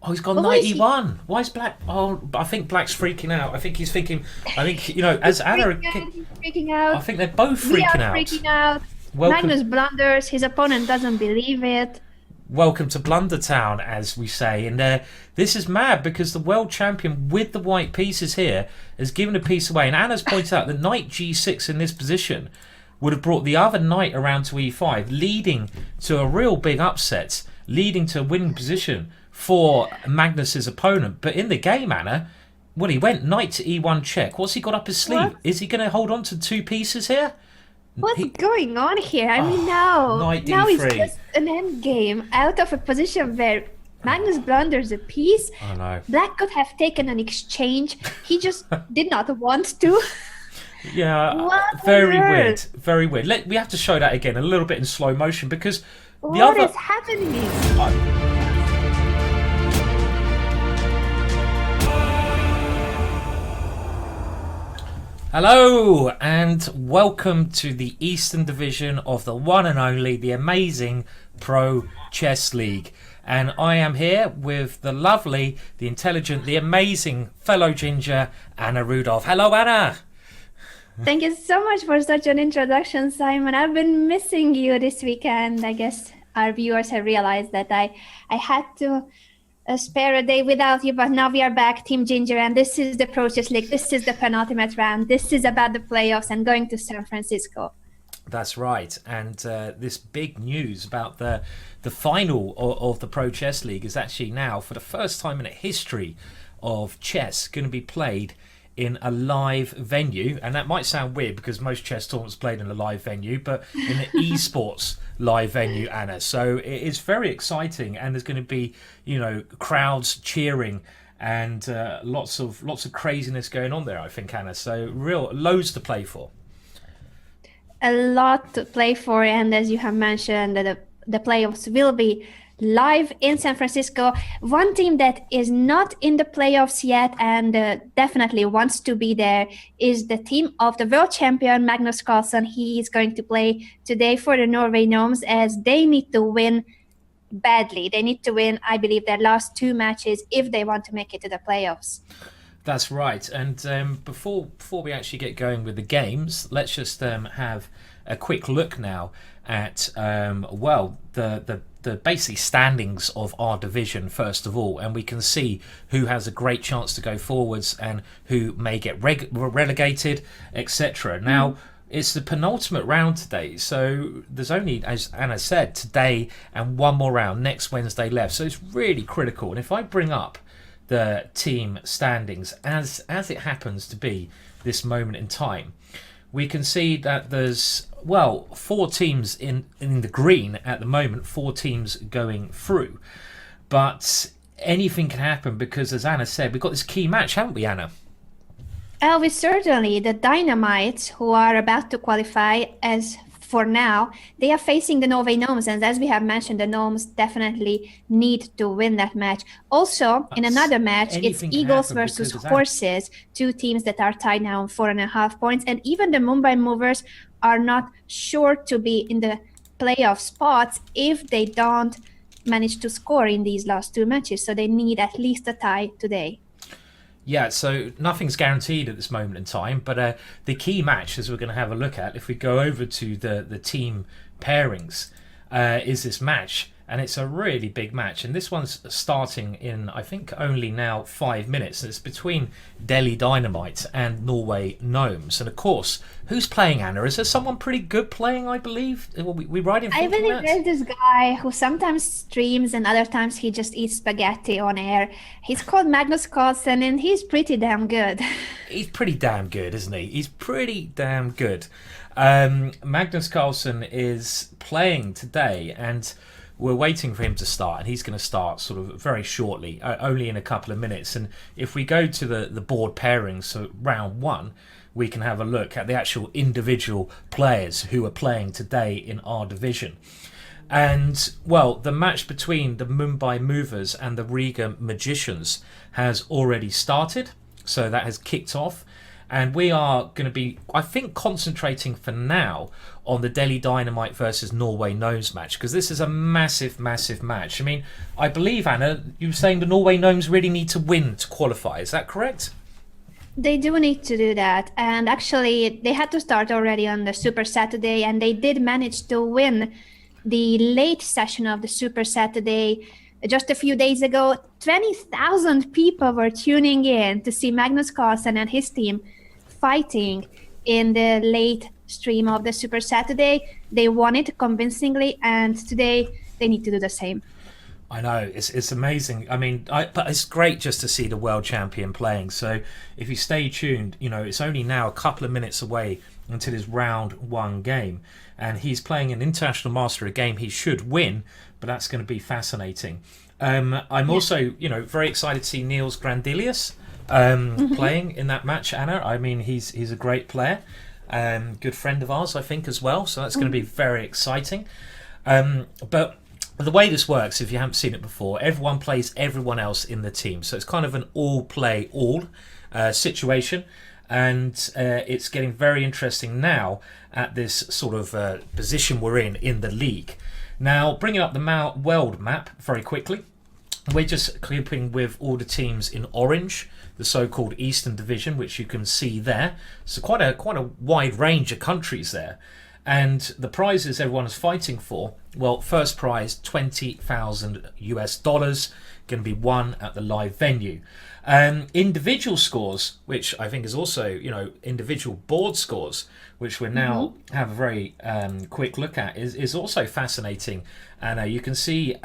Oh, he's gone But what is he? 91. Why is Black? Oh, I think Black's freaking out. I think he's thinking. I think as He's Anna. freaking out. He's freaking I out. think they're both We freaking are out. freaking out. Welcome, Magnus blunders. His opponent doesn't believe it. welcome to Blunder Town, as we say. And this is mad because the world champion with the white pieces here has given a piece away. And Anna's pointed out that knight g6 in this position would have brought the other knight around to e5, leading to a real big upset, leading to a winning position for Magnus's opponent. But in the game, Anna, well, he went knight to e1 check. What's he got up his sleeve? What? Is he going to hold on to two pieces here? What's He, going on here? I mean, knight now it's d3. just an end game out of a position where Magnus blunders a piece. I know. Black could have taken an exchange. He just did not want to. Yeah, What very on weird. earth? Very weird. We have to show that again a little bit in slow motion because the What other. is happening? Hello and welcome to the Eastern Division of the one and only, the amazing Pro Chess League. And I am here with the lovely, the intelligent, the amazing fellow ginger, Anna Rudolf. Hello, Anna. Thank you so much for such an introduction, Simon. I've been missing you this weekend. I guess our viewers have realized that I had to spare a day without you, but now we are back, Team Ginger, and this is the Pro Chess League. This is the penultimate round. This is about the playoffs and going to San Francisco. That's right, and this big news about the final of the Pro Chess League is actually now, for the first time in a history of chess, going to be played in a live venue. And that might sound weird because most chess tournaments played in a live venue, but in the esports live venue, Anna. So it is very exciting, and there's going to be, crowds cheering and lots of craziness going on there, I think, Anna. So real loads to play for. A lot to play for, and as you have mentioned, the playoffs will be live in San Francisco. One team that is not in the playoffs yet and definitely wants to be there is the team of the world champion Magnus Carlsen. He is going to play today for the Norway Gnomes as they need to win badly. They need to win, I believe, their last two matches if they want to make it to the playoffs. That's right. And before we actually get going with the games, let's just have a quick look now at the basic standings of our division first of all, and we can see who has a great chance to go forwards and who may get relegated, etc. Now, it's the penultimate round today, so there's only, as Anna said, today and one more round next Wednesday left. So it's really critical. And if I bring up the team standings as it happens to be this moment in time, we can see that there's four teams in the green at the moment, four teams going through, but anything can happen because, as Anna said, we've got this key match, haven't we, Anna? We certainly, the Dynamites, who are about to qualify as for now, they are facing the Norway Gnomes, and as we have mentioned, the Gnomes definitely need to win that match. Also, in another match, it's Eagles versus Horses, two teams that are tied now on 4.5 points, and even the Mumbai Movers are not sure to be in the playoff spots if they don't manage to score in these last two matches, so they need at least a tie today. Yeah, so nothing's guaranteed at this moment in time, but the key match, as we're going to have a look at, if we go over to the team pairings, is this match. And it's a really big match. And this one's starting in, I think, only now 5 minutes. And it's between Delhi Dynamite and Norway Gnomes. And of course, who's playing, Anna? Is there someone pretty good playing, I believe? We right in I thinking believe that? there's this guy who sometimes streams and other times he just eats spaghetti on air. He's called Magnus Carlsen and he's pretty damn good. He's pretty damn good, isn't he? He's pretty damn good. Magnus Carlsen is playing today, and we're waiting for him to start, and he's going to start sort of very shortly, only in a couple of minutes. And if we go to the board pairings, so round one, we can have a look at the actual individual players who are playing today in our division. And, the match between the Mumbai Movers and the Riga Magicians has already started, so that has kicked off. And we are going to be, I think, concentrating for now on the Delhi Dynamite versus Norway Gnomes match, because this is a massive, massive match. I mean, I believe, Anna, you were saying the Norway Gnomes really need to win to qualify. Is that correct? They do need to do that. And actually, they had to start already on the Super Saturday, and they did manage to win the late session of the Super Saturday. Just a few days ago, 20,000 people were tuning in to see Magnus Carlsen and his team fighting in the late stream of the Super Saturday. They won it convincingly, and today they need to do the same. I know, it's amazing. I mean, but it's great just to see the world champion playing. So if you stay tuned, you know, it's only now a couple of minutes away until his round one game. And he's playing an international master, a game he should win, but that's going to be fascinating. I'm also, you know, very excited to see Niels Grandelius playing in that match, Anna. I mean, he's a great player. Good friend of ours, I think, as well. So that's going to be very exciting. But the way this works, if you haven't seen it before, everyone plays everyone else in the team. So it's kind of an all-play-all situation. And it's getting very interesting now at this sort of position we're in the league. Now, bringing up the world map very quickly, we're just clipping with all the teams in orange, the so-called Eastern Division, which you can see there. So quite a wide range of countries there. And the prizes everyone is fighting for, well, first prize, $20,000 US, going to be won at the live venue. Individual scores, which I think is also, you know, individual board scores, which we now have a very quick look at, is also fascinating. And you can see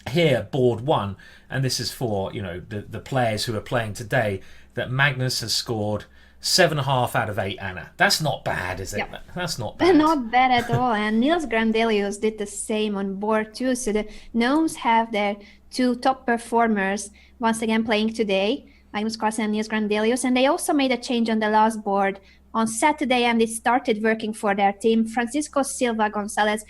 here board one, and this is for, you know, the players who are playing today, that Magnus has scored 7.5 out of 8, Anna. That's not bad, is it? Yep. That's not bad. Not bad at all. And Niels Grandelius did the same on board too. So the Gnomes have their two top performers once again playing today, Magnus Carlsen and Niels Grandelius. And they also made a change on the last board on Saturday, and they started working for their team. Francisco Silva Gonzalez,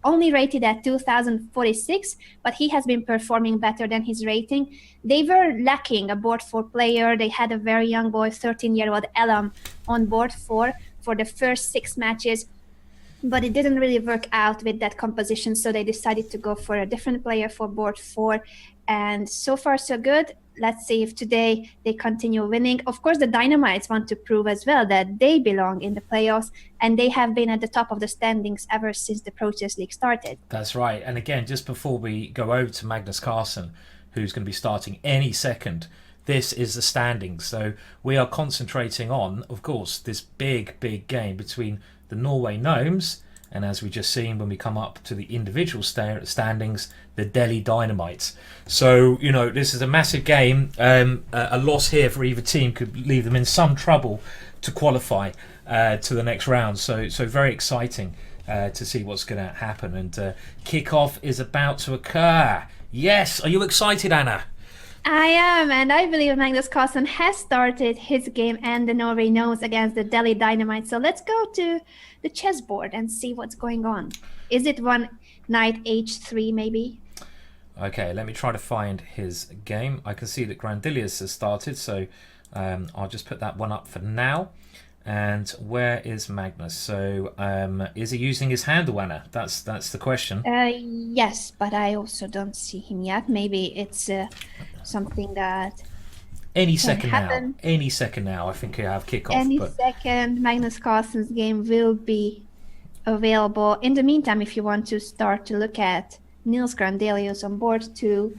only rated at 2046, but he has been performing better than his rating. They were lacking a board 4 player. They had a very young boy, 13-year-old Elam, on board 4 for the first 6 matches, but it didn't really work out with that composition, so they decided to go for a different player for board 4, and so far so good. Let's see if today they continue winning. Of course, the Dynamites want to prove as well that they belong in the playoffs, and they have been at the top of the standings ever since the Pro Chess League started. That's right. And again, just before we go over to Magnus Carlsen, who's going to be starting any second, this is the standings. So we are concentrating on, of course, this big game between the Norway Gnomes and, as we just seen when we come up to the individual standings, the Delhi Dynamite. So, you know, this is a massive game. A loss here for either team could leave them in some trouble to qualify to the next round. So very exciting to see what's going to happen. And kickoff is about to occur. Yes, are you excited, Anna? I am, and I believe Magnus Carlsen has started his game and the Norway Gnomes against the Delhi Dynamite. So let's go to the chessboard and see what's going on. Is it one knight h3 maybe? Okay, let me try to find his game. I can see that Grandelius has started, so I'll just put that one up for now. And where is Magnus? So is he using his handle, Anna? That's the question. Yes, but I also don't see him yet. Maybe it's something that any second happen. now. Any second now, I think he'll have kickoff. Any second, Magnus Carlsen's game will be available. In the meantime, if you want to start to look at Niels Grandelius on board 2.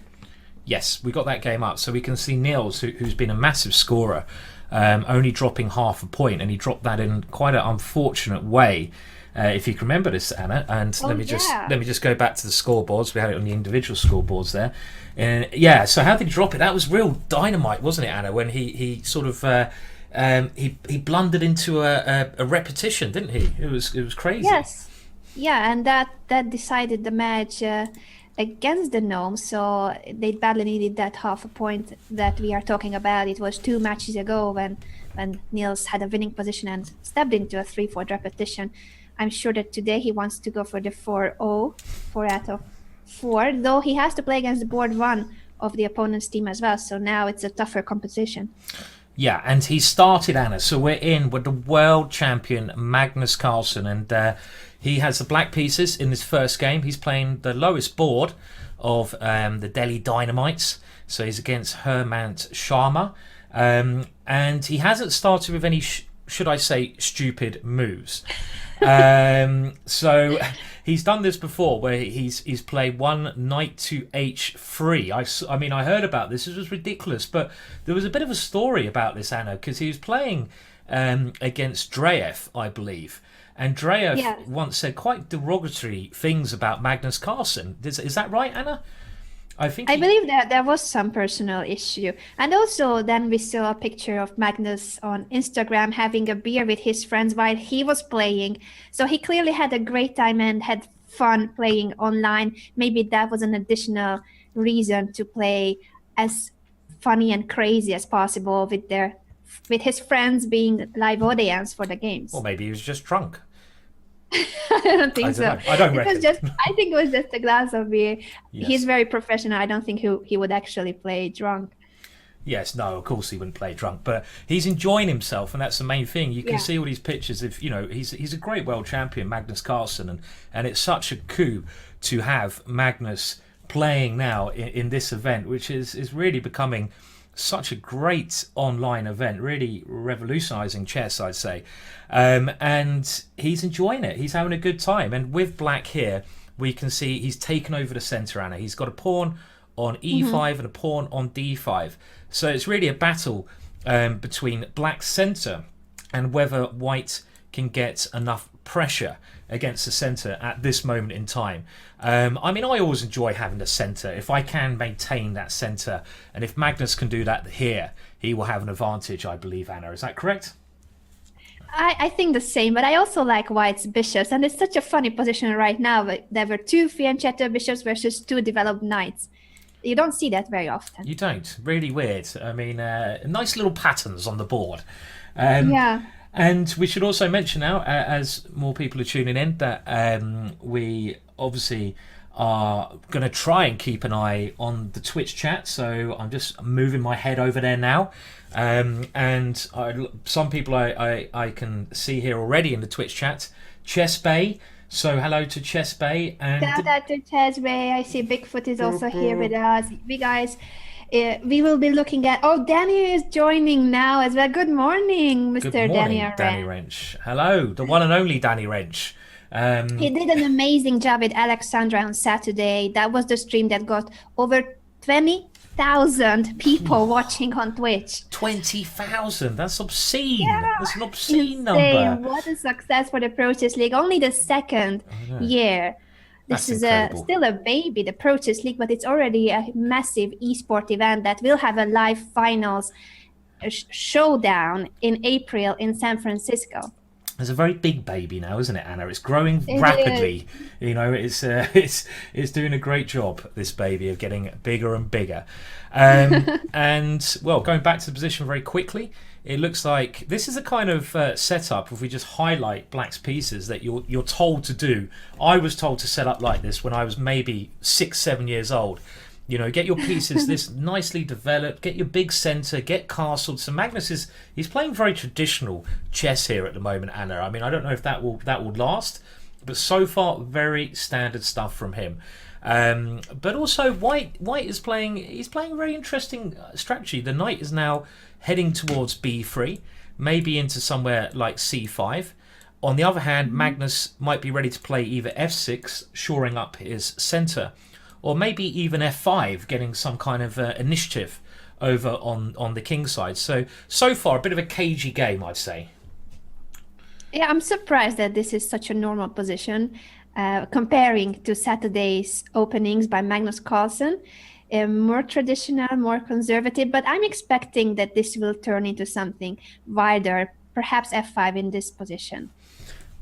Yes, we got that game up, so we can see Niels, who's been a massive scorer, only dropping half a point, and he dropped that in quite an unfortunate way. If you can remember this, Anna, and let me just go back to the scoreboards. We had it on the individual scoreboards there, and yeah. So how did he drop it? That was real dynamite, wasn't it, Anna? When he sort of he blundered into a repetition, didn't he? It was crazy. Yes, yeah, and that decided the match against the Gnomes. So they badly needed that half a point that we are talking about. It was 2 matches ago when Niels had a winning position and stepped into a 3-4 repetition. I'm sure that today he wants to go for the 4-0, 4 out of 4, though he has to play against the board 1 of the opponent's team as well. So now it's a tougher competition. Yeah, and he started, Anna. So we're in with the world champion Magnus Carlsen, and he has the black pieces in his first game. He's playing the lowest board of the Delhi Dynamites, so he's against Hermant Sharma, and he hasn't started with any, should I say, stupid moves. So he's done this before, where he's played one knight to h3. I mean, I heard about this. This was ridiculous, but there was a bit of a story about this, Anna, because he was playing against Dreyev, I believe, and Dreyev once said quite derogatory things about Magnus Carlsen. Is that right, Anna? I believe that there was some personal issue. And also then we saw a picture of Magnus on Instagram having a beer with his friends while he was playing. So he clearly had a great time and had fun playing online. Maybe that was an additional reason to play as funny and crazy as possible with his friends being live audience for the games. Or maybe he was just drunk. I don't think so. I don't reckon. I think it was just a glass of beer. Yes. He's very professional. I don't think he would actually play drunk. Yes, no, of course he wouldn't play drunk, but he's enjoying himself, and that's the main thing. You can see all these pictures. If he's a great world champion, Magnus Carlsen, and it's such a coup to have Magnus playing now in this event, which is really becoming such a great online event, really revolutionizing chess, I'd say. And he's enjoying it. He's having a good time. And with black here, we can see he's taken over the center, Anna. He's got a pawn on e5 and a pawn on d5. So it's really a battle between black's center and whether white can get enough pressure against the center at this moment in time. I mean, I always enjoy having the center. If I can maintain that center, and if Magnus can do that here, he will have an advantage, I believe, Anna. Is that correct? I think the same, but I also like white's bishops, and it's such a funny position right now. There were two fianchetto bishops versus two developed knights. You don't see that very often. You don't. Really weird. I mean, nice little patterns on the board. Yeah. And we should also mention now, as more people are tuning in, that we obviously are going to try and keep an eye on the Twitch chat. So I'm just moving my head over there now. And some people I can see here already in the Twitch chat. Chess Bay. So hello to Chess Bay. And shout out to Chess Bay. I see Bigfoot is also here with us. We guys... we will be looking at... Oh, Danny is joining now as well. Good morning, Mr. Good morning, Danny Wrench. Hello, the one and only Danny Wrench. He did an amazing job with Alexandra on Saturday. That was the stream that got over 20,000 people watching on Twitch. 20,000? That's obscene. Yeah, that's an obscene insane. number. What a success for the Pro Chess League. Only the second year. This is still a baby, the Pro Chess League, but it's already a massive esport event that will have a live finals showdown in April in San Francisco. It's a very big baby now, isn't it, Anna? It's growing rapidly. You know, it's doing a great job, this baby, of getting bigger and bigger. And well, going back to the position very quickly, it looks like this is a kind of setup. If we just highlight black's pieces that you're told to do. I was told to set up like this when I was maybe 6-7 years old. You know, get your pieces this nicely developed, get your big center, get castled. So Magnus he's playing very traditional chess here at the moment, Anna. I mean, I don't know if that will last, but so far very standard stuff from him. But also white is playing. He's playing a very interesting strategy. The knight is now heading towards b3, maybe into somewhere like c5. On the other hand, Magnus might be ready to play either f6, shoring up his center, or maybe even f5, getting some kind of initiative over on the king side. So far, a bit of a cagey game, I'd say. Yeah, I'm surprised that this is such a normal position, comparing to Saturday's openings by Magnus Carlsen. More traditional, more conservative, but I'm expecting that this will turn into something wider, perhaps f5 in this position.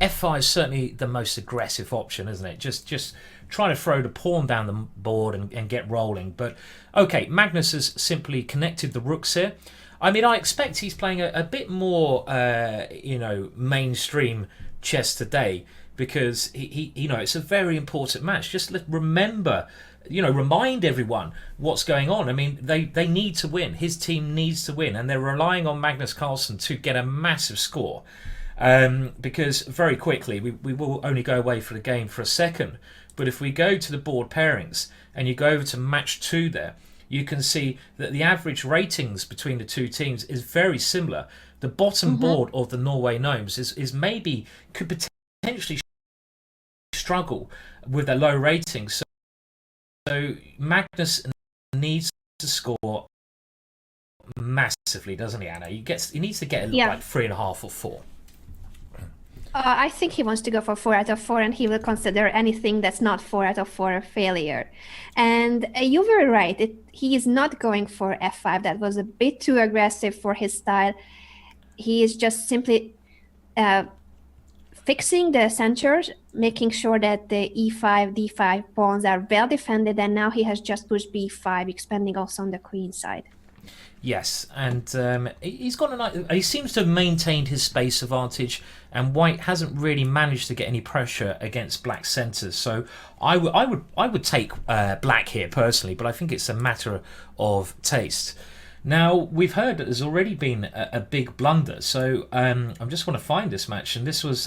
f5 is certainly the most aggressive option, isn't it? Just trying to throw the pawn down the board and get rolling. But okay, Magnus has simply connected the rooks here. I mean, I expect he's playing a bit more, mainstream chess today, because he it's a very important match. Just remember remind everyone what's going on. I mean, they need to win. His team needs to win, and they're relying on Magnus Carlsen to get a massive score. Because very quickly, we will only go away for the game for a second. But if we go to the board pairings and you go over to match 2 there, you can see that the average ratings between the two teams is very similar. The bottom board of the Norway Gnomes could potentially struggle with their low ratings. So Magnus needs to score massively, doesn't he, Anna? He needs to get like 3.5 or 4. I think he wants to go for 4 out of 4, and he will consider anything that's not 4 out of 4 a failure. And you were right. He is not going for f5. That was a bit too aggressive for his style. He is just simply fixing the centers, making sure that the e5, d5 pawns are well defended, and now he has just pushed b5, expanding also on the queen side. Yes, and he seems to have maintained his space advantage, and white hasn't really managed to get any pressure against black centres. So I would take black here personally, but I think it's a matter of taste. Now, we've heard that there's already been a big blunder, so I just want to find this match, and this was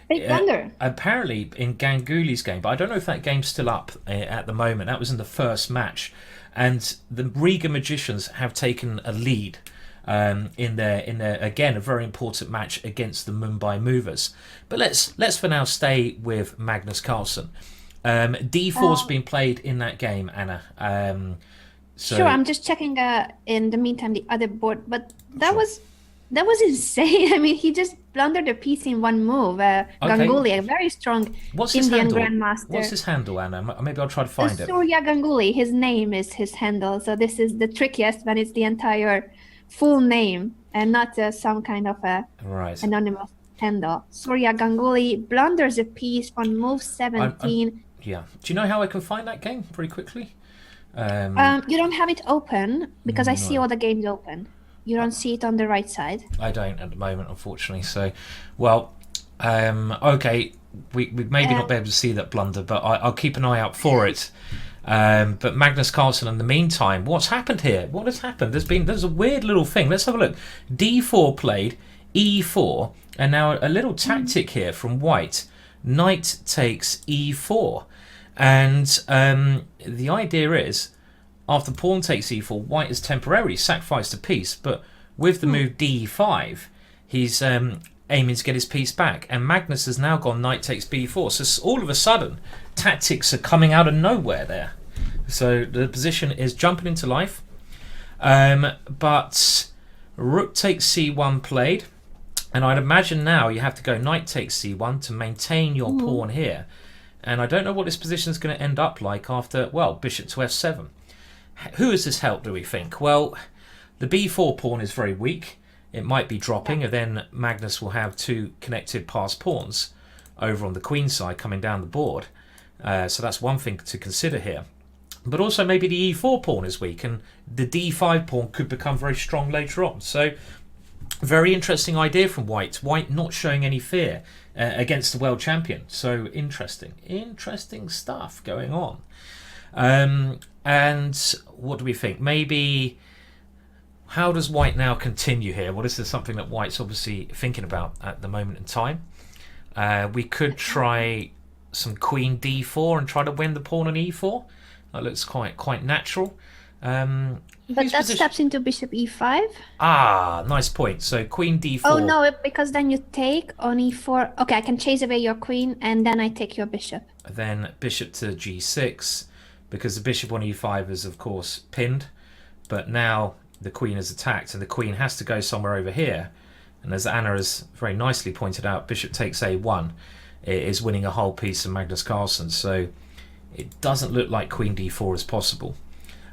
big blunder. Apparently in Ganguly's game, but I don't know if that game's still up at the moment. That was in the first match, and the Riga Magicians have taken a lead in their again a very important match against the Mumbai Movers. But let's for now stay with Magnus Carlsen. D4's been played in that game, Anna. Sure, I'm just checking in the meantime the other board, but that was insane. I mean, he just blundered a piece in one move. Ganguly, a very strong Indian grandmaster. What's his handle, Anna? Maybe I'll try to find it. Surya Ganguly, his name is his handle. So this is the trickiest when it's the entire full name and not some kind of a anonymous handle. Surya Ganguly blunders a piece on move 17. Yeah. Do you know how I can find that game very quickly? You don't have it open because I see all the games open. You don't see it on the right side. I don't at the moment, unfortunately. So, well, okay, we maybe not be able to see that blunder, but I'll keep an eye out for it. But Magnus Carlsen, in the meantime, what's happened here? What has happened? There's a weird little thing. Let's have a look. D4 played, E4, and now a little tactic here from white. Knight takes E4. And the idea is, after pawn takes e4, white has temporarily sacrificed a piece, but with the move d5, he's aiming to get his piece back. And Magnus has now gone knight takes b4. So all of a sudden, tactics are coming out of nowhere there. So the position is jumping into life. But rook takes c1 played. And I'd imagine now you have to go knight takes c1 to maintain your pawn here. And I don't know what this position is going to end up like after, well, bishop to f7. Who has this helped, do we think? Well, the b4 pawn is very weak. It might be dropping, and then Magnus will have 2 connected passed pawns over on the queen side coming down the board. So that's one thing to consider here. But also maybe the e4 pawn is weak, and the d5 pawn could become very strong later on. So very interesting idea from white. White not showing any fear against the world champion. So interesting stuff going on. And what do we think? Maybe, how does white now continue here? Well, this is something that white's obviously thinking about at the moment in time. We could try some queen d4 and try to win the pawn on e4. That looks quite natural. But that steps into bishop e5. Ah, nice point. So queen d4. Oh no, because then you take on e4. Okay, I can chase away your queen and then I take your bishop. Then bishop to g6, because the bishop on e5 is of course pinned. But now the queen is attacked and the queen has to go somewhere over here. And as Anna has very nicely pointed out, bishop takes a1 is winning a whole piece of Magnus Carlsen. So it doesn't look like queen d4 is possible.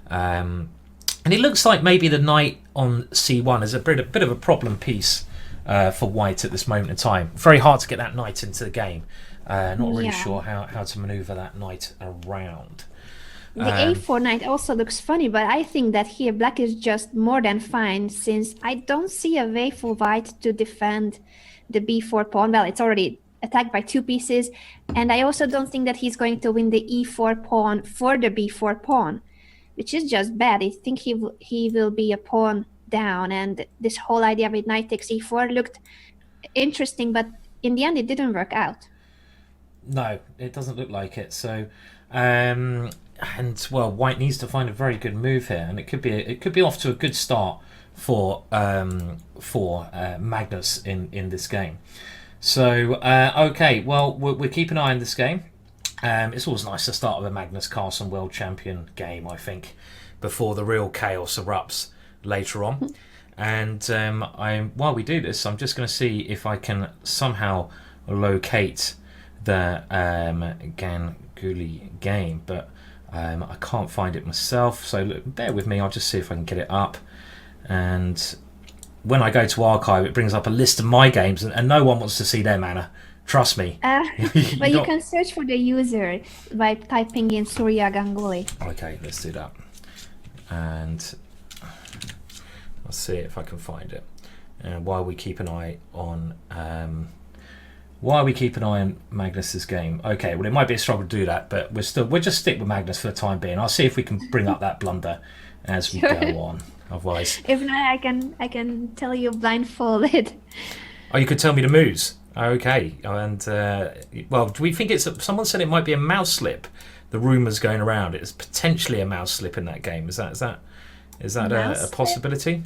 And it looks like maybe the knight on c1 is a bit of a problem piece for white at this moment in time. Very hard to get that knight into the game. Not really sure how to maneuver that knight around. The a4 knight also looks funny, but I think that here black is just more than fine, since I don't see a way for white to defend the b4 pawn. Well, it's already attacked by 2 pieces. And I also don't think that he's going to win the e4 pawn for the b4 pawn, which is just bad. I think he will be a pawn down, and this whole idea with knight takes e4 looked interesting, but in the end it didn't work out. No, it doesn't look like it. So, and well, White needs to find a very good move here, and it could be off to a good start for Magnus in this game. So, okay, well, we'll keep an eye on this game. It's always nice to start with a Magnus Carlsen World Champion game, I think, before the real chaos erupts later on. And while we do this, I'm just going to see if I can somehow locate the Ganguly game, but I can't find it myself. So look, bear with me. I'll just see if I can get it up. And when I go to archive, it brings up a list of my games, and no one wants to see them, Anna. Trust me. But you can search for the user by typing in Surya Ganguly. Okay, let's do that. And I'll see if I can find it. And while we keep an eye on Magnus's game. Okay, well, it might be a struggle to do that, but we'll just stick with Magnus for the time being. I'll see if we can bring up that blunder as we go on. Otherwise, if not, I can tell you blindfolded. Oh, you could tell me the moves. Okay, and well, do we think it's? Someone said it might be a mouse slip. The rumours going around it's potentially a mouse slip in that game. Is that a possibility?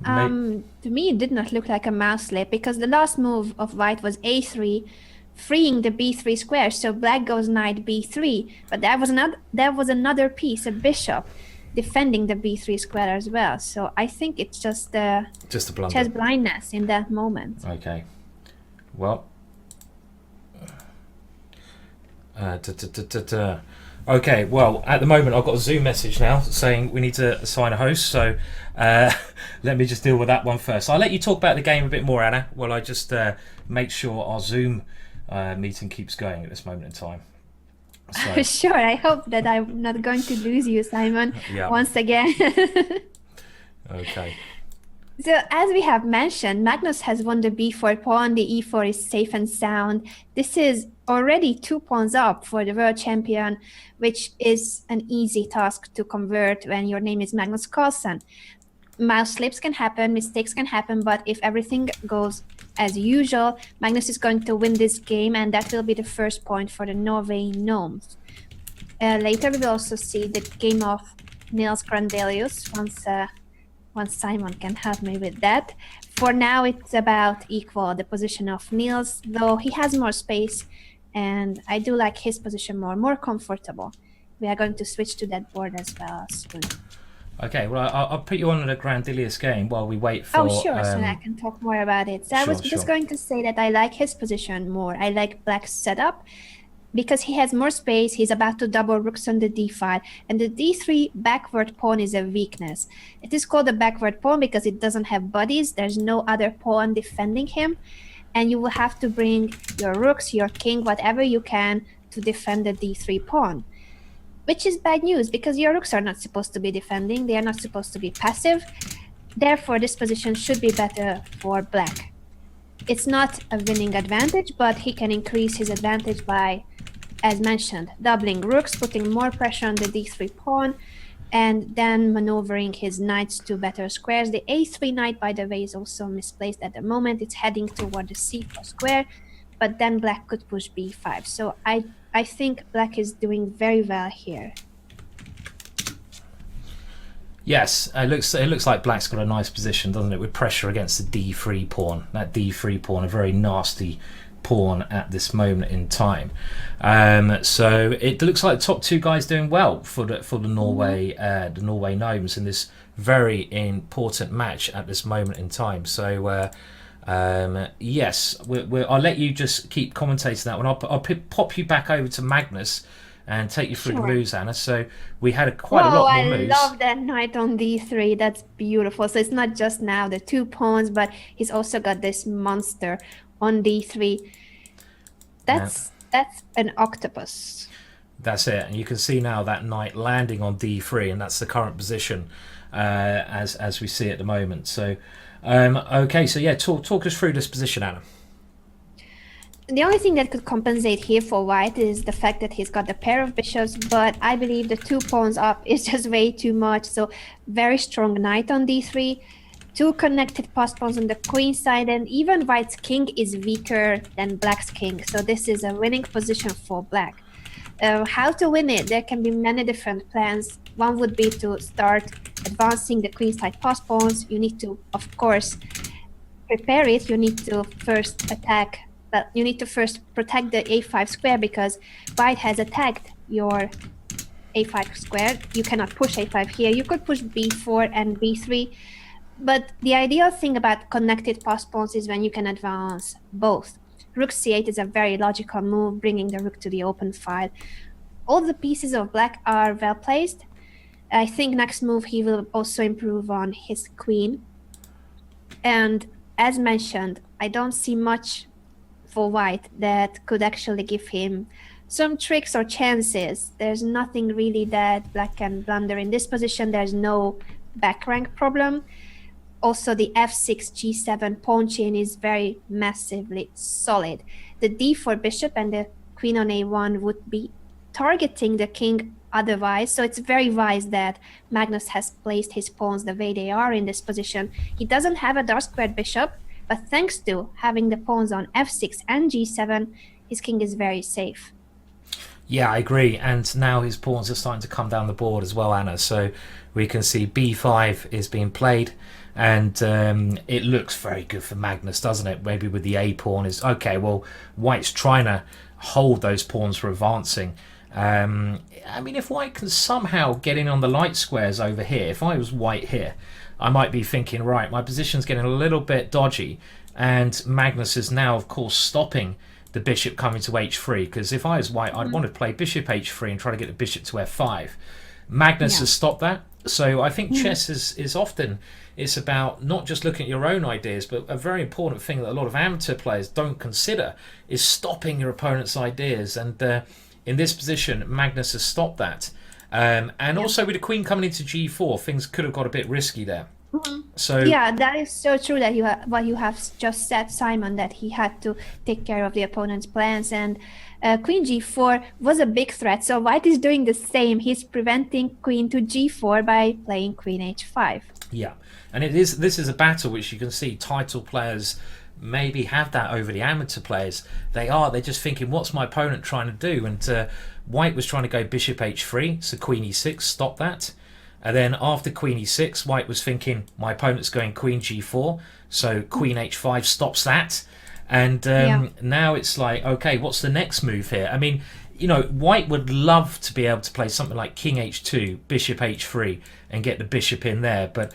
To me, it did not look like a mouse slip because the last move of White was a3, freeing the b3 square. So Black goes knight b3, but there was another piece, a bishop, defending the b3 square as well. So I think it's just a blunder. Chess blindness in that moment. Okay. Well. Okay, well, at the moment I've got a Zoom message now saying we need to assign a host, so let me just deal with that one first. I'll let you talk about the game a bit more, Anna, while I just make sure our Zoom meeting keeps going at this moment in time. So. Sure, I hope that I'm not going to lose you, Simon, once again. Okay. So, as we have mentioned, Magnus has won the b4 pawn, the e4 is safe and sound. This is already 2 pawns up for the world champion, which is an easy task to convert when your name is Magnus Carlsen. Mouse slips can happen, mistakes can happen, but if everything goes as usual, Magnus is going to win this game, and that will be the first point for the Norway Gnomes. Later, we will also see the game of Niels Grandelius once Simon can help me with that. For now, it's about equal, the position of Niels, though he has more space, and I do like his position more comfortable. We are going to switch to that board as well soon. Okay, well, I'll put you on the Grandelius game while we wait for... Oh, sure, so I can talk more about it. So I was just going to say that I like his position more. I like Black's setup because he has more space. He's about to double rooks on the d file, and the d3 backward pawn is a weakness. It is called a backward pawn because it doesn't have bodies. There's no other pawn defending him, and you will have to bring your rooks, your king, whatever you can to defend the d3 pawn, which is bad news because your rooks are not supposed to be defending. They are not supposed to be passive. Therefore, this position should be better for Black. It's not a winning advantage, but he can increase his advantage by, as mentioned, doubling rooks, putting more pressure on the d3 pawn, and then maneuvering his knights to better squares. The a3 knight, by the way, is also misplaced at the moment. It's heading toward the c4 square, but then Black could push b5. So I think Black is doing very well here. Yes, it looks like Black's got a nice position, doesn't it, with pressure against the d3 pawn. That d3 pawn, a very nasty pawn at this moment in time. So it looks like the top 2 guys doing well for the Norway Gnomes in this very important match at this moment in time. So yes, I'll let you just keep commentating that one. I'll pop you back over to Magnus and take you through the moves, Anna. So we had quite a lot more moves. I love that knight on d3. That's beautiful. So it's not just now the 2 pawns, but he's also got this monster on d3. That's an octopus. That's it. And you can see now that knight landing on d3, and that's the current position as we see at the moment. So okay, so yeah, talk us through this position, Anna. The only thing that could compensate here for white is the fact that he's got the pair of bishops, but I believe the 2 pawns up is just way too much. So very strong knight on d3, 2 connected pass pawns on the queen side, and even white's king is weaker than black's king. So this is a winning position for black. How to win it? There can be many different plans. One would be to start advancing the queen side pass pawns. You need to, of course, prepare it. You need to first attack, but you need to first protect the a5 square because white has attacked your a5 square. You cannot push a5 here. You could push b4 and b3, but the ideal thing about connected pass pawns is when you can advance both. Rook c8 is a very logical move, bringing the rook to the open file. All the pieces of black are well placed. I think next move he will also improve on his queen. And as mentioned, I don't see much for white that could actually give him some tricks or chances. There's nothing really that black can blunder in this position. There's no back rank problem. Also, the f6 g7 pawn chain is very massively solid. The d4 bishop and the queen on a1 would be targeting the king otherwise, so it's very wise that Magnus has placed his pawns the way they are in this position. He doesn't have a dark squared bishop, but thanks to having the pawns on f6 and g7, his king is very safe. Yeah, I agree. And now his pawns are starting to come down the board as well, Anna. So we can see b5 is being played, and it looks very good for Magnus, doesn't it? Maybe with the a pawn is okay. Well, white's trying to hold those pawns for advancing. I mean, if white can somehow get in on the light squares over here, if I was white here, I might be thinking, right, my position's getting a little bit dodgy, and Magnus is now, of course, stopping the bishop coming to h3, because if I was white, I'd want to play bishop h3 and try to get the bishop to f5. Magnus has stopped that. So I think chess is often, it's about not just looking at your own ideas, but a very important thing that a lot of amateur players don't consider is stopping your opponent's ideas. And in this position, Magnus has stopped that. And also with the queen coming into g4, things could have got a bit risky there. So yeah, that is so true that what you have just said, Simon, that he had to take care of the opponent's plans, and queen g4 was a big threat. So white is doing the same. He's preventing queen to g4 by playing queen h5. yeah, and this is a battle which you can see title players maybe have that over the amateur players. They're just thinking, what's my opponent trying to do? And white was trying to go bishop h3, so queen e6, stop that. And then after queen e6, white was thinking, my opponent's going queen g4, so queen h5 stops that. And now it's like, okay, what's the next move here? I mean, you know, white would love to be able to play something like king h2, bishop h3, and get the bishop in there. But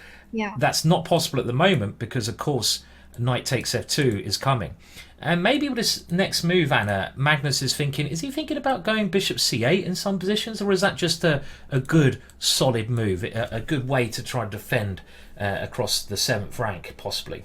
that's not possible at the moment because, of course, knight takes f2 is coming. And maybe with this next move, Anna, Magnus is thinking, is he thinking about going bishop c8 in some positions, or is that just a good, solid move, a good way to try and defend across the 7th rank, possibly?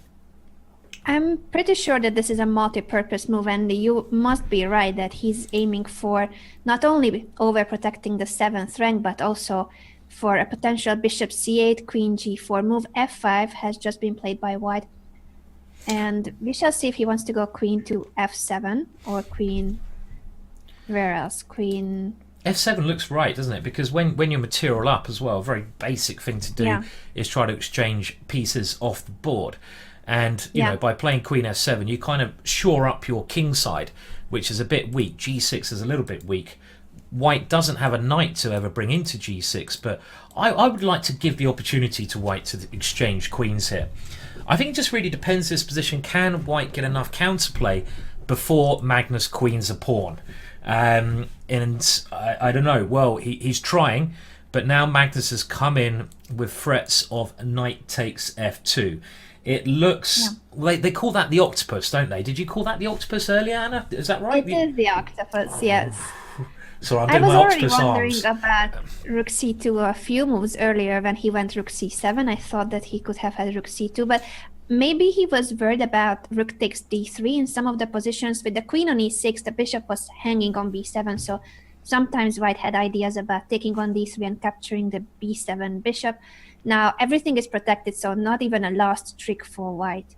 I'm pretty sure that this is a multi-purpose move, and you must be right that he's aiming for not only overprotecting the 7th rank, but also for a potential bishop c8, queen g4 move. f5 has just been played by white. And we shall see if he wants to go queen to f7 or queen. Where else? Queen. F7 looks right, doesn't it? Because when you material up as well, a very basic thing to do is try to exchange pieces off the board. And, you know, by playing queen f7, you kind of shore up your king side, which is a bit weak. g6 is a little bit weak. White doesn't have a knight to ever bring into g6, but I would like to give the opportunity to white to exchange queens here. I think it just really depends this position. Can white get enough counterplay before Magnus queens a pawn? And I don't know. Well, he's trying, but now Magnus has come in with threats of knight takes f2. It looks... Well, they call that the octopus, don't they? Did you call that the octopus earlier, Anna? Is that right? It is the octopus, yes. So I was already wondering about rook c2 a few moves earlier when he went rook c7. I thought that he could have had rook c2, but maybe he was worried about rook takes d3 in some of the positions. With the queen on e6, the bishop was hanging on b7, so sometimes white had ideas about taking on d3 and capturing the b7 bishop. Now everything is protected, so not even a last trick for white.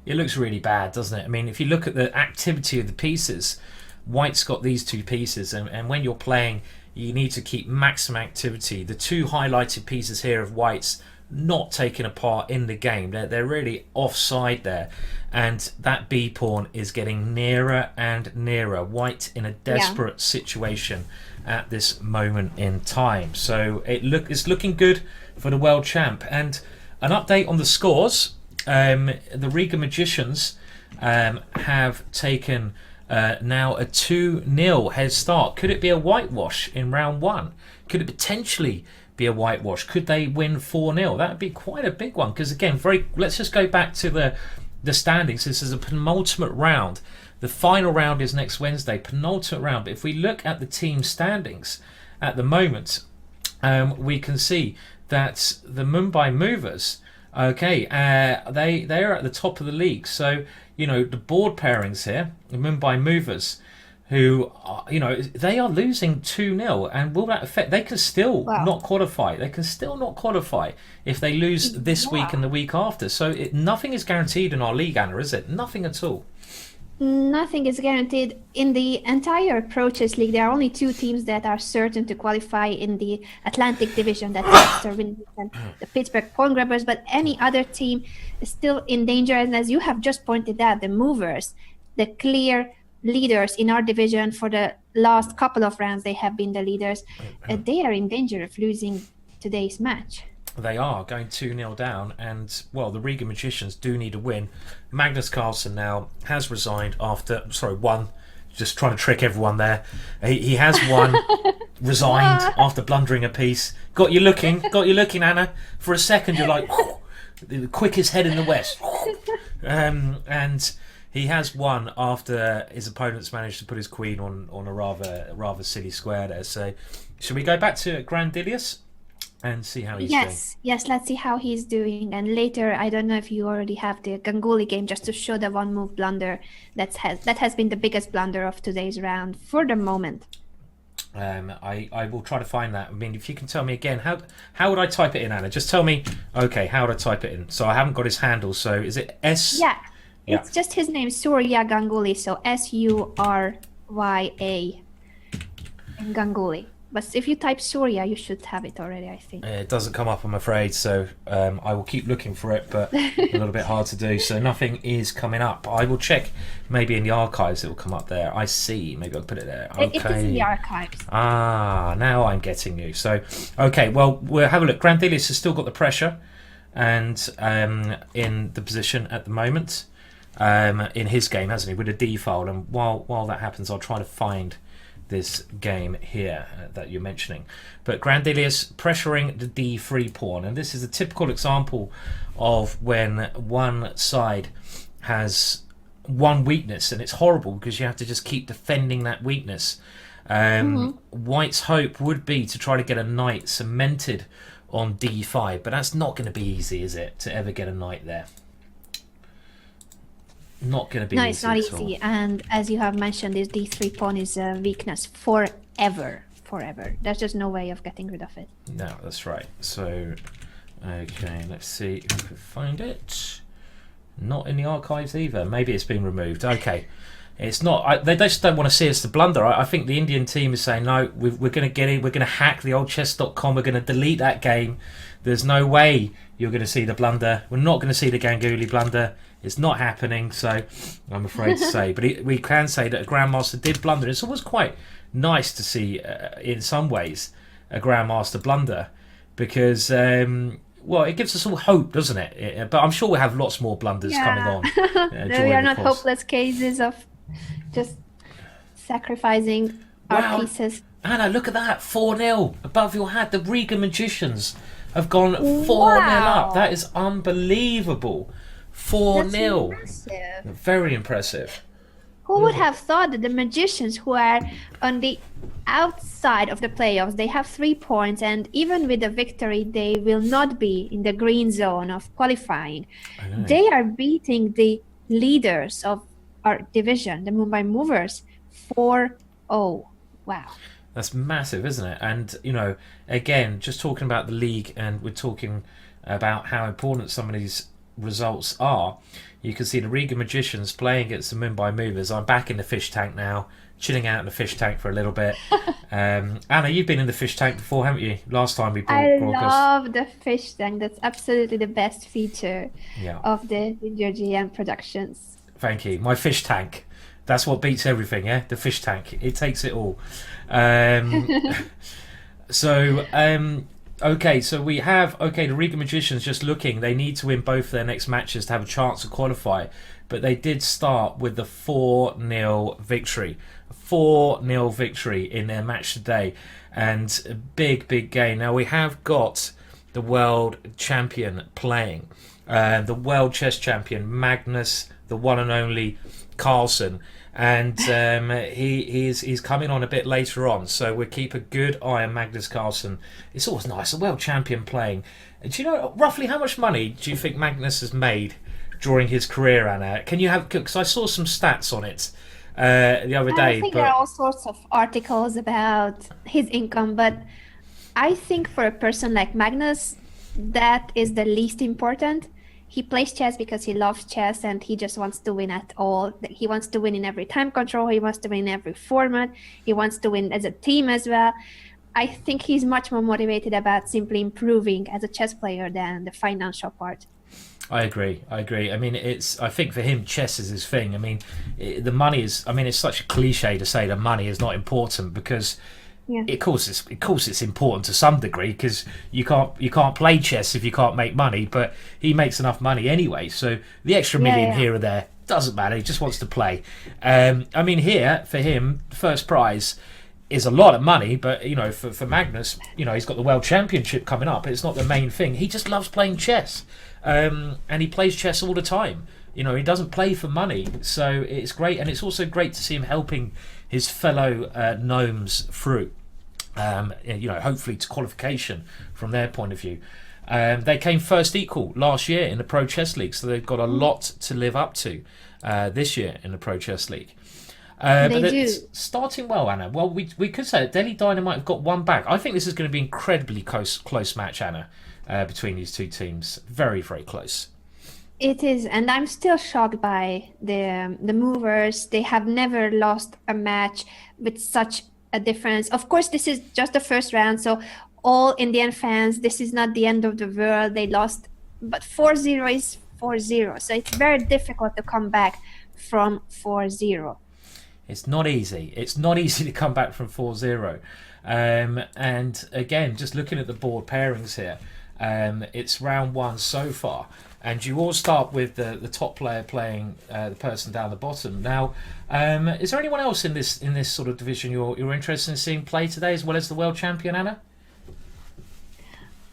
It looks really bad, doesn't it? I mean, if you look at the activity of the pieces, White's got these two pieces, and when you're playing, you need to keep maximum activity. The two highlighted pieces here of White's not taking a part in the game. They're really offside there, and that B pawn is getting nearer and nearer. White in a desperate situation at this moment in time. So it's looking good for the world champ. And an update on the scores. The Riga Magicians have taken now a 2-0 head start. Could it be a whitewash in round one? Could it potentially be a whitewash? Could they win 4-0? That would be quite a big one, because again, let's just go back to the standings. This is a penultimate round. The final round is next Wednesday, penultimate round. But if we look at the team standings at the moment, we can see that the Mumbai Movers, okay, they are at the top of the league. So, you know, the board pairings here, the Mumbai Movers, who are, you know, they are losing 2-0, and will that affect? They can still not qualify. They can still not qualify if they lose this week and the week after. So nothing is guaranteed in our league, Anna, is it? Nothing at all. Nothing is guaranteed. In the entire Approaches League, there are only 2 teams that are certain to qualify in the Atlantic Division. That's Leicester Winnipeg and the Pittsburgh Pawn Grabbers. But any other team is still in danger. And as you have just pointed out, the Movers, the clear leaders in our division for the last couple of rounds, they have been the leaders. They are in danger of losing today's match. They are going 2-0 down, and well, the Riga Magicians do need a win. Magnus Carlsen now has resigned won. Just trying to trick everyone there. He has won, resigned after blundering a piece. Got you looking, Anna. For a second, you're like, the quickest head in the West. And he has won after his opponents managed to put his queen on a rather silly square there. So, should we go back to Grandilius and see how he's doing? Yes, let's see how he's doing. And later, I don't know if you already have the Ganguly game, just to show the one-move blunder that has been the biggest blunder of today's round for the moment. I will try to find that. I mean, if you can tell me again, how would I type it in, Anna? Just tell me, okay, how would I type it in? So I haven't got his handle, so is it S? Yeah. It's just his name, Surya Ganguly, so Surya Ganguly. But if you type Surya, you should have it already, I think. It doesn't come up, I'm afraid, so I will keep looking for it, but a little bit hard to do, so nothing is coming up. I will check, maybe in the archives it will come up there. I see, maybe I'll put it there. Okay. It is in the archives. Ah, now I'm getting you. So, okay, well, we'll have a look. Grandilius has still got the pressure, and in the position at the moment, in his game, hasn't he, with a D file, and while that happens, I'll try to find this game here that you're mentioning. But Grandilius pressuring the D3 pawn, and this is a typical example of when one side has one weakness, and it's horrible because you have to just keep defending that weakness. White's hope would be to try to get a knight cemented on D5, but that's not going to be easy, is it, to ever get a knight there? Not going to be easy. No, it's not easy. And as you have mentioned, this D3 pawn is a weakness forever. There's just no way of getting rid of it. No, that's right. So, okay, let's see if we can find it. Not in the archives either. Maybe it's been removed. Okay. It's not. They just don't want to see us to blunder. I think the Indian team is saying, no, we're going to get in. We're going to hack the old Chess.com. We're going to delete that game. There's no way you're going to see the blunder. We're not going to see the Ganguly blunder. It's not happening, so I'm afraid to say. But we can say that a Grandmaster did blunder. It's always quite nice to see, in some ways, a Grandmaster blunder. Because, well, it gives us all hope, doesn't it? But I'm sure we'll have lots more blunders coming on. We are not hopeless cases of just sacrificing our pieces. Anna, look at that. 4-0 above your head. The Riga Magicians have gone 4-0 up. That is unbelievable. 4-0. Very impressive. Who would have thought that the Magicians, who are on the outside of the playoffs, they have 3 points, and even with the victory, they will not be in the green zone of qualifying. They are beating the leaders of our division, the Mumbai Movers, 4-0. Wow. That's massive, isn't it? And, you know, again, just talking about the league, and we're talking about how important some of these results are, you can see the Riga Magicians playing against the Mumbai Movers. I'm back in the fish tank now, chilling out in the fish tank for a little bit. Anna, you've been in the fish tank before, haven't you? Last time we I broadcast. love the fish tank. That's absolutely the best feature Yeah, of the Ginger GM productions. thank you. My fish tank. That's what beats everything, yeah? The fish tank. It takes it all. Um, So, okay, so we have, okay, the Riga Magicians just looking, they need to win both their next matches to have a chance to qualify, but they did start with the 4-0 victory. 4-0 victory in their match today, and a big game. Now, we have got the world champion playing, the world chess champion, Magnus, the one and only Carlsen, and he's coming on a bit later on, so we'll keep a good eye on Magnus Carlsen. It's always nice, a world champion playing. Do you know roughly how much money do you think Magnus has made during his career, Anna? Can you have, because I saw some stats on it the other I day, think there are but all sorts of articles about his income, but I think for a person like Magnus, that is the least important. He plays chess because he loves chess and he just wants to win at all. He wants to win in every time control, he wants to win in every format, he wants to win as a team as well. I think he's much more motivated about simply improving as a chess player than the financial part. I agree. I mean, I think for him, chess is his thing. I mean, the money is. I mean, it's such a cliche to say that money is not important because, Yeah. of course, it's important to some degree because you can't play chess if you can't make money. But he makes enough money anyway, so the extra million Yeah. here or there doesn't matter. He just wants to play. I mean, here for him, the first prize is a lot of money, but for Magnus, he's got the world championship coming up. It's not the main thing. He just loves playing chess, and he plays chess all the time. He doesn't play for money, so it's great, and it's also great to see him helping his fellow gnomes through. Hopefully to qualification from their point of view. They came first equal last year in the Pro Chess League, so they've got a lot to live up to this year in the Pro Chess League. They But do. it's starting well, Anna. Well, we could say that Delhi Dynamite have got one back. I think this is going to be an incredibly close match, Anna, between these two teams. Very close. It is, and I'm still shocked by the movers. They have never lost a match with such a difference. Of course, this is just the first round, so all Indian fans, this is not the end of the world. They lost, but 4-0 is 4-0, so it's very difficult to come back from 4-0. It's not easy. It's not easy to come back from 4-0. And again, just looking at the board pairings here, it's round one so far. And you all start with the top player playing the person down the bottom. Now, is there anyone else in this sort of division you're interested in seeing play today, as well as the world champion, Anna?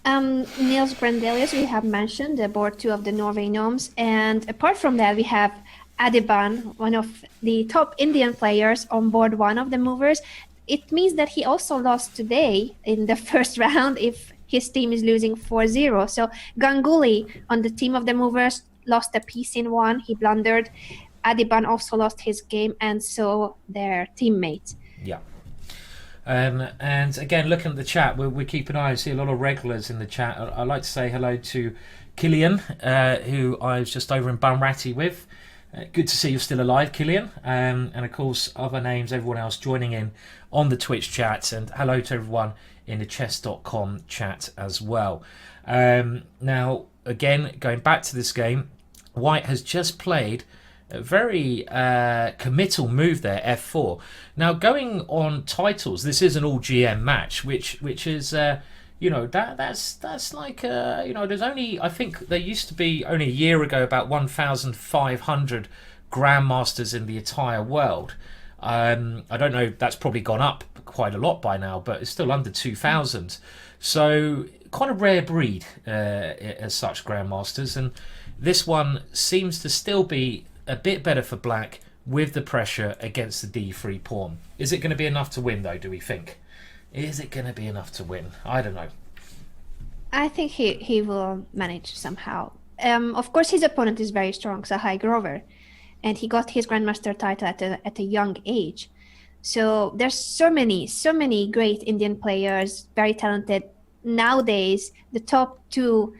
Niels Brandelius, we have mentioned, the board two of the Norway Gnomes. And apart from that, we have Adiban, one of the top Indian players on board one of the movers. It means that he also lost today in the first round if his team is losing 4-0. So Ganguly on the team of the movers lost a piece in one. He blundered. Adiban also lost his game, and so their teammate. Yeah. And again, looking at the chat, we keep an eye. I see a lot of regulars in the chat. I'd like to say hello to Killian, who I was just over in Bunratty with. Good to see you're still alive, Killian. And of course, other names, everyone else joining in on the Twitch chat. And hello to everyone in the Chess.com chat as well. Now, again, going back to this game, White has just played a very committal move there, f4. Now, going on titles, this is an all GM match, which is that's like there's only, I think there used to be only a year ago about 1,500 grandmasters in the entire world. I don't know, that's probably gone up quite a lot by now, but it's still under 2,000. So quite a rare breed as such, grandmasters, and this one seems to still be a bit better for black with the pressure against the d3 pawn. Is it going to be enough to win, though, do we think? Is it going to be enough to win? I don't know. I think he will manage somehow. Of course, his opponent is very strong, Sahai Grover, and he got his grandmaster title at a young age. So there's so many great Indian players, very talented. Nowadays, the top two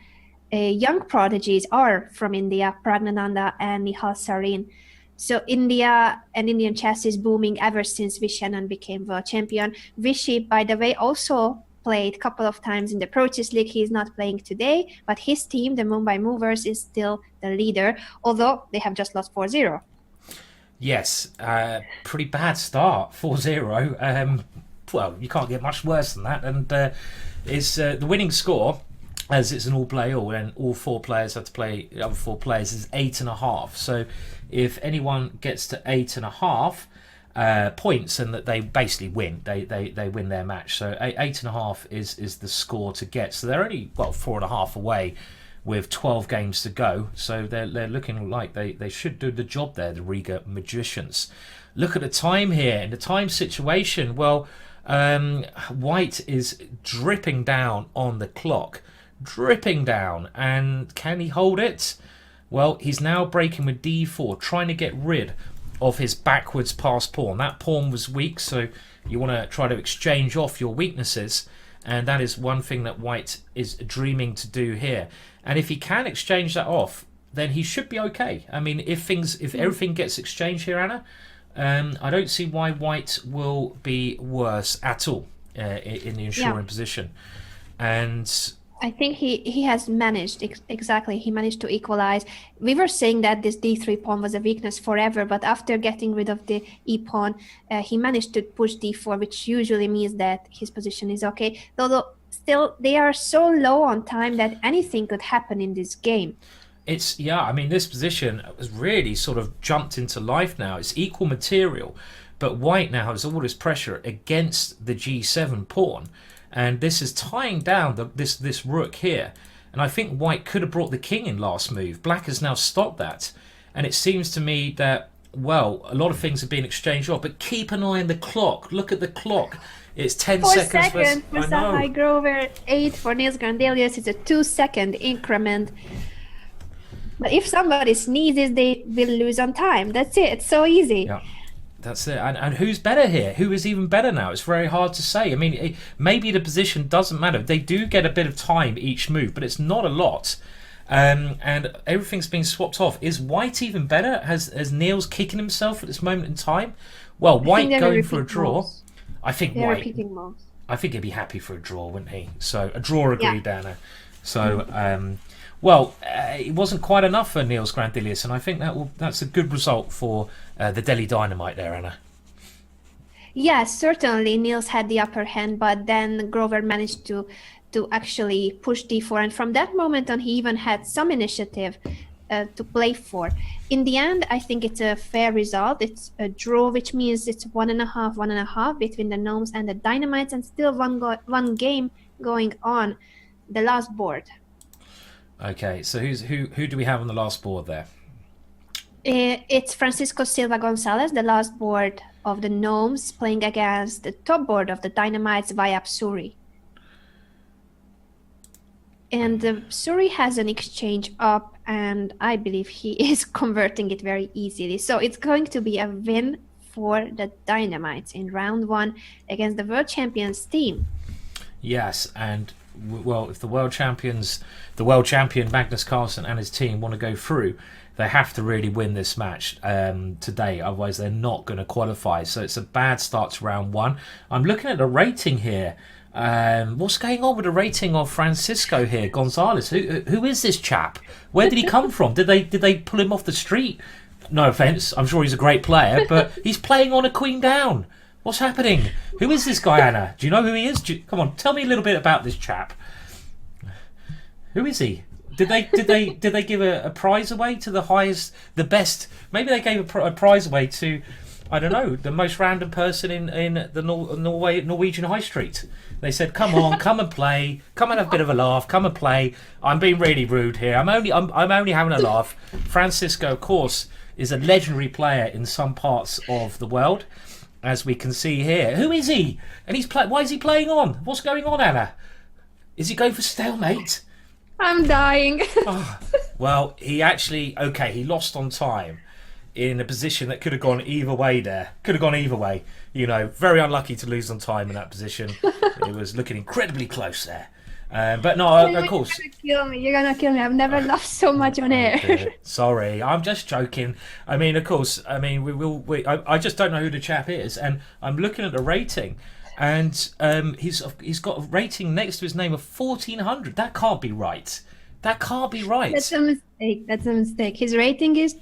young prodigies are from India, Pragnananda and Nihal Sarin. So India and Indian chess is booming ever since Vishanan became world champion. Vishy, by the way, also played a couple of times in the Pro Chess League. He's not playing today, but his team, the Mumbai Movers, is still the leader, although they have just lost 4-0. Yes, pretty bad start, 4-0. Well, you can't get much worse than that. And it's the winning score, as it's an all-play-all, and all four players have to play the other four players, is 8.5. So if anyone gets to 8.5 points, and that they basically win, they win their match. So 8.5 is the score to get. So they're only 4.5 away, with 12 games to go. So they're looking like they should do the job there, the Riga Magicians. Look at the time here, in the time situation. Well, White is dripping down on the clock. Dripping down. And can he hold it? Well, he's now breaking with d4, trying to get rid of his backwards passed pawn. That pawn was weak, so you want to try to exchange off your weaknesses. And that is one thing that White is dreaming to do here. And if he can exchange that off, then he should be okay. I mean, if everything gets exchanged here, Anna, I don't see why White will be worse at all in the ensuring position. And I think he has managed, exactly, he managed to equalize. We were saying that this d3 pawn was a weakness forever, but after getting rid of the e-pawn, he managed to push d4, which usually means that his position is okay. Though still, they are so low on time that anything could happen in this game. I mean, this position has really sort of jumped into life now. It's equal material, but White now has all this pressure against the g7 pawn. And this is tying down this rook here. And I think White could have brought the king in last move. Black has now stopped that. And it seems to me that, well, a lot of things have been exchanged off. But keep an eye on the clock. Look at the clock. It's 10 seconds. 4 seconds for Sahai Grover, 8 for Niels Grandelius. It's a 2-second increment. But if somebody sneezes, they will lose on time. That's it. It's so easy. Yeah. That's it. And who's better here? Who is even better now? It's very hard to say. I mean, maybe the position doesn't matter. They do get a bit of time each move, but it's not a lot. And everything's being swapped off. Is White even better? Has Niels kicking himself at this moment in time? Well, White going for a draw. Moves. I think They're White. repeating moves. I think he'd be happy for a draw, wouldn't he? So a draw agreed, Anna. So. Well, it wasn't quite enough for Niels Grandelius, and I think that's a good result for the Delhi Dynamite there, Anna. Yes, certainly Niels had the upper hand, but then Grover managed to actually push d4, and from that moment on, he even had some initiative to play for. In the end, I think it's a fair result. It's a draw, which means it's 1.5 between the Gnomes and the Dynamites, and still one game going on the last board. Okay, so who do we have on the last board there? It's Francisco Silva Gonzalez, the last board of the Gnomes, playing against the top board of the Dynamites, Vayap Suri. And Suri has an exchange up, and I believe he is converting it very easily. So it's going to be a win for the Dynamites in round 1 against the world champions team. Yes, and well, if the world champion Magnus Carlsen and his team want to go through, they have to really win this match today, otherwise they're not going to qualify. So it's a bad start to round 1. I'm looking at the rating here. What's going on with the rating of Francisco here, Gonzalez? Who is this chap? Where did he come from? Did they pull him off the street? No offense, I'm sure he's a great player, but he's playing on a queen down. What's happening? Who is this guy, Anna? Do you know who he is? Come on, tell me a little bit about this chap. Who is he? Did they give a prize away to the highest, the best? Maybe they gave a prize away to, I don't know, the most random person in the Norwegian high street. They said, "Come on, come and play, come and have a bit of a laugh, come and play." I'm being really rude here. I'm only having a laugh. Francisco, of course, is a legendary player in some parts of the world, as we can see here. Who is he? And why is he playing on? What's going on, Anna? Is he going for stalemate? I'm dying. Well, he lost on time in a position that could have gone either way there. Could have gone either way. You know, very unlucky to lose on time in that position. It was looking incredibly close there. But no, of course. You're gonna kill me. You're gonna kill me. I've never laughed so much on air. Dear. Sorry, I'm just joking. I mean, of course, I mean, I just don't know who the chap is, and I'm looking at the rating, and he's got a rating next to his name of 1400. That can't be right. That can't be right. That's a mistake. That's a mistake. His rating is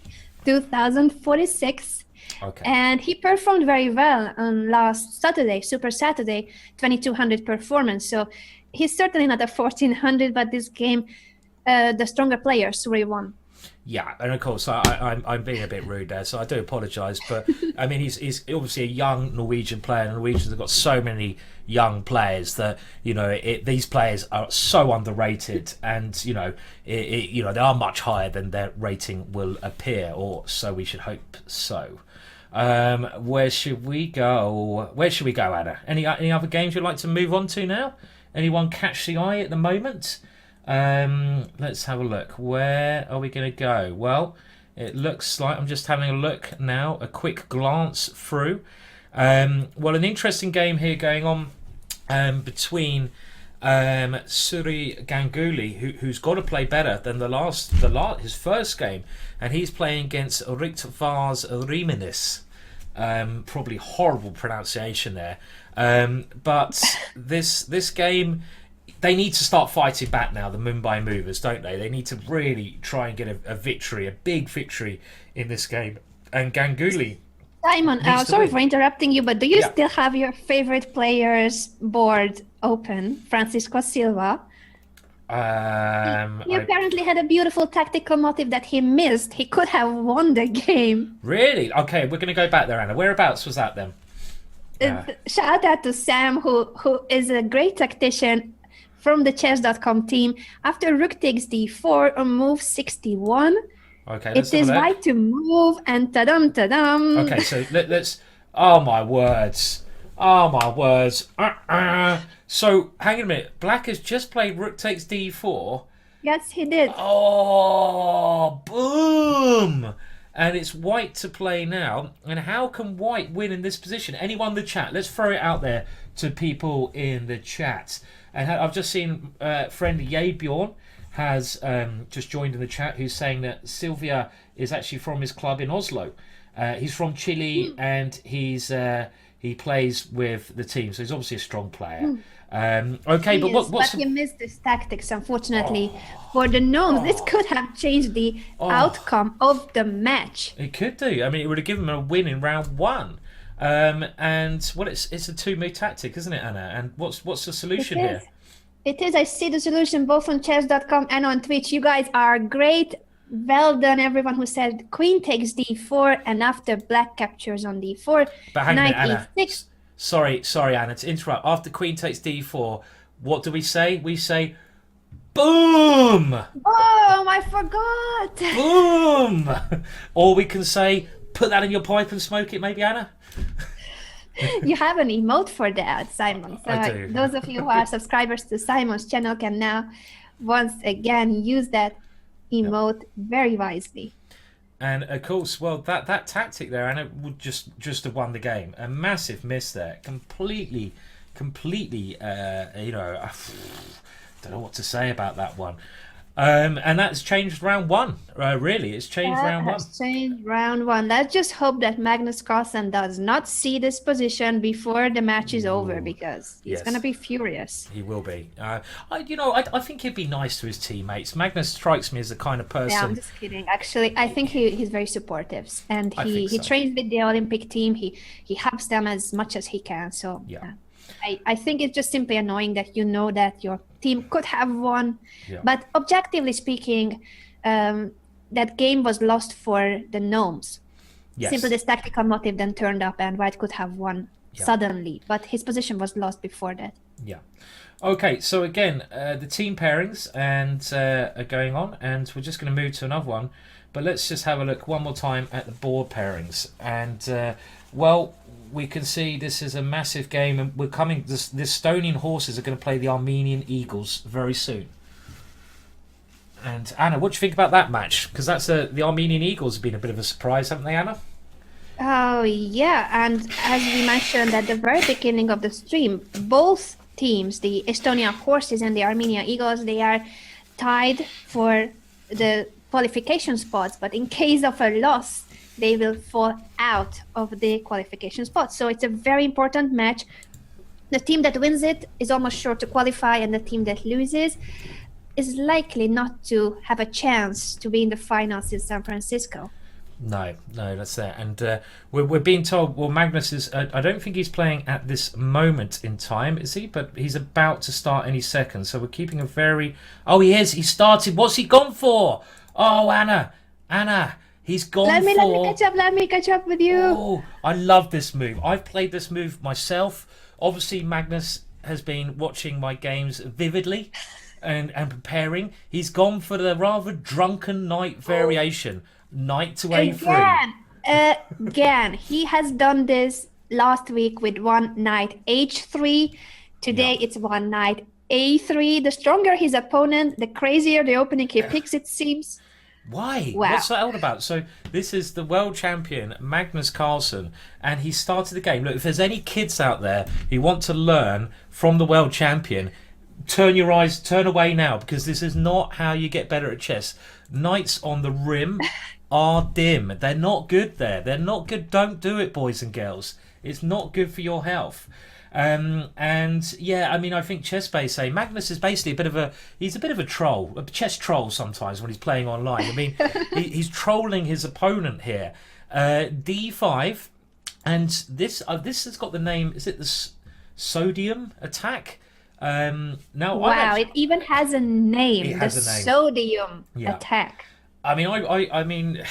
2046. Okay. And he performed very well on last Saturday, Super Saturday, 2200 performance. So he's certainly not a 1400, but this game, the stronger players really won. Yeah, and of course I'm being a bit rude there, so I do apologise. But I mean, he's obviously a young Norwegian player, and Norwegians have got so many young players that these players are so underrated, and they are much higher than their rating will appear, or so we should hope so. Where should we go? Anna? Any other games you'd like to move on to now? Anyone catch the eye at the moment? Let's have a look. Where are we going to go? Well, it looks like I'm just having a look now, a quick glance through. Well, an interesting game here going on between Suri Ganguly, who's got to play better than his first game, and he's playing against Riktvars Riminis. Probably horrible pronunciation there, but this game, they need to start fighting back now, the Mumbai Movers, don't they? They need to really try and get a victory, a big victory in this game. And Ganguly... Simon, sorry for interrupting you, but do you still have your favorite players board open, Francisco Silva? He apparently had a beautiful tactical motive that he missed. He could have won the game. Really? Okay, we're going to go back there, Anna. Whereabouts was that then? Shout out to Sam, who is a great tactician from the Chess.com team. After rook takes d4 on move 61, it is white to move, and ta-dum, ta-dum. Okay, so let's... Oh, my words. Oh, my words. So, hang on a minute. Black has just played rook takes d4. Yes, he did. Oh, boom! And it's white to play now. And how can white win in this position? Anyone in the chat? Let's throw it out there to people in the chat. And I've just seen friend Yebjorn has just joined in the chat, who's saying that Sylvia is actually from his club in Oslo. He's from Chile, and he plays with the team, so he's obviously a strong player. Okay, but he missed his tactics, unfortunately. For the Gnomes, this could have changed the outcome of the match. It could do. I mean, it would have given them a win in round one. And well, it's a two-move tactic, isn't it, Anna? And what's the solution here? It is. I see the solution both on Chess.com and on Twitch. You guys are great. Well done, everyone who said queen takes d4, and after black captures on d4, but hang knight on, Anna. e6. Sorry, Anna, to interrupt. After queen takes d4, what do we say? We say, boom! Oh, I forgot! Boom! Or we can say, put that in your pipe and smoke it, maybe, Anna? You have an emote for that, Simon. So I do. Those of you who are subscribers to Simon's channel can now once again use that emote very wisely. And of course, well, that tactic there, Anna, would just have won the game. A massive miss there, completely. I don't know what to say about that one. And that's changed round one. Really, it's changed round one. Changed round one. Let's just hope that Magnus Carlsen does not see this position before the match is over, because he's going to be furious. He will be. I think he'd be nice to his teammates. Magnus strikes me as the kind of person. Yeah, I'm just kidding. Actually, I think he's very supportive, and he trains with the Olympic team. He helps them as much as he can. So yeah. I think it's just simply annoying that you know that your team could have won. Yeah. But objectively speaking, that game was lost for the Gnomes. Yes. Simply this tactical motive then turned up, and white could have won suddenly. But his position was lost before that. Yeah. Okay, so again, the team pairings are going on, and we're just going to move to another one. But let's just have a look one more time at the board pairings. And, we can see this is a massive game, and we're coming. The Estonian horses are going to play the Armenian Eagles very soon. And Anna, what do you think about that match? Because that's the Armenian Eagles have been a bit of a surprise, haven't they, Anna? Oh yeah, and as we mentioned at the very beginning of the stream, both teams, the Estonia Horses and the Armenia Eagles, they are tied for the qualification spots, but in case of a loss, they will fall out of the qualification spots. So it's a very important match. The team that wins it is almost sure to qualify, and the team that loses is likely not to have a chance to be in the finals in San Francisco. No, that's it. And we're being told, well, Magnus is, I don't think he's playing at this moment in time, is he? But he's about to start any second. So we're keeping a very... Oh, he is. He started. What's he gone for? Oh, Anna, he's gone Let for... Let me catch up with you. Oh, I love this move. I've played this move myself. Obviously, Magnus has been watching my games vividly and preparing. He's gone for the rather drunken knight variation. Knight to a3. Again, he has done this last week with one knight h3. Today it's one knight a3. The stronger his opponent, the crazier the opening he picks, it seems. Why? Wow. What's that all about? So this is the world champion, Magnus Carlsen, and he started the game. Look, if there's any kids out there who want to learn from the world champion, turn away now, because this is not how you get better at chess. Knights on the rim are dim. They're not good there. They're not good. Don't do it, boys and girls. It's not good for your health. And yeah, I mean, I think ChessBase say Magnus is basically he's a bit of a troll, a chess troll sometimes when he's playing online. I mean, he's trolling his opponent here. D5, and this has got the name. Is it the sodium attack? Now, wow, it even has a name. It has a name. Sodium attack. I mean, I mean,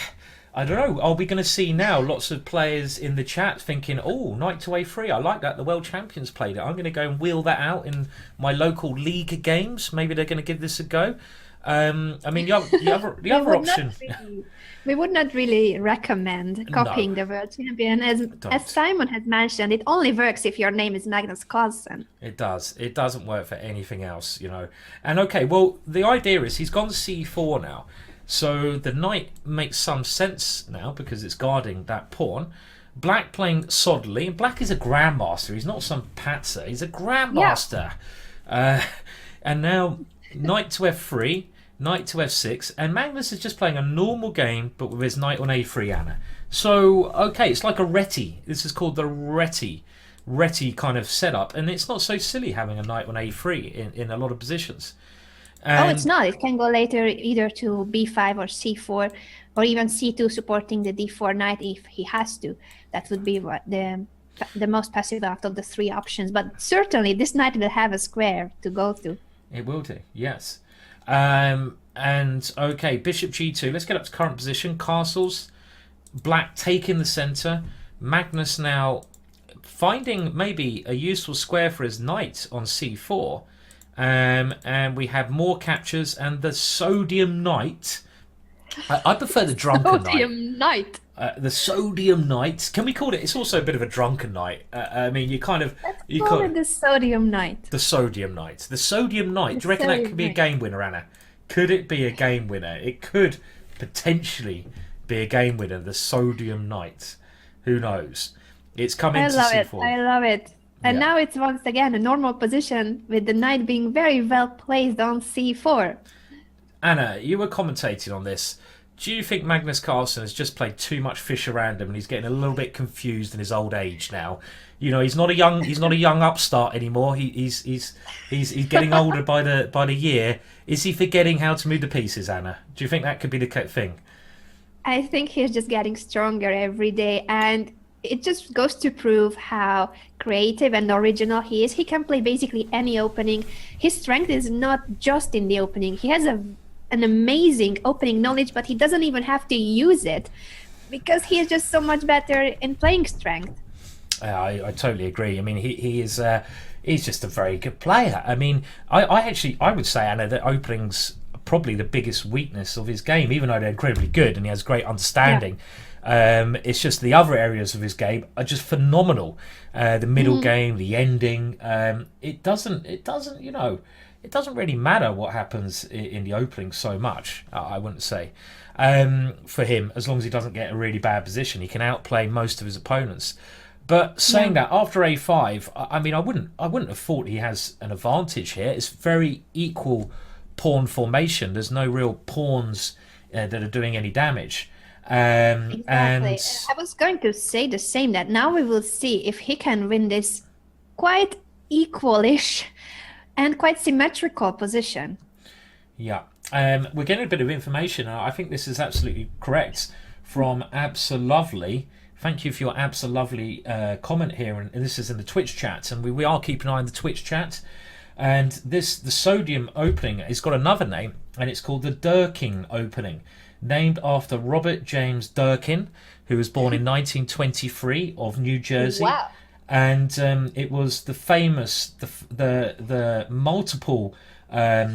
I don't know. Are we going to see now lots of players in the chat thinking, "Oh, knight to a3. I like that. The world champions played it. I'm going to go and wheel that out in my local league games. Maybe they're going to give this a go." I mean, the other option. We would not really recommend copying the world champion. As Simon has mentioned, it only works if your name is Magnus Carlsen. It does. It doesn't work for anything else, you know. And okay, well, the idea is he's gone c4 now. So the knight makes some sense now because it's guarding that pawn. Black playing soddily. Black is a grandmaster. He's not some patzer. He's a grandmaster. Yeah. And now knight to f3, knight to f6, and Magnus is just playing a normal game, but with his knight on a3, Anna. So, okay, it's like a Reti. This is called the Reti kind of setup, and it's not so silly having a knight on a3 in a lot of positions. Oh, it's not. It can go later either to b5 or c4, or even c2 supporting the d4 knight if he has to. That would be the most passive out of the three options. But certainly this knight will have a square to go to. It will do, yes. And okay, bishop g2. Let's get up to current position. Castles. Black taking the center. Magnus now finding maybe a useful square for his knight on c4. And we have more captures, and the sodium knight. I prefer the drunken sodium knight. The sodium knight. Can we call it? It's also a bit of a drunken knight. I mean, you kind of. Let's call it the sodium knight. The sodium knight. The sodium knight. Do you reckon that could be a game winner, Anna? Could it be a game winner? It could potentially be a game winner. The sodium knight. Who knows? It's coming to c4. I love it. And now it's once again a normal position with the knight being very well placed on c4. Anna, you were commentating on this. Do you think Magnus Carlsen has just played too much fish around him and he's getting a little bit confused in his old age now? You know, he's not a young upstart anymore. He's getting older by the year. Is he forgetting how to move the pieces, Anna? Do you think that could be the thing? I think he's just getting stronger every day, and it just goes to prove how creative and original he is. He can play basically any opening. His strength is not just in the opening. He has an amazing opening knowledge, but he doesn't even have to use it because he is just so much better in playing strength. I totally agree. I mean, he's just a very good player. I mean, I would say, Anna, that opening's probably the biggest weakness of his game, even though they're incredibly good and he has great understanding. It's just the other areas of his game are just phenomenal. The middle game, the ending. It doesn't really matter what happens in the opening so much. I wouldn't say for him, as long as he doesn't get a really bad position, he can outplay most of his opponents. But saying that, after a5, I mean, I wouldn't have thought he has an advantage here. It's very equal pawn formation. There's no real pawns that are doing any damage. Exactly. And I was going to say the same, that now we will see if he can win this quite equalish and quite symmetrical position. yeah, we're getting a bit of information. I think this is absolutely correct from Absolovely. Thank you for your Absolovely comment here, and this is in the Twitch chat, and we are keeping an eye on the Twitch chat. And the sodium opening has got another name, and it's called the Durkin opening, named after Robert James Durkin, who was born in 1923 of New Jersey. Wow. And it was the famous, the multiple,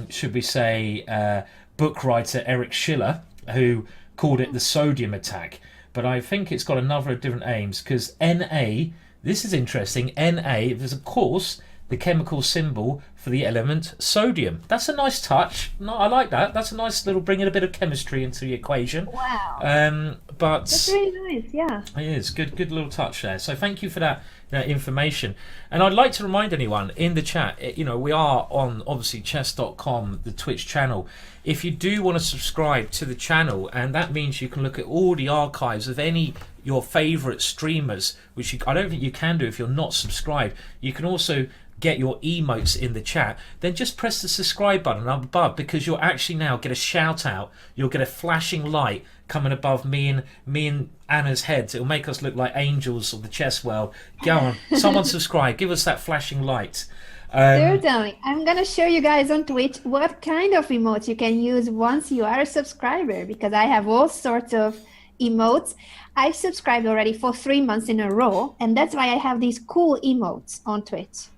should we say, book writer Eric Schiller, who called it the sodium attack. But I think it's got a number of different aims, because Na, this is interesting, Na is of course the chemical symbol for the element sodium. That's a nice touch. No, I like that. That's a nice little bringing a bit of chemistry into the equation. Wow. But that's really nice, yeah. It is good little touch there. So thank you for that information. And I'd like to remind anyone in the chat, you know, we are on obviously Chess.com, the Twitch channel. If you do want to subscribe to the channel, and that means you can look at all the archives of any your favorite streamers, which I don't think you can do if you're not subscribed. You can also get your emotes in the chat, then just press the subscribe button up above, because you'll actually now get a shout out. You'll get a flashing light coming above me and Anna's heads. It'll make us look like angels of the chess world. Go on, someone subscribe, give us that flashing light. Certainly. I'm gonna show you guys on Twitch what kind of emotes you can use once you are a subscriber, because I have all sorts of emotes. I've subscribed already for 3 months in a row, and that's why I have these cool emotes on Twitch.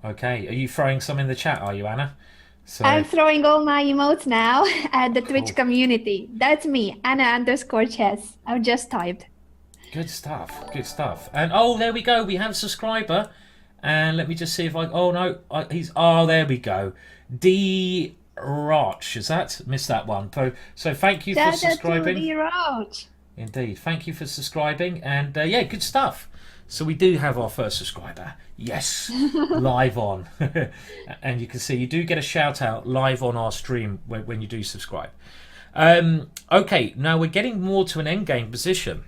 Okay, are you throwing some in the chat, are you, Anna? So, I'm throwing all my emotes now at the Twitch community. That's me, Anna_chess. I've just typed. Good stuff, good stuff. And oh, there we go, we have a subscriber. And let me just see if there we go. D Roch, is that? Missed that one. So thank you for subscribing. D Roch. Indeed, thank you for subscribing. And yeah, good stuff. So we do have our first subscriber. Yes, live on. And you can see you do get a shout out live on our stream when you do subscribe. Okay, now we're getting more to an endgame position.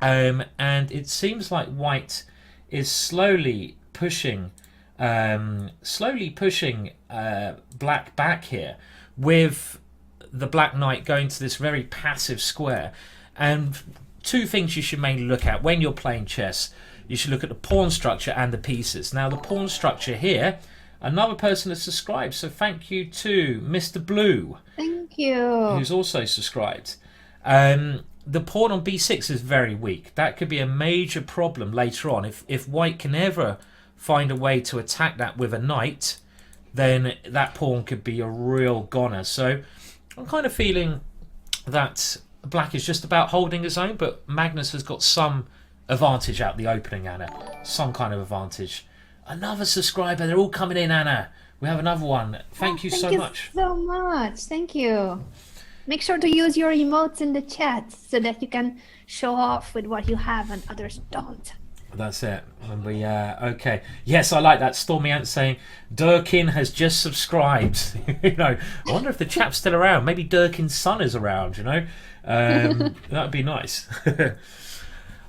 And it seems like white is slowly pushing black back here, with the black knight going to this very passive square. And two things you should mainly look at when you're playing chess. You should look at the pawn structure and the pieces. Now the pawn structure here, another person has subscribed, so thank you to Mr. Blue. Thank you. Who's also subscribed. The pawn on b6 is very weak. That could be a major problem later on. If white can ever find a way to attack that with a knight, then that pawn could be a real goner. So I'm kind of feeling that black is just about holding his own, but Magnus has got some advantage out the opening, Anna. Some kind of advantage. Another subscriber. They're all coming in, Anna. We have another one. Thank you so much. Thank you so much. Thank you. Make sure to use your emotes in the chat so that you can show off with what you have and others don't. That's it. And we okay. Yes, I like that. Stormy Ant saying Durkin has just subscribed. You know, I wonder if the chap's still around. Maybe Durkin's son is around. You know, that would be nice.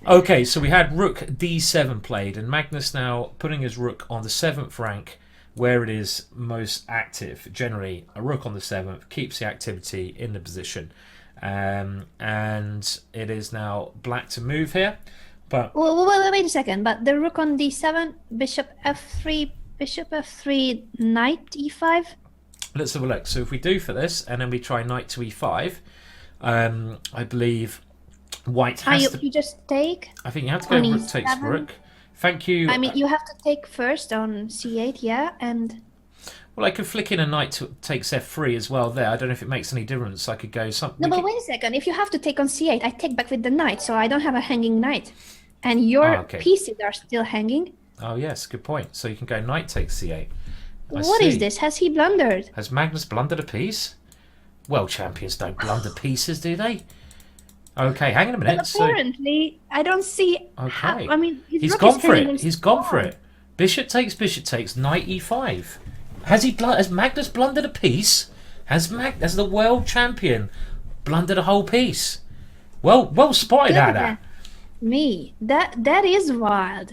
Okay, so we had Rook D7 played, and Magnus now putting his Rook on the 7th rank, where it is most active. Generally, a Rook on the 7th keeps the activity in the position, and it is now black to move here. But wait a second. But the Rook on D7, Bishop F3, Knight E5. Let's have a look. So if we do for this, and then we try Knight to E5, I believe white has to. You just take. I think you have to go Rook takes Rook. Thank you. I mean, you have to take first on C8, yeah, and. Well, I could flick in a knight to takes F3 as well there. I don't know if it makes any difference. I could go something. No, but wait a second. If you have to take on C8, I take back with the knight, so I don't have a hanging knight. And your pieces are still hanging. Oh, yes. Good point. So you can go knight takes C8. What is this? Has he blundered? Has Magnus blundered a piece? Well, champions don't blunder pieces, do they? Okay, hang on a Well, minute. So, apparently, I don't see how. okay. I mean, his He's rook gone is for turning it. him He's gone for strong. it. Bishop takes, knight e5. Has Magnus blundered a piece? Has the world champion blundered a whole piece? Well spotted, Anna. Me, that is wild.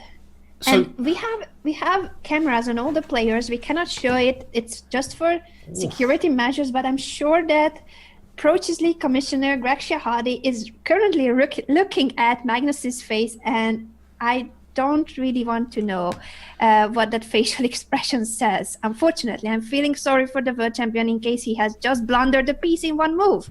So, And we have cameras on all the players. We cannot show it. It's just for security measures. But I'm sure that Pro Chess League Commissioner Greg Shahade is currently looking at Magnus's face, and I don't really want to know what that facial expression says. Unfortunately, I'm feeling sorry for the world champion in case he has just blundered the piece in one move.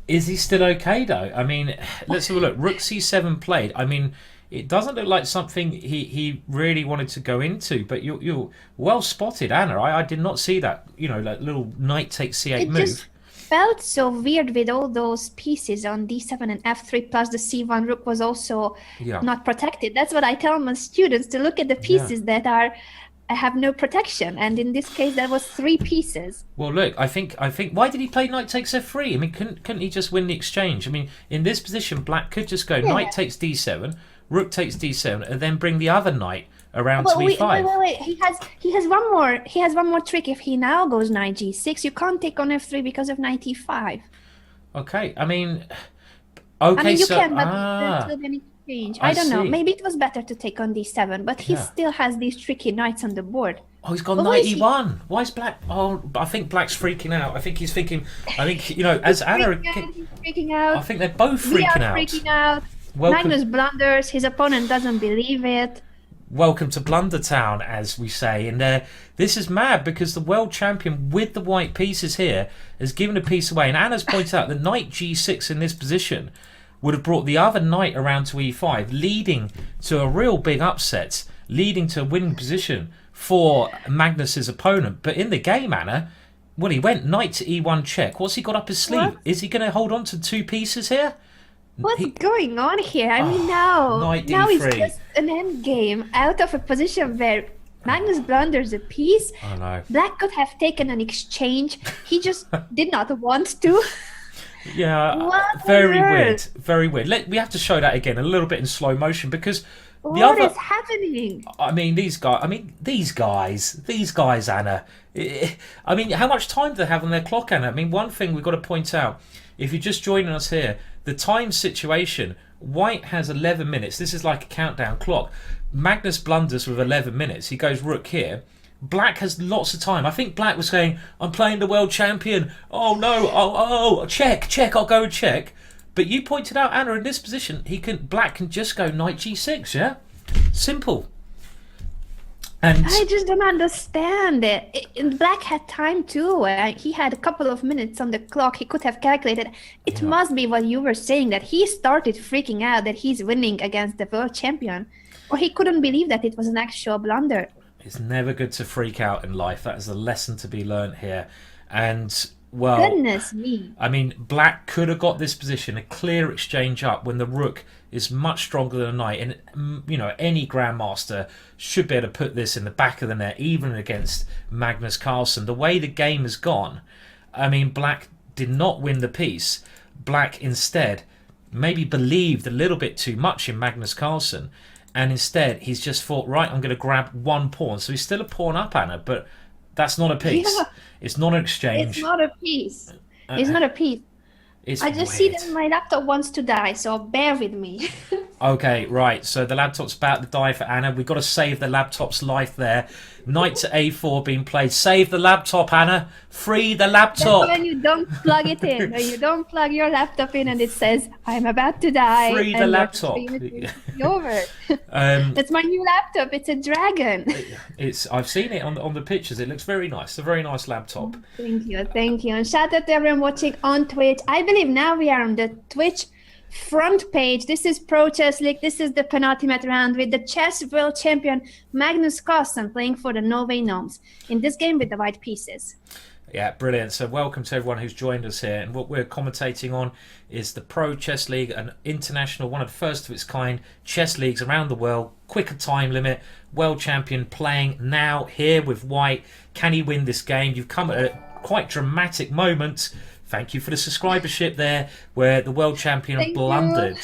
is he still okay though? I mean, let's have a look. Rook c7 played. I mean, it doesn't look like something he really wanted to go into. But you're well spotted, Anna. I did not see that. You know, like little knight takes c8 It move. just felt so weird with all those pieces on d7 and f3, plus the c1 rook was also Yeah. not protected. That's what I tell my students, to look at the pieces that have no protection, and in this case that was 3 pieces. Well, look, I think why did he play knight takes f3? I mean, couldn't he just win the exchange? I mean, in this position, black could just go knight takes d7, rook takes d7, and then bring the other knight around to e5. Wait. He has one more trick. If he now goes knight g6, you can't take on f3 because of knight e5. Okay, I mean, okay, I mean, you so can, but there's still an exchange. I don't know. see. Maybe it was better to take on d7, but he still has these tricky knights on the board. Oh, he's got But knight why is e1. Why is black? Oh, I think black's freaking out. I think he's thinking. I think, you know, as Anna. He's freaking out. I think they're both We are freaking out. freaking out. Welcome, Magnus blunders. His opponent doesn't believe it. welcome to Blunder Town, as we say. And this is mad because the world champion with the white pieces here has given a piece away. And Anna's pointed out that knight g6 in this position would have brought the other knight around to e5, leading to a real big upset, leading to a winning position for Magnus's opponent. But in the game, Anna, well, he went knight to e1 check. What's he got up his sleeve? What? Is he going to hold on to 2 pieces here? What's going on here? I mean, now knight it's d3. just an endgame out of a position where Magnus blunders a piece. I know. Black could have taken an exchange. He just did not want to. Yeah, What very on weird. earth? Very weird. We have to show that again a little bit in slow motion because What is happening? I mean, these guys, Anna. I mean, how much time do they have on their clock, Anna? I mean, one thing we've got to point out, if you're just joining us here, the time situation, white has 11 minutes. This is like a countdown clock. Magnus blunders with 11 minutes. He goes rook here. Black has lots of time. I think black was saying, I'm playing the world champion. Oh, no. Oh, check. I'll go and check. But you pointed out, Anna, in this position, black can just go knight g6, yeah? Simple. And I just don't understand it. Black had time too. He had a couple of minutes on the clock. He could have calculated. It must be what you were saying, that he started freaking out that he's winning against the world champion. Or he couldn't believe that it was an actual blunder. it's never good to freak out in life. That is a lesson to be learnt here. And, well, Goodness me. I mean, black could have got this position, a clear exchange up when the rook is much stronger than a knight. And, you know, any grandmaster should be able to put this in the back of the net, even against Magnus Carlsen. The way the game has gone, I mean, black did not win the piece. Black instead maybe believed a little bit too much in Magnus Carlsen. And instead, he's just thought, right, I'm going to grab one pawn. So he's still a pawn up, Anna, but that's not a piece. Yeah. It's not an exchange. It's not a piece. It's not a piece. It's I just weird. see that my laptop wants to die, so bear with me. Okay, right. So the laptop's about to die for Anna. We've got to save the laptop's life there. Knight to a4 being played. Save the laptop, Anna. Free the laptop. That's when you don't plug it in. When you don't plug your laptop in and it says, I'm about to die. Free the and your laptop. stream is over. Um, That's my new laptop. It's a dragon. I've seen it on the pictures. It looks very nice. It's a very nice laptop. Thank you. And shout out to everyone watching on Twitch. I believe now we are on the Twitch front page. This is Pro Chess League. This is the penultimate round with the chess world champion Magnus Carlsen playing for the Norway Gnomes in this game with the white pieces. Yeah, brilliant. So welcome to everyone who's joined us here. And what we're commentating on is the Pro Chess League, an international, one of the first of its kind chess leagues around the world. Quicker time limit. World champion playing now here with white. Can he win this game? You've come at a quite dramatic moment Thank you for the subscribership there, where the world champion Thank blundered.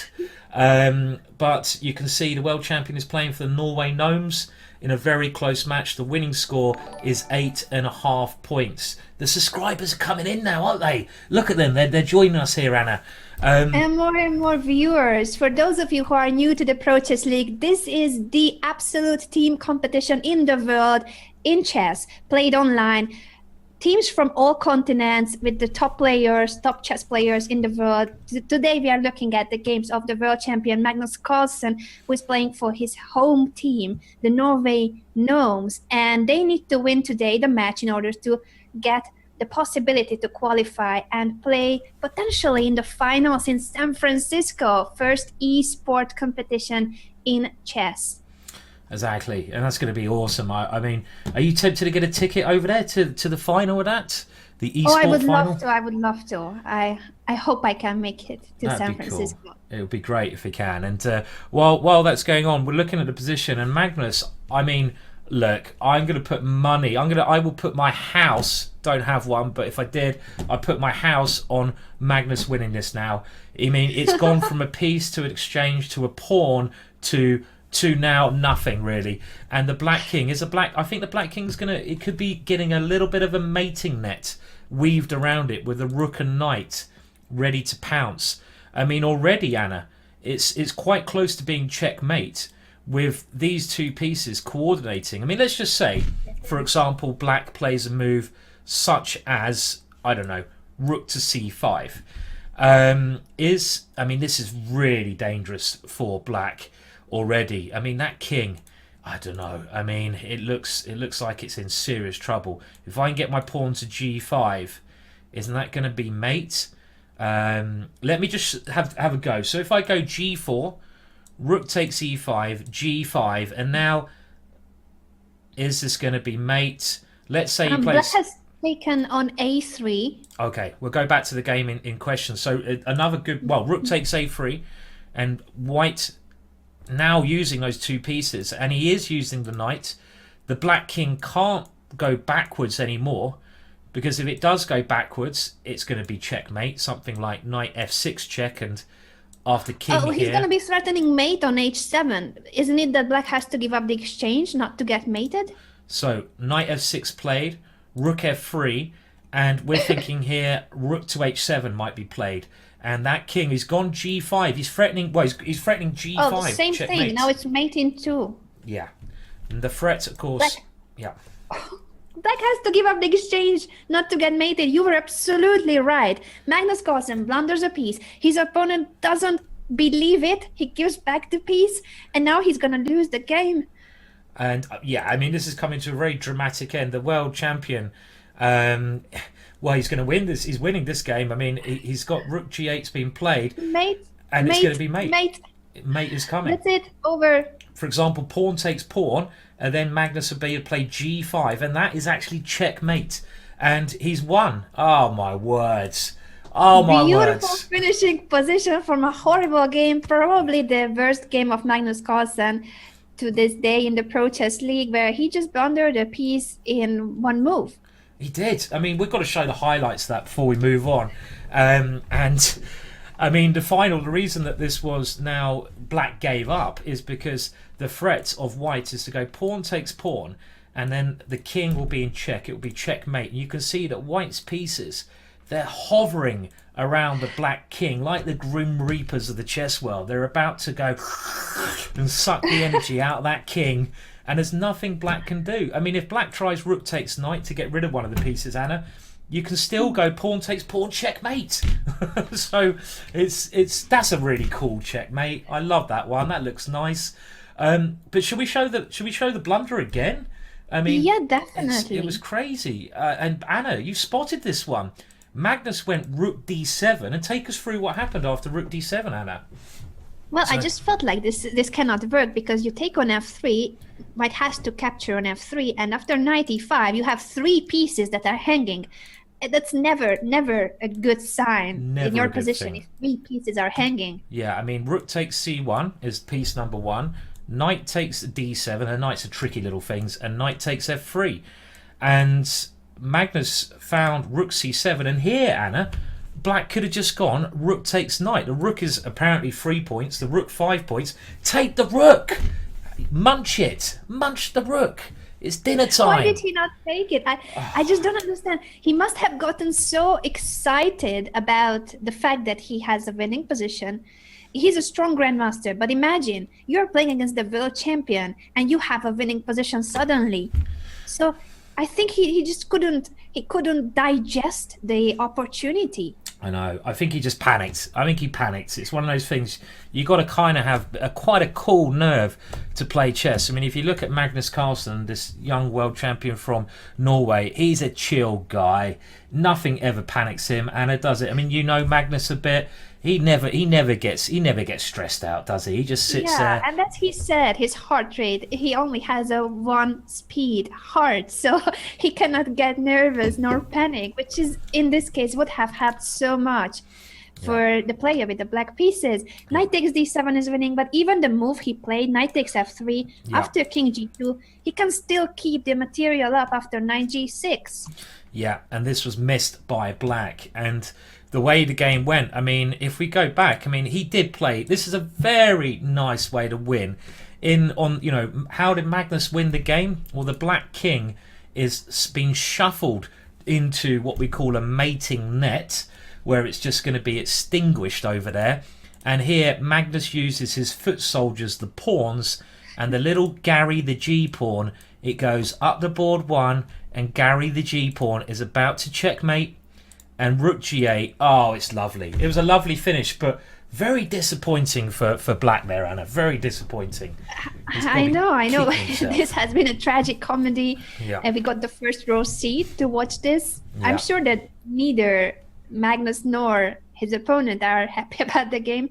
But you can see the world champion is playing for the Norway Gnomes in a very close match. The winning score is 8.5 points. The subscribers are coming in now, aren't they? Look at them. They're joining us here, Anna. And more viewers. For those of you who are new to the Pro Chess League, this is the absolute team competition in the world in chess, played online. Teams from all continents with the top players, top chess players in the world. Today we are looking at the games of the world champion Magnus Carlsen, who is playing for his home team, the Norway Gnomes. And they need to win today the match in order to get the possibility to qualify and play potentially in the finals in San Francisco, first e-sport competition in chess. Exactly, and that's going to be awesome. I mean, are you tempted to get a ticket over there to the final of that? The e-sport final? I would love to. I hope I can make it to That'd San be Francisco. Cool. It would be great if we can. And while that's going on, we're looking at the position. And Magnus, I mean, look, I'm going to put money. I will put my house. Don't have one, but if I did, I'd put my house on Magnus winning this now. I mean, it's gone from a piece to an exchange to a pawn to now nothing really. And the black king is I think the black king's it could be getting a little bit of a mating net weaved around it with a rook and knight ready to pounce. I mean, already, Anna, it's quite close to being checkmate with these two pieces coordinating. I mean, let's just say, for example, black plays a move such as, I don't know, rook to c5. This is really dangerous for black already. I mean, that king, I don't know. I mean, it looks like it's in serious trouble. If I can get my pawn to g5, isn't that going to be mate? Let me just have a go. So if I go g4, rook takes e5, g5, and now is this going to be mate? Let's say he plays. Black has taken on a3. Okay, we'll go back to the game in question. So another good. Well, rook takes a3, and white now using those two pieces, and he is using the knight. The black king can't go backwards anymore, because if it does go backwards, it's going to be checkmate. Something like knight f6 check, and after king he's here, going to be threatening mate on h7. Isn't it that black has to give up the exchange not to get mated? So knight f6 played, rook f3, and we're thinking here rook to h7 might be played. And that king, he's gone g5. He's threatening. Well, he's threatening g5. Oh, the same checkmate. thing. Now it's mate in 2. Yeah, and the threat, of course. Black. Yeah. Black has to give up the exchange not to get mated. You were absolutely right. Magnus Carlsen blunders a piece. His opponent doesn't believe it. He gives back the piece, and now he's gonna lose the game. And yeah, I mean, this is coming to a very dramatic end. The world champion. Well, he's going to win this. He's winning this game. I mean, he's got rook g8's been played. Mate. And mate, it's going to be mate. Mate. Mate is coming. That's it. Over. For example, pawn takes pawn, and then Magnus would play g5, and that is actually checkmate. And he's won. Oh, my words. Oh, my Beautiful words. finishing position from a horrible game. Probably the worst game of Magnus Carlsen to this day in the Pro Chess League, where he just blundered a piece in one move. He did. I mean, we've got to show the highlights of that before we move on. And I mean, the reason that this was now black gave up is because the threat of white is to go pawn takes pawn, and then the king will be in check. It will be checkmate. And you can see that white's pieces, they're hovering around the black king like the grim reapers of the chess world. They're about to go and suck the energy out of that king. And there's nothing black can do. I mean, if black tries rook takes knight to get rid of one of the pieces, Anna, you can still go pawn takes pawn checkmate. So that's a really cool checkmate. I love that one. That looks nice. But should we show the blunder again? I mean, yeah, definitely. It was crazy. And Anna, you spotted this one. Magnus went rook d7, and take us through what happened after rook d7, Anna. Well, I just felt like this cannot work, because you take on f3, white has to capture on f3, and after knight e5, you have 3 pieces that are hanging. That's never a good sign in your position if 3 pieces are hanging. Yeah, I mean, rook takes c1 is piece number 1. Knight takes d7, and knights are tricky little things, and knight takes f3. And Magnus found rook c7, and here, Anna, Black could have just gone rook takes knight. The rook is apparently 3 points, the rook 5 points. Take the rook, munch it, munch the rook. It's dinner time. Why did he not take it? I just don't understand. He must have gotten so excited about the fact that he has a winning position. He's a strong grandmaster, but imagine you're playing against the world champion and you have a winning position suddenly. So I think he just couldn't digest the opportunity. I know. I think he just panicked. I think he panicked. It's one of those things you got to kind of have quite a cool nerve to play chess. I mean, if you look at Magnus Carlsen, this young world champion from Norway, he's a chill guy. Nothing ever panics him, and it does it. I mean, you know Magnus a bit. He never gets stressed out, does he? He just sits there. Yeah, and as he said, his heart rate, he only has a 1 speed heart, so he cannot get nervous nor panic, which is, in this case, would have helped so much for the player with the black pieces. Knight takes d7 is winning, but even the move he played, knight takes f3, after king g2, he can still keep the material up after knight g6. Yeah, and this was missed by black, and the way the game went, I mean, if we go back, I mean, he did play. This is a very nice way to win. How did Magnus win the game? Well, the black king is being shuffled into what we call a mating net, where it's just going to be extinguished over there. And here, Magnus uses his foot soldiers, the pawns, and the little Gary the G pawn. It goes up the board 1, and Gary the G pawn is about to checkmate. And rook g8, oh, it's lovely. It was a lovely finish, but very disappointing for black there, Anna. Very disappointing. I know. This has been a tragic comedy. Yeah. And we got the first row seat to watch this. Yeah. I'm sure that neither Magnus nor his opponent are happy about the game.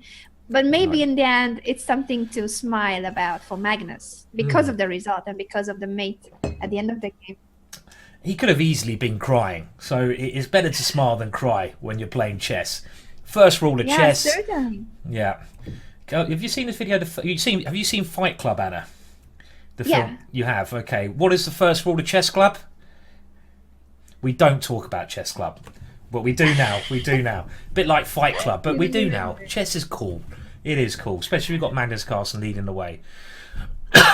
But maybe in the end, it's something to smile about for Magnus because of the result and because of the mate at the end of the game. He could have easily been crying, so it's better to smile than cry when you're playing chess. First rule of chess. Yeah, certainly. Yeah. Have you seen this video? Have you seen Fight Club, Anna? The film? You have. Okay. What is the first rule of Chess Club? We don't talk about Chess Club, but we do now. We do now. A bit like Fight Club, but we do now. Chess is cool. It is cool, especially we've got Magnus Carlsen leading the way.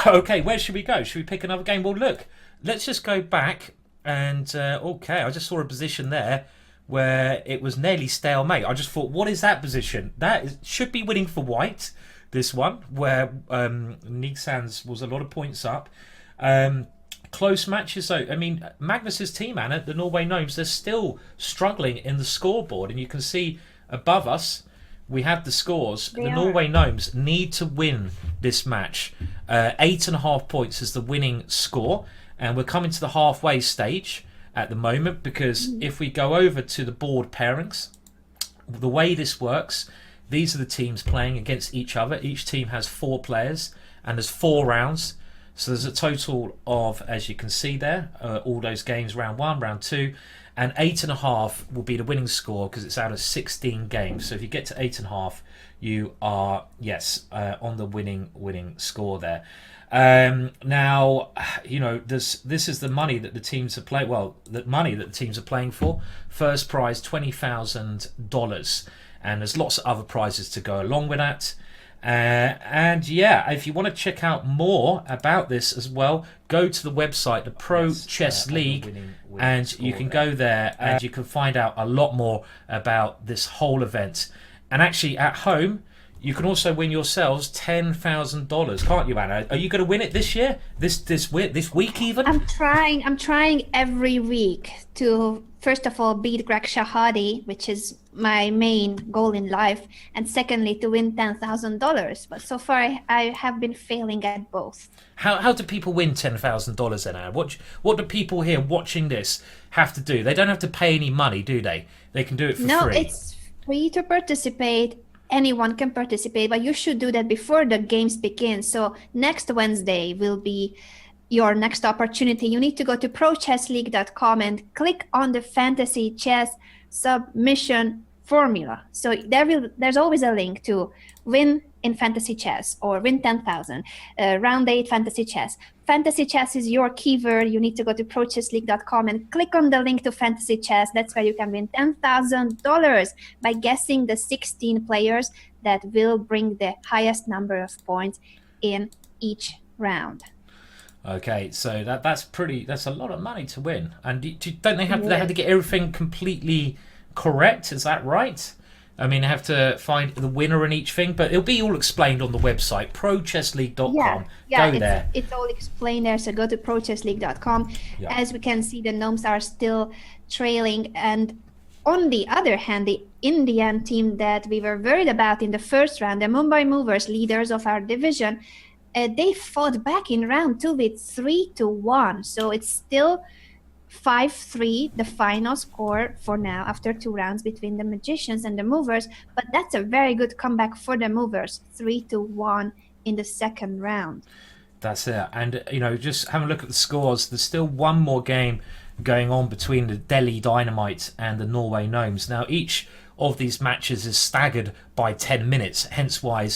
Okay, where should we go? Should we pick another game? Well, look, let's just go back. And okay, I just saw a position there where it was nearly stalemate. I just thought, what is that position? Should be winning for white, this one, where Nigsands was a lot of points up. Close matches, though. I mean, Magnus's team, Anna, the Norway Gnomes, they're still struggling in the scoreboard. And you can see above us, we have the scores. The Norway Gnomes need to win this match. 8.5 points is the winning score. And we're coming to the halfway stage at the moment, because if we go over to the board pairings, the way this works, these are the teams playing against each other. Each team has 4 players and there's 4 rounds. So there's a total of, as you can see there, all those games, round 1, round 2, and 8.5 will be the winning score because it's out of 16 games. So if you get to 8.5, you are, on the winning score there. Now, this is the money that the teams are playing. Well, the money that the teams are playing for. First prize $20,000, and there's lots of other prizes to go along with that. If you want to check out more about this as well, go to the website, the Pro Chess League, and you can go there and you can find out a lot more about this whole event. And actually, at home, you can also win yourselves $10,000, can't you, Anna? Are you going to win it this year? This week even? I'm trying every week to, first of all, beat Greg Shahadi, which is my main goal in life, and secondly, to win $10,000. But so far, I have been failing at both. How do people win $10,000 then, Anna? What do people here watching this have to do? They don't have to pay any money, do they? They can do it for free. No, it's free to participate. Anyone can participate, but you should do that before the games begin. So next Wednesday will be your next opportunity. You need to go to prochessleague.com and click on the fantasy chess submission formula. So there's always a link to win in fantasy chess or win 10,000, round 8 fantasy chess. Fantasy chess is your keyword. You need to go to prochessleague.com and click on the link to fantasy chess. That's where you can win $10,000 by guessing the 16 players that will bring the highest number of points in each round. Okay, so that's a lot of money to win. And don't they have to get everything completely correct? Is that right? I mean, they have to find the winner in each thing, but it'll be all explained on the website, prochessleague.com. Go there. It's all explained there, so go to prochessleague.com. Yeah. As we can see, the Gnomes are still trailing, and on the other hand, the Indian team that we were worried about in the first round, the Mumbai Movers, leaders of our division, they fought back in round 2 with 3-1. So it's still 5-3, the final score for now after 2 rounds between the Magicians and the Movers. But that's a very good comeback for the Movers, 3-1 in the second round. That's it. And, just have a look at the scores. There's still one more game going on between the Delhi Dynamite and the Norway Gnomes. Now, each of these matches is staggered by 10 minutes, hence why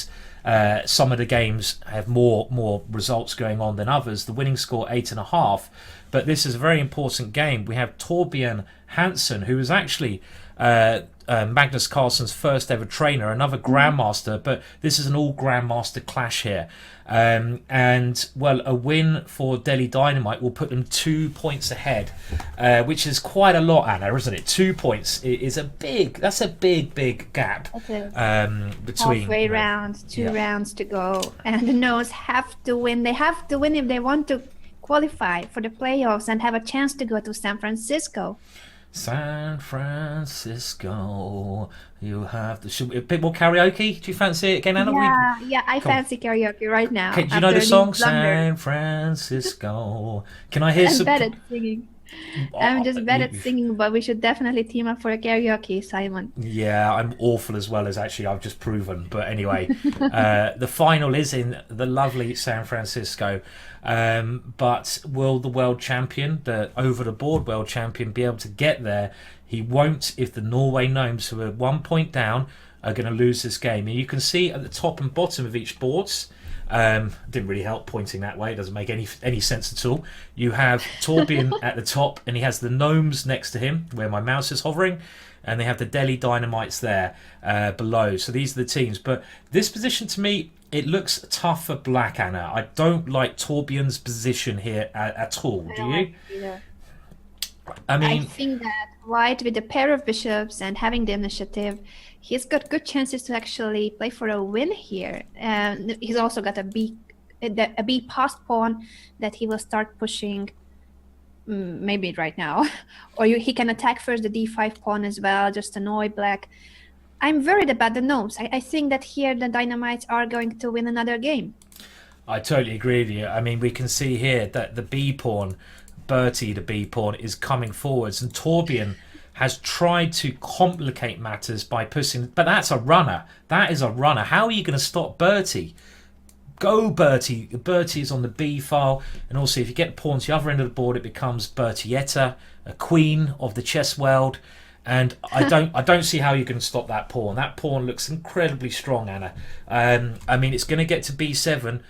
some of the games have more results going on than others. The winning score 8.5, but this is a very important game. We have Torbjørn Hansen, who is actually Magnus Carlsen's first ever trainer, another grandmaster, but this is an all grandmaster clash here. And well, a win for Delhi Dynamite will put them 2 points ahead, which is quite a lot, Anna, isn't it? 2 points is that's a big gap between halfway round, 2 rounds to go, and the Gnomes have to win. They have to win if they want to qualify for the playoffs and have a chance to go to San Francisco. San Francisco, you have to. Should a bit more karaoke? Do you fancy it again, Anna? I fancy karaoke right now. Okay, do you know the song San Francisco? Can I hear some? I'm bad at singing. I'm just bad at singing, but we should definitely team up for a karaoke, Simon. Yeah, I'm awful as well, as actually I've just proven. But anyway, the final is in the lovely San Francisco. But will the world champion, the over-the-board world champion, be able to get there? He won't if the Norway Gnomes, who are 1 point down, are going to lose this game. And you can see at the top and bottom of each boards, didn't really help pointing that way. It doesn't make any sense at all. You have Torbjørn at the top, and he has the Gnomes next to him, where my mouse is hovering, and they have the Delhi Dynamites there below. So these are the teams. But this position, to me, it looks tough for Black, Anna. I don't like Torbjørn's position here at all. Do you? Either. I mean, I think that White, with a pair of bishops and having the initiative, he's got good chances to actually play for a win here. He's also got a B passed pawn that he will start pushing maybe right now. Or he can attack first the D5 pawn as well, just annoy Black. I'm worried about the Gnomes. I think that here the Dynamites are going to win another game. I totally agree with you. I mean, we can see here that the B pawn, Bertie, the B pawn, is coming forwards, and Torbjørn has tried to complicate matters by pushing, but that's a runner. That is a runner. How are you going to stop Bertie? Go Bertie. Bertie is on the B file, and also if you get pawns the other end of the board, it becomes Bertietta, a queen of the chess world. And I don't see how you can stop that pawn. That pawn looks incredibly strong, Anna. I mean, it's going to get to B7.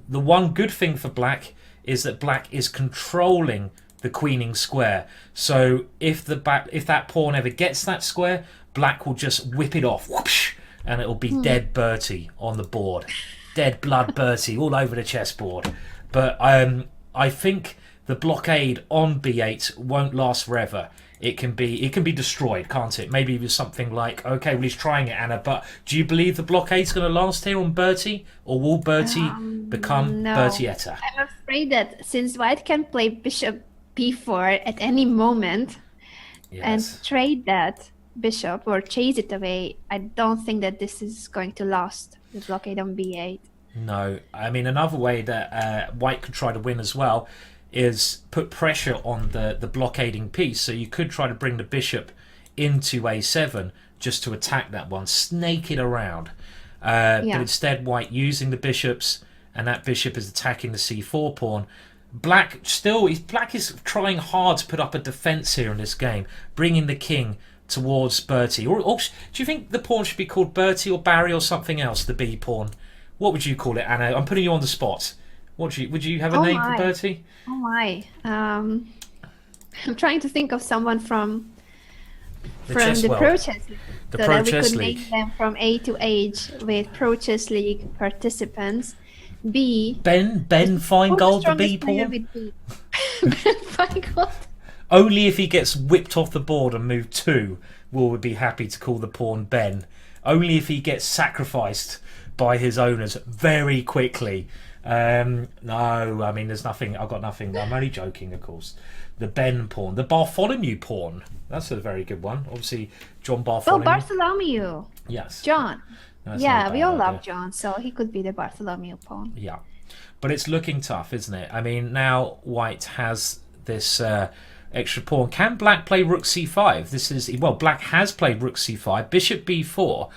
The one good thing for Black is that Black is controlling the queening square. So if that pawn ever gets that square, Black will just whip it off, whoosh, and it'll be dead Bertie on the board. Dead blood Bertie all over the chessboard. But I think the blockade on B8 won't last forever. It can be destroyed, can't it? Maybe with something like, okay, well, he's trying it, Anna, but do you believe the blockade's going to last here on Bertie? Or will Bertie become Bertietta? I'm afraid that since White can play bishop b4 at any moment and trade that bishop or chase it away, I don't think that this is going to last, the blockade on b8. No. I mean, another way that White could try to win as well is put pressure on the blockading piece. So you could try to bring the bishop into a7 just to attack that one, snake it around. But instead White using the bishops, and that bishop is attacking the c4 pawn. Black is trying hard to put up a defense here in this game, bringing the king towards Bertie. Or do you think the pawn should be called Bertie or Barry or something else? The B pawn. What would you call it, Anna? I'm putting you on the spot. Would you have a name for Bertie? Oh my! I'm trying to think of someone from the Pro Chess League, the so Pro that we Chess could League. name them from A to H with Pro Chess League participants. B. Ben Feingold, the B pawn. Ben Feingold. Only if he gets whipped off the board and moved 2 will we be happy to call the pawn Ben. Only if he gets sacrificed by his owners very quickly. No, I mean, there's nothing. I've got nothing. I'm only joking, of course. The Ben pawn. The Bartholomew pawn. That's a very good one. Obviously, John Bartholomew. Oh, Bartholomew. Yes. John. That's Yeah, we all love John, so he could be the Bartholomew pawn. Yeah. But it's looking tough, isn't it? I mean, now White has this extra pawn. Can Black play Rook C5? This is, well, Black has played Rook C5, Bishop B4.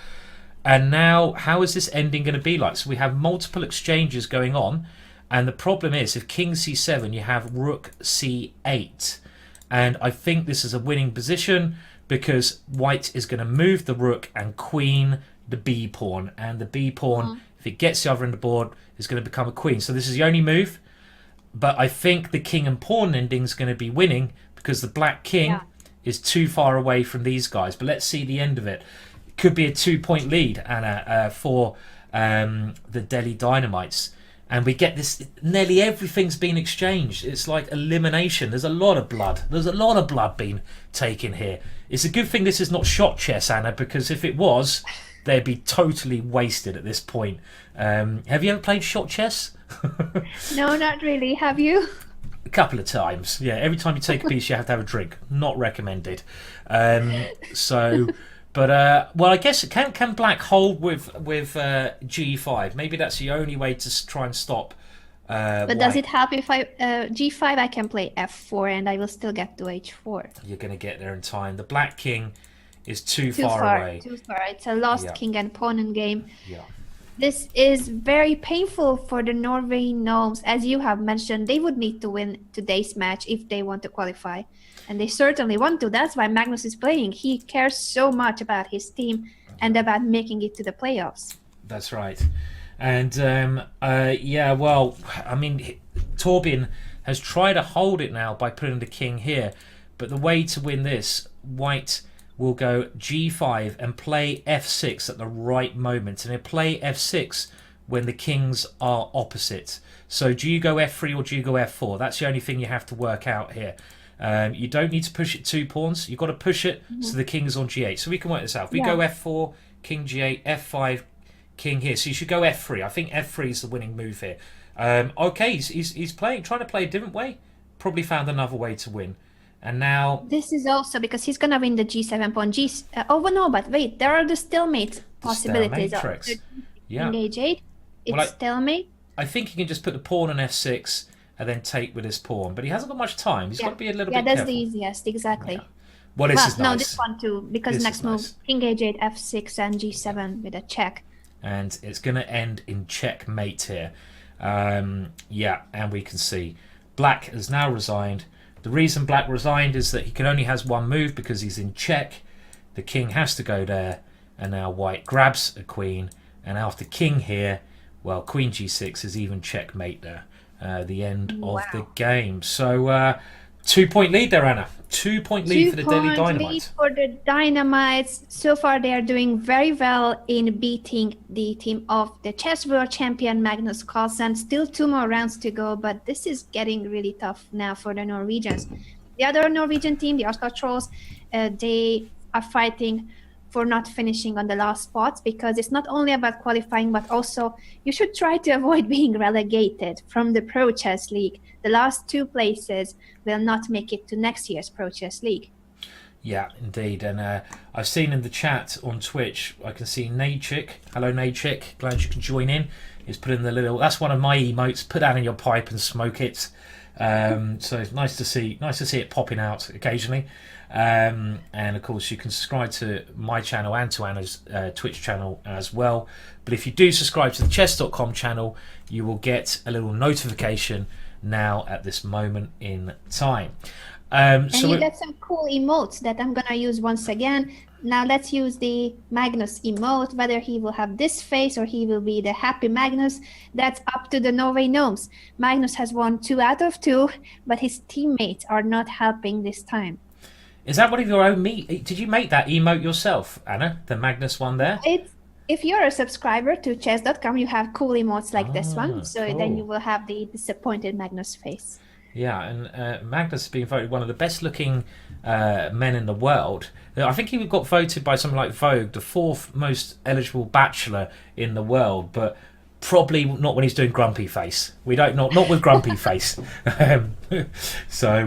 And now, how is this ending going to be like? So we have multiple exchanges going on. And the problem is, if King C7, you have Rook C8. And I think this is a winning position because White is going to move the Rook and Queen the B pawn. And the B pawn, if it gets the other end of the board, is going to become a queen. So this is the only move. But I think the King and pawn ending is going to be winning because the Black King is too far away from these guys. But let's see the end of it. It could be a 2-point lead, Anna, for the Delhi Dynamites. And we get this, nearly everything's been exchanged. It's like elimination. There's a lot of blood. There's a lot of blood being taken here. It's a good thing this is not shot chess, Anna, because if it was, they'd be totally wasted at this point. Have you ever played shot chess? No, not really. Have you? A couple of times. Yeah, every time you take a piece, you have to have a drink. Not recommended. Well, I guess can Black hold with G5? Maybe that's the only way to try and stop. But White. does it help if I G5? I can play F4 and I will still get to H4. You're going to get there in time. The Black King is too far away. Too far. It's a lost king and pawn in game. Yeah. This is very painful for the Norway Gnomes. As you have mentioned, they would need to win today's match if they want to qualify. And they certainly want to. That's why Magnus is playing. He cares so much about his team and about making it to the playoffs. That's right. And well, I mean, Torbjorn has tried to hold it now by putting the king here. But the way to win this, White will go G5 and play F6 at the right moment. And he'll play F6 when the kings are opposite. So do you go F3 or do you go F4? That's the only thing you have to work out here. You don't need to push it 2 pawns. You've got to push it so the king is on G8. So we can work this out. If we go F4, king G8, F5, king here. So you should go F3. I think F3 is the winning move here. Okay, he's trying to play a different way. Probably found another way to win. And now... This is also because he's going to win the G7 pawn. But wait, there are the stalemate possibilities. Yeah. King H8. It's stalemate. I think he can just put the pawn on F6 and then take with his pawn. But he hasn't got much time. He's got to be a little bit careful. Yeah, that's the easiest, exactly. Yeah. Well, this is nice. No, this one too, because next move, King H8, F6 and G7 with a check. And it's going to end in checkmate here. And we can see Black has now resigned. The reason Black resigned is that he can only has one move because he's in check. The king has to go there. And now White grabs a queen. And after king here, well, queen G6 is even checkmate there. The end of the game. So 2-point lead there, Anna. 2-point lead for the Delhi Dynamite. Lead for the Dynamites. So far, they are doing very well in beating the team of the chess world champion Magnus Carlsen. Still 2 more rounds to go, but this is getting really tough now for the Norwegians. The other Norwegian team, the Oscar Trolls, they are fighting for not finishing on the last spots because it's not only about qualifying, but also you should try to avoid being relegated from the Pro Chess League. The last 2 places will not make it to next year's Pro Chess League. Yeah, indeed. And I've seen in the chat on Twitch, I can see Nadechik. Hello, Nadechik. Glad you can join in. He's put in the little... That's one of my emotes. Put that in your pipe and smoke it. So it's nice to see it popping out occasionally. And of course you can subscribe to my channel and to Anna's Twitch channel as well. But if you do subscribe to the Chess.com channel, you will get a little notification now at this moment in time. And So you get some cool emotes that I'm gonna use once again. Now let's use the Magnus emote, whether he will have this face or he will be the happy Magnus. That's up to the Norway Gnomes. Magnus has won 2 out of 2, but his teammates are not helping this time. is that one of your own Did you make that emote yourself, Anna? The Magnus one there? It's if you're a subscriber to Chess.com, you have cool emotes like this one. So then you Cool. will have the disappointed Magnus face. Yeah, and Magnus has been voted one of the best looking men in the world. I think he got voted by something like Vogue, the fourth most eligible bachelor in the world, but probably not when he's doing grumpy face. We don't not with grumpy face. So.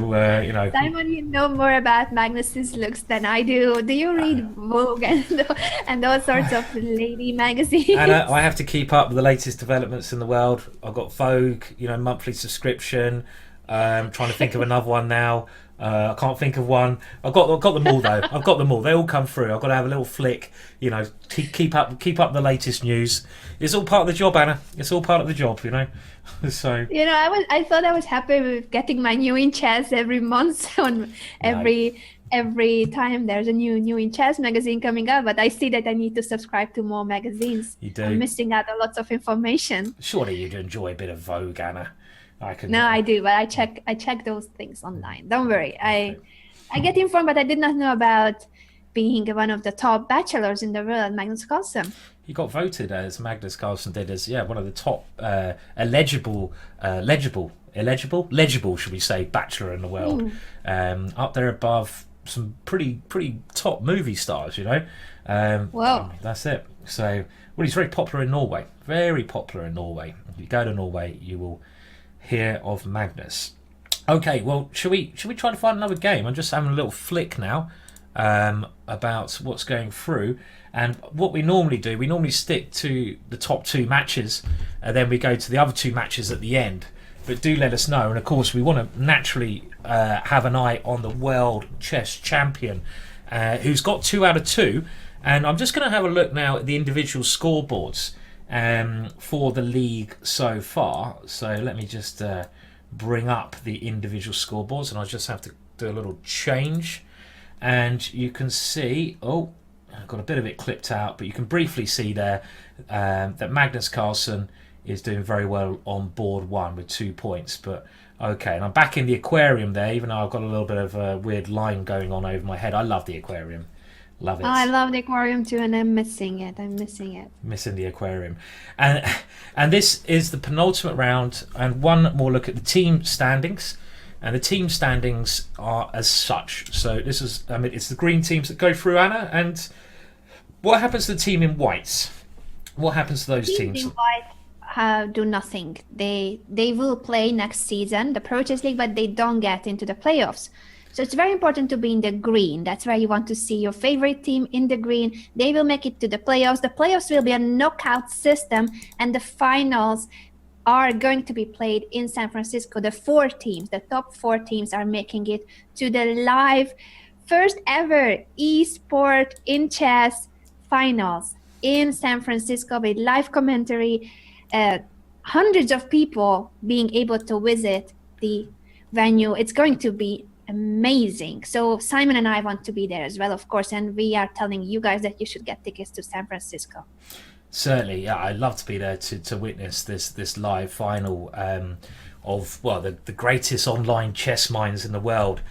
Simon, you know more about Magnus's looks than I do. Do you read Vogue and those sorts of lady magazines? And I have to keep up with the latest developments in the world. I've got Vogue, monthly subscription. Trying to think of another one now. I can't think of one. I've got them all though. I've got them all. They all come through. I've got to have a little flick. Keep up the latest news. It's all part of the job, Anna. It's all part of the job. So. I thought I was happy with getting my new in chess every month on every time there's a new in chess magazine coming out. But I see that I need to subscribe to more magazines. You do. I'm missing out on lots of information. Surely you'd enjoy a bit of Vogue, Anna. No, I do, but I check those things online. Don't worry. I get informed, but I did not know about being one of the top bachelors in the world, Magnus Carlsen. He got voted, as Magnus Carlsen did, as one of the top legible, should we say, bachelor in the world. Up there above some pretty top movie stars, Whoa. That's it. So, he's very popular in Norway. Very popular in Norway. If you go to Norway, you will hear of Magnus. Okay, well, should we try to find another game? I'm just having a little flick now about what's going through, and what we normally do, we normally stick to the top 2 matches, and then we go to the other 2 matches at the end. But do let us know, and of course we want to naturally have an eye on the world chess champion, who's got 2 out of 2, and I'm just going to have a look now at the individual scoreboards for the league so far. So let me just bring up the individual scoreboards, and I just have to do a little change, and you can see, I've got a bit of it clipped out, but you can briefly see there that Magnus Carlsen is doing very well on board 1 with 2 points. But okay, and I'm back in the aquarium there, even though I've got a little bit of a weird line going on over my head. I love the aquarium. Love it. Oh, I love the aquarium too, and I'm missing it. Missing the aquarium. And this is the penultimate round, and one more look at the team standings. And the team standings are as such. So this is, it's the green teams that go through, Anna. And what happens to the team in whites? What happens to those teams? In white do nothing. They will play next season, the Pro Chess League, but they don't get into the playoffs. So it's very important to be in the green. That's where you want to see your favorite team in the green. They will make it to the playoffs. The playoffs will be a knockout system, and the finals are going to be played in San Francisco. The top 4 teams are making it to the live first ever esport in chess finals in San Francisco with live commentary, hundreds of people being able to visit the venue. It's going to be amazing. So Simon and I want to be there as well, of course, and we are telling you guys that you should get tickets to San Francisco. Certainly, yeah, I'd love to be there to witness this live final of the greatest online chess minds in the world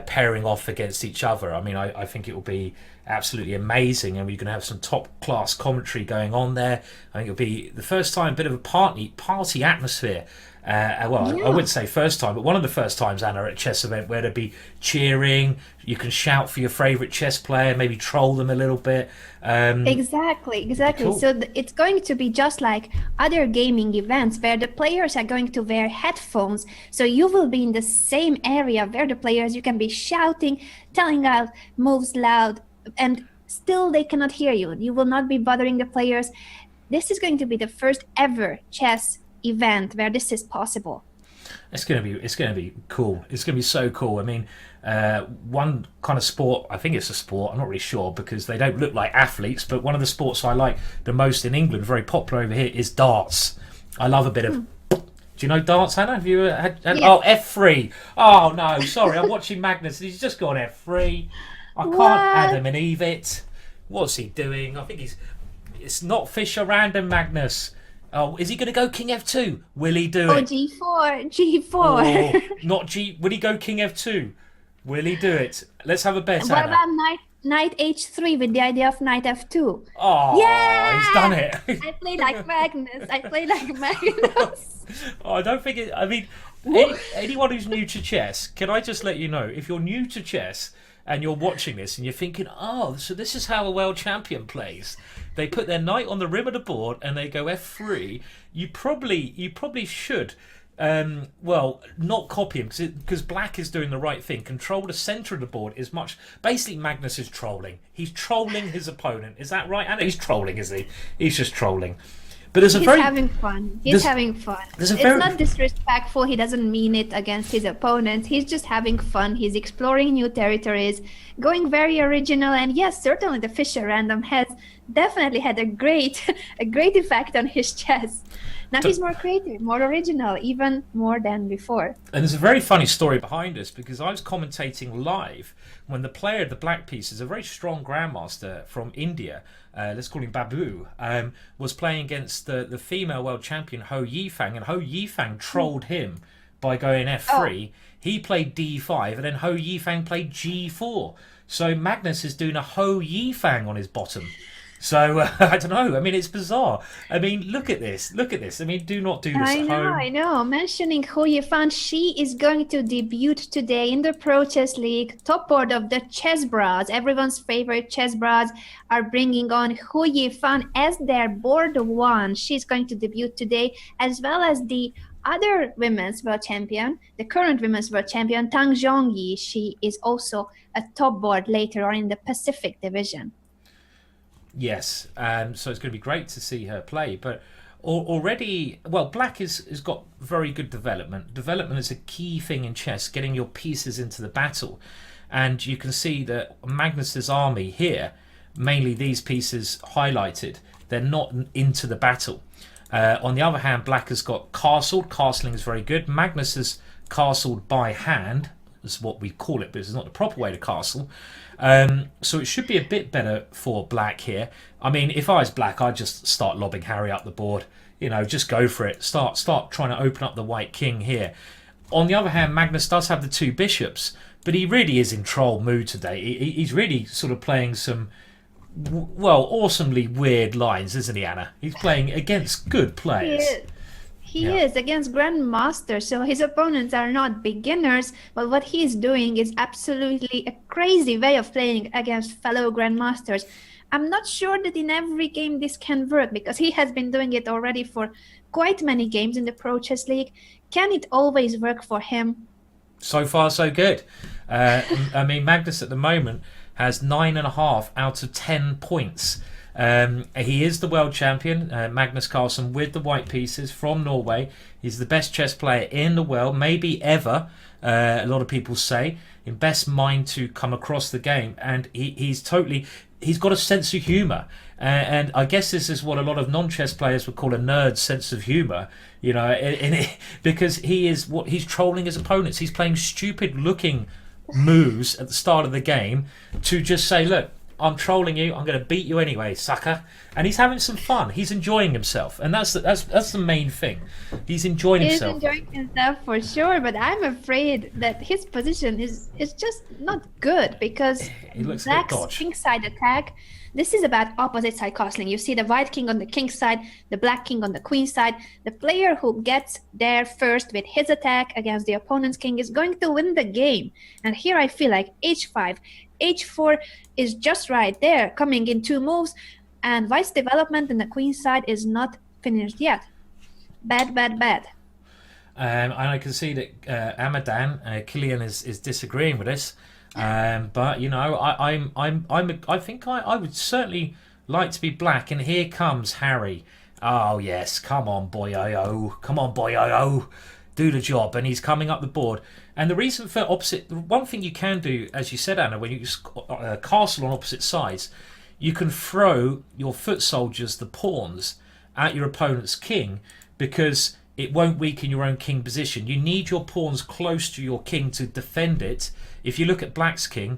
pairing off against each other. I mean, I think it will be absolutely amazing, and we're going to have some top class commentary going on there. I think it'll be the first time, a bit of a party atmosphere. I wouldn't say first time, but one of the first times, Anna, at a chess event where there'd be cheering. You can shout for your favourite chess player, maybe troll them a little bit. Exactly. Cool. So it's going to be just like other gaming events where the players are going to wear headphones. So you will be in the same area where the players, you can be shouting, telling out moves loud, and still they cannot hear you. You will not be bothering the players. This is going to be the first ever chess event where this is possible. It's going to be cool. It's going to be so cool. I mean, one kind of sport, I think it's a sport, I'm not really sure because they don't look like athletes, but one of the sports I like the most in England, very popular over here, is darts. I love a bit of Do you know dance, Hannah? Have you had Yes. oh, F3? Oh no, sorry, I'm watching Magnus. He's just gone F3. I can't What? Adam and Eve it. What's he doing? I think he's. It's not Fischer random, Magnus. Oh, is he going to go King F2? Will he do Oh, it? G4, G4. Or not G? Will he go King F2? Will he do it? Let's have a bet, What Anna. about knight H3 with the idea of knight F2? Oh, he's done Yeah! it. I play like Magnus. I play like Magnus. Oh, I don't think it. I mean, anyone who's new to chess, can I just let you know, if you're new to chess and you're watching this and you're thinking, oh, so this is how a world champion plays. They put their knight on the rim of the board and they go F3. You probably should. Well, not copy him because Black is doing the right thing. Control the center of the board is much. Basically, Magnus is trolling. He's trolling his opponent. Is that right? And he's trolling, is he? He's just trolling. But there's a He's very having fun. He's there's- having fun. there's a It's very- not disrespectful. He doesn't mean it against his opponents. He's just having fun. He's exploring new territories, going very original. And yes, certainly the Fischer random has definitely had a great, a great effect on his chess. Now he's more creative, more original, even more than before. And there's a very funny story behind this because I was commentating live when the player of the black piece is a very strong grandmaster from India. Let's call him Babu. Was playing against the female world champion Ho Yifang, and Ho Yifang trolled him by going F3. He played D5, and then Ho Yifang played G4. So Magnus is doing a Ho Yifang on his bottom. So I don't know. I mean, it's bizarre. I mean, look at this. Look at this. I mean, do not do this I at know, home. I know. Mentioning Hu Yifan, she is going to debut today in the Pro Chess League, top board of the Chess Bras. Everyone's favorite Chess Bras are bringing on Hu Yifan as their board one. She's going to debut today, as well as the other women's world champion, the current women's world champion, Tang Zhongyi. She is also a top board later on in the Pacific division. Yes, so it's going to be great to see her play. But already, well, Black has got very good development. Development is a key thing in chess, getting your pieces into the battle. And you can see that Magnus's army here, mainly these pieces highlighted, they're not into the battle. On the other hand, Black has got castled. Castling is very good. Magnus has castled by hand, is what we call it, but it's not the proper way to castle. So it should be a bit better for Black here. I mean, if I was Black, I'd just start lobbing Harry up the board. You know, just go for it. Start trying to open up the white king here. On the other hand, Magnus does have the two bishops, but he really is in troll mood today. He's really sort of playing some, well, awesomely weird lines, isn't he, Anna? He's playing against good players. He is against grandmasters, so his opponents are not beginners, but what he's doing is absolutely a crazy way of playing against fellow grandmasters. I'm not sure that in every game this can work, because he has been doing it already for quite many games in the Pro Chess League. Can it always work for him? So far, so good. I mean, Magnus at the moment has 9.5 out of 10 points. He is the world champion, Magnus Carlsen, with the white pieces from Norway. He's the best chess player in the world, maybe ever, a lot of people say, in best mind to come across the game. And he's got a sense of humour. And I guess this is what a lot of non-chess players would call a nerd sense of humour, you know, because he's trolling his opponents. He's playing stupid looking moves at the start of the game to just say, look, I'm trolling you. I'm going to beat you anyway, sucker. And he's having some fun. He's enjoying himself, and that's the main thing. He's enjoying himself. He's enjoying himself for sure, but I'm afraid that his position is just not good, because He looks a bit Black's dodgy. kingside attack. This is about opposite side castling. You see the white king on the king side, the black king on the queen side. The player who gets there first with his attack against the opponent's king is going to win the game. And here I feel like h5, h4 is just right there, coming in two moves, and white's development in the queen side is not finished yet. Bad, bad, bad. And I can see that Amadan, Killian is disagreeing with this. But you know, I think I would certainly like to be Black. And here comes Harry. Oh yes, come on, boy-o-o, come on, boy-o-o, do the job. And he's coming up the board. And the reason for opposite, one thing you can do, as you said, Anna, when you castle on opposite sides, you can throw your foot soldiers, the pawns, at your opponent's king, because it won't weaken your own king position. You need your pawns close to your king to defend it. If you look at black's king,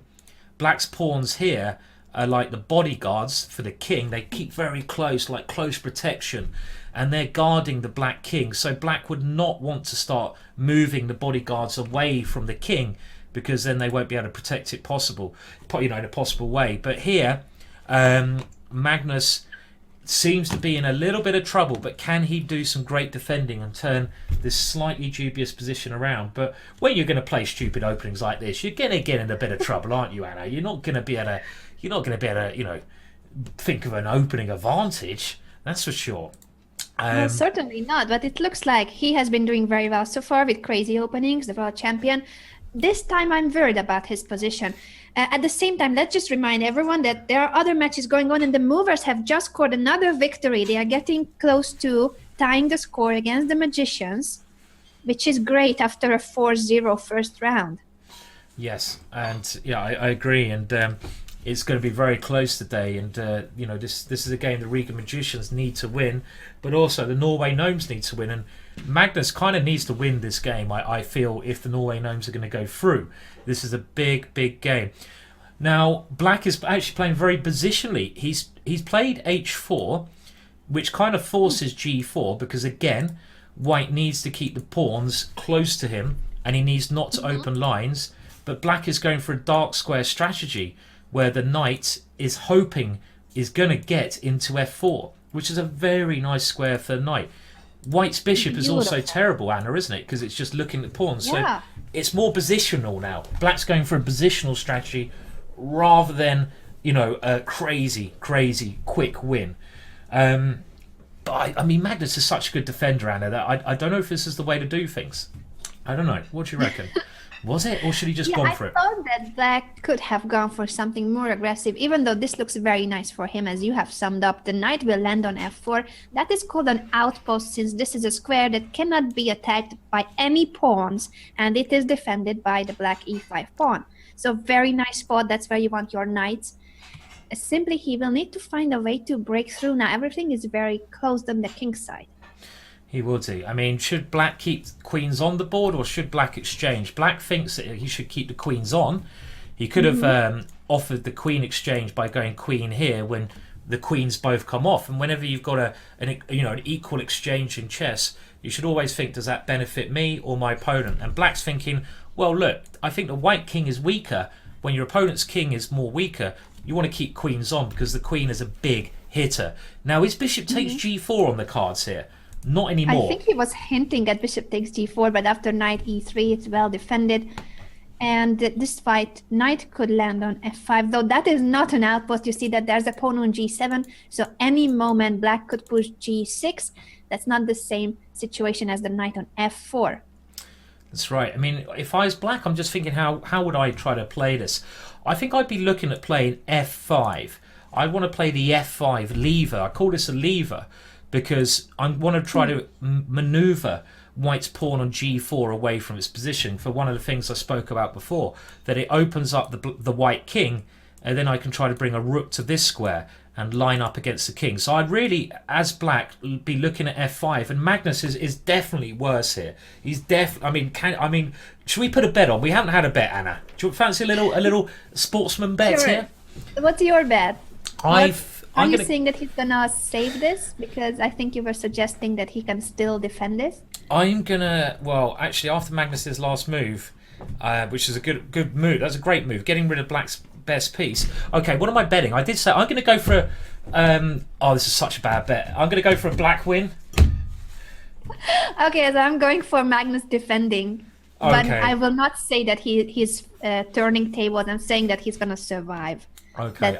black's pawns here are like the bodyguards for the king. They keep very close, like close protection, and they're guarding the black king. So black would not want to start moving the bodyguards away from the king, because then they won't be able to protect it in a possible way. But here, Magnus seems to be in a little bit of trouble, but can he do some great defending and turn this slightly dubious position around? But when you're going to play stupid openings like this, you're going to get in a bit of trouble, aren't you, Anna? You're not going to be able to, think of an opening advantage. That's for sure. Well, certainly not, but it looks like he has been doing very well so far with crazy openings, the world champion. This time I'm worried about his position. At the same time, let's just remind everyone that there are other matches going on, and the movers have just scored another victory. They are getting close to tying the score against the magicians, which is great after a 4-0 first round. Yes, and yeah, I agree, and it's going to be very close today, and this is a game the Riga Magicians need to win, but also the Norway Gnomes need to win, and Magnus kind of needs to win this game, I feel, if the Norway Gnomes are going to go through. This is a big game. Now, black is actually playing very positionally. He's played h4, which kind of forces g4, because again, white needs to keep the pawns close to him, and he needs not to open lines, but black is going for a dark square strategy, where the knight is hoping is going to get into f4, which is a very nice square for the knight. White's bishop is also terrible, Anna, isn't it? Because it's just looking at pawns. Yeah. So it's more positional now. Black's going for a positional strategy rather than, a crazy quick win. But I mean, Magnus is such a good defender, Anna, that I don't know if this is the way to do things. I don't know. What do you reckon? Was it, or should he just gone for it? I thought that black could have gone for something more aggressive, even though this looks very nice for him, as you have summed up. The knight will land on f4. That is called an outpost, since this is a square that cannot be attacked by any pawns, and it is defended by the black e5 pawn. So very nice spot. That's where you want your knights. Simply, he will need to find a way to break through. Now, everything is very closed on the king side. He will do. I mean, should black keep queens on the board, or should black exchange? Black thinks that he should keep the queens on. He could have offered the queen exchange by going queen here when the queens both come off. And whenever you've got an equal exchange in chess, you should always think, does that benefit me or my opponent? And black's thinking, well, look, I think the white king is weaker. When your opponent's king is more weaker, you want to keep queens on because the queen is a big hitter. Now, his bishop takes g4 on the cards here. Not anymore. I think he was hinting at bishop takes g4, but after knight e3, it's well defended. And this fight, knight could land on f5, though that is not an outpost. You see that there's a pawn on g7, so any moment black could push g6. That's not the same situation as the knight on f4. That's right. I mean, if I was black, I'm just thinking, how would I try to play this? I think I'd be looking at playing f5. I want to play the f5 lever. I call this a lever, because I want to try to maneuver white's pawn on g4 away from its position, for one of the things I spoke about before, that it opens up the white king, and then I can try to bring a rook to this square and line up against the king. So I'd really, as black, be looking at f5, and Magnus is definitely worse here. He's should we put a bet on? We haven't had a bet, Anna. Do you fancy a little sportsman bet here? What's your bet? Are you saying that he's gonna save this? Because I think you were suggesting that he can still defend this. Actually, after Magnus's last move, which is a good move. That's a great move, getting rid of black's best piece. Okay, what am I betting? I did say I'm going to go for this is such a bad bet. I'm going to go for a black win. Okay, so I'm going for Magnus defending. But I will not say that he's turning tables. I'm saying that he's going to survive. Okay.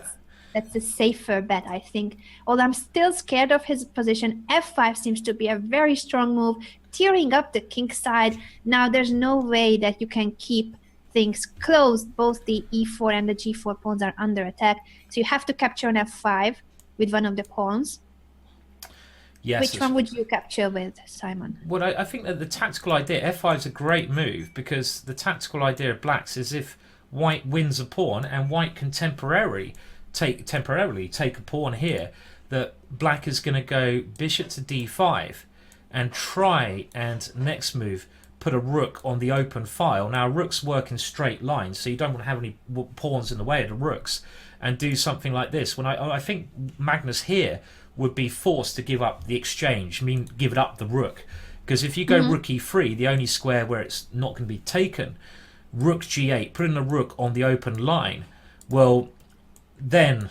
That's a safer bet, I think. Although I'm still scared of his position. f5 seems to be a very strong move, tearing up the king side. Now, there's no way that you can keep things closed. Both the e4 and the g4 pawns are under attack. So you have to capture an f5 with one of the pawns. Yes. Which one would you capture with, Simon? Well, I think that the tactical idea, f5 is a great move, because the tactical idea of black's is if white wins a pawn and white can temporarily take a pawn here, that black is going to go bishop to d5, and try and next move put a rook on the open file. Now rooks work in straight lines, so you don't want to have any pawns in the way of the rooks, and do something like this. When I think Magnus here would be forced to give up the exchange, give it up the rook, because if you go rook e3, the only square where it's not going to be taken, rook g8, putting the rook on the open line, well then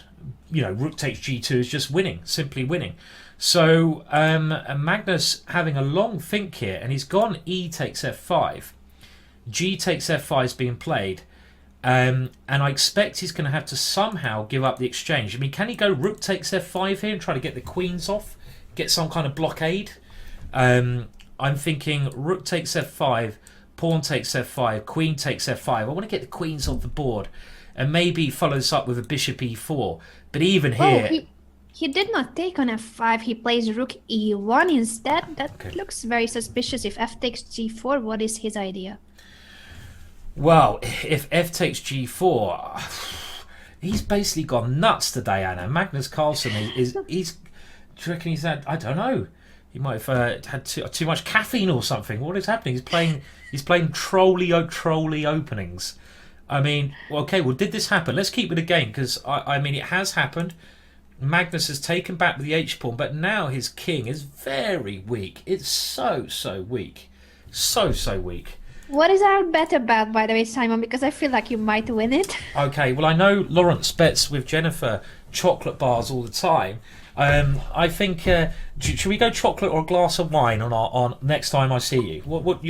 rook takes g2 is just winning, simply winning. So Magnus having a long think here, and he's gone e takes f5, g takes f5 is being played, and I expect he's going to have to somehow give up the exchange. I mean, can he go rook takes f5 here and try to get the queens off, get some kind of blockade? I'm thinking rook takes f5, pawn takes f5, queen takes f5. I want to get the queens off the board, and maybe follows up with a bishop e4. But even here... He did not take on f5. He plays rook e1 instead. That looks very suspicious. If f takes g4, what is his idea? Well, if f takes g4, he's basically gone nuts today, Anna. Magnus Carlsen he's. Do you reckon he's had? I don't know. He might have had too much caffeine or something. What is happening? He's playing trolley openings. I mean, okay. Well, did this happen? Let's keep it a game, because I mean it has happened. Magnus has taken back the h-pawn, but now his king is very weak. It's so weak. So weak. What is our bet about, by the way, Simon? Because I feel like you might win it. Okay, well, I know Lawrence bets with Jennifer chocolate bars all the time. I think, should we go chocolate or a glass of wine on next time I see you?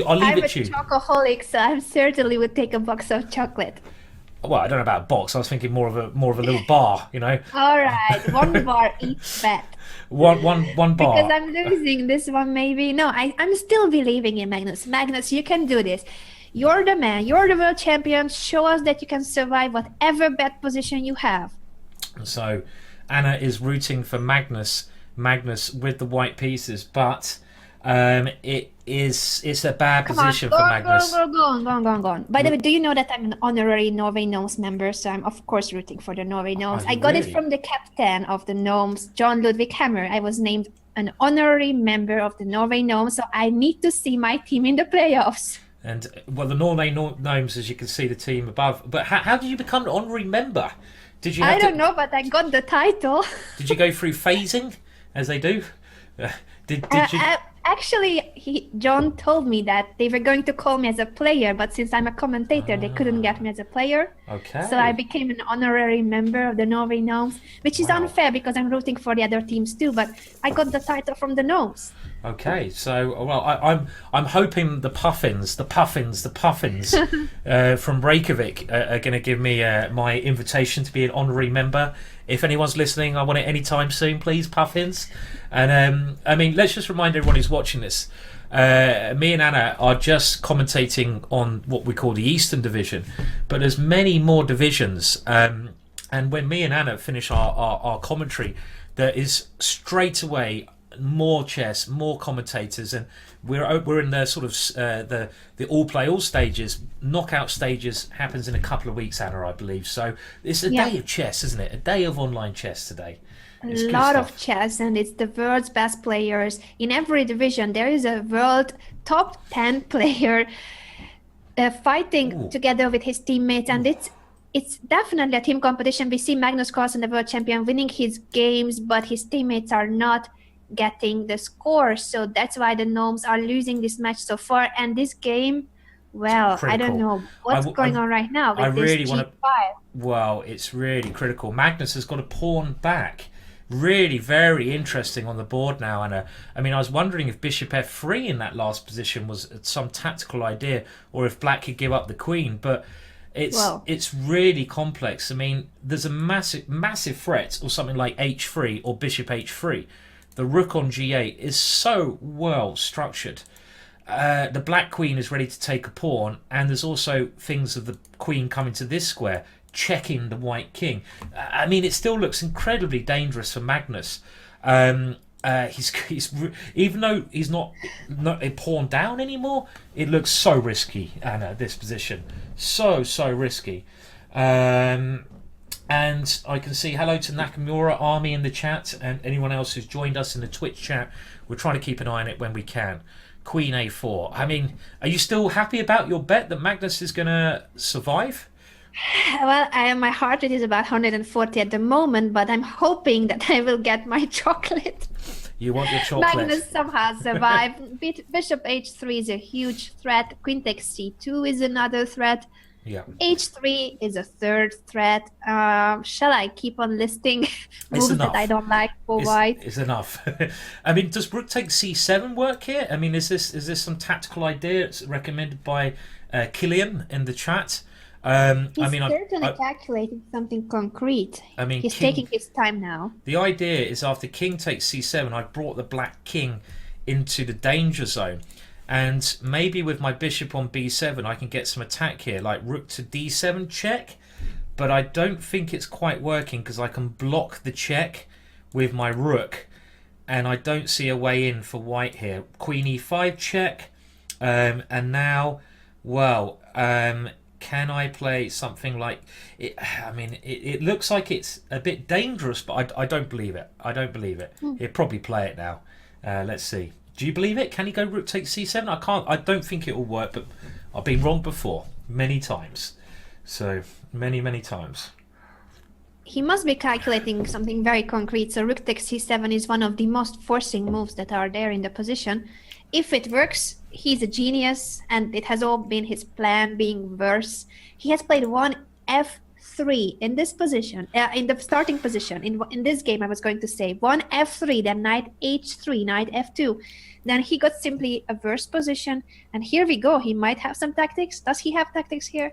I'll leave it to you. I'm a chocoholic, so I certainly would take a box of chocolate. Well, I don't know about a box. I was thinking more of a little bar, All right, one bar each bet. One bar. Because I'm losing this one, maybe. No, I'm still believing in Magnus. Magnus, you can do this. You're the man. You're the world champion. Show us that you can survive whatever bet position you have. So, Anna is rooting for Magnus with the white pieces, but it's a bad position for Magnus. Go on. By the way, do you know that I'm an honorary Norway Gnomes member? So I'm of course rooting for the Norway Gnomes. I got it from the captain of the Gnomes, John Ludwig Hammer. I was named an honorary member of the Norway Gnomes, so I need to see my team in the playoffs. And well, the Norway Gnomes, as you can see, the team above. But how did you become an honorary member? Did you? I don't know, but I got the title. Did you go through phasing, as they do? Did you? Actually, John told me that they were going to call me as a player, but since I'm a commentator, they couldn't get me as a player. Okay. So I became an honorary member of the Norway Gnomes, which is unfair because I'm rooting for the other teams too. But I got the title from the Gnomes. Okay, so well, I'm hoping the puffins from Reykjavik are going to give me my invitation to be an honorary member. If anyone's listening, I want it anytime soon, please, puffins. And I mean, let's just remind everyone who's watching this. Me and Anna are just commentating on what we call the Eastern Division, but there's many more divisions. And when me and Anna finish our commentary, there is straight away more chess, more commentators, and we're in the sort of the all stages. Knockout stages happens in a couple of weeks, Anna, I believe. So it's a day of chess, isn't it? A day of online chess today. A lot of chess, and it's the world's best players in every division. There is a world top 10 player fighting together with his teammates, and it's definitely a team competition. We see Magnus Carlsen, the world champion, winning his games, but his teammates are not getting the score, so that's why the Gnomes are losing this match so far. And this game, well, critical. I don't know what's going on right now with this G5. Well, it's really critical. Magnus has got a pawn back. Really very interesting on the board now, Anna. I mean, I was wondering if bishop f3 in that last position was some tactical idea, or if black could give up the queen, but it's really complex. I mean, there's a massive threat, or something like h3 or bishop h3. The rook on g8 is so well structured. The black queen is ready to take a pawn, and there's also things of the queen coming to this square, checking the white king. I mean, it still looks incredibly dangerous for Magnus. He's even though he's not a pawn down anymore, it looks so risky, Anna, this position. So risky. And And I can see hello to Nakamura Army in the chat, and anyone else who's joined us in the Twitch chat. We're trying to keep an eye on it when we can. Queen A4. I mean, are you still happy about your bet that Magnus is going to survive? Well, my heart rate is about 140 at the moment, but I'm hoping that I will get my chocolate. You want your chocolate? Magnus somehow survived. Bishop H3 is a huge threat. Queen takes C2 is another threat. Yeah. H3 is a third threat. Shall I keep on listing moves that I don't like for white? It's enough. I mean, does rook take C7 work here? I mean, is this some tactical idea? It's recommended by Killian in the chat. He's certainly calculating something concrete. I mean, he's taking his time now. The idea is after king takes C7, I've brought the black king into the danger zone. And maybe with my bishop on B7, I can get some attack here, like rook to D7 check. But I don't think it's quite working because I can block the check with my rook. And I don't see a way in for white here. Queen E5 check. And now, well, can I play something like... It looks like it's a bit dangerous, but I don't believe it. I don't believe it. He'll probably play it now. Let's see. Do you believe it? Can he go rook takes c7? I don't think it will work, but I've been wrong before many times. So many times. He must be calculating something very concrete. So rook takes c7 is one of the most forcing moves that are there in the position. If it works, he's a genius, and it has all been his plan being worse. He has played one f3 in this position, in the starting position. In this game, I was going to say one f3, then knight h3, knight f2. Then he got simply a worse position, and here we go. He might have some tactics. Does he have tactics here?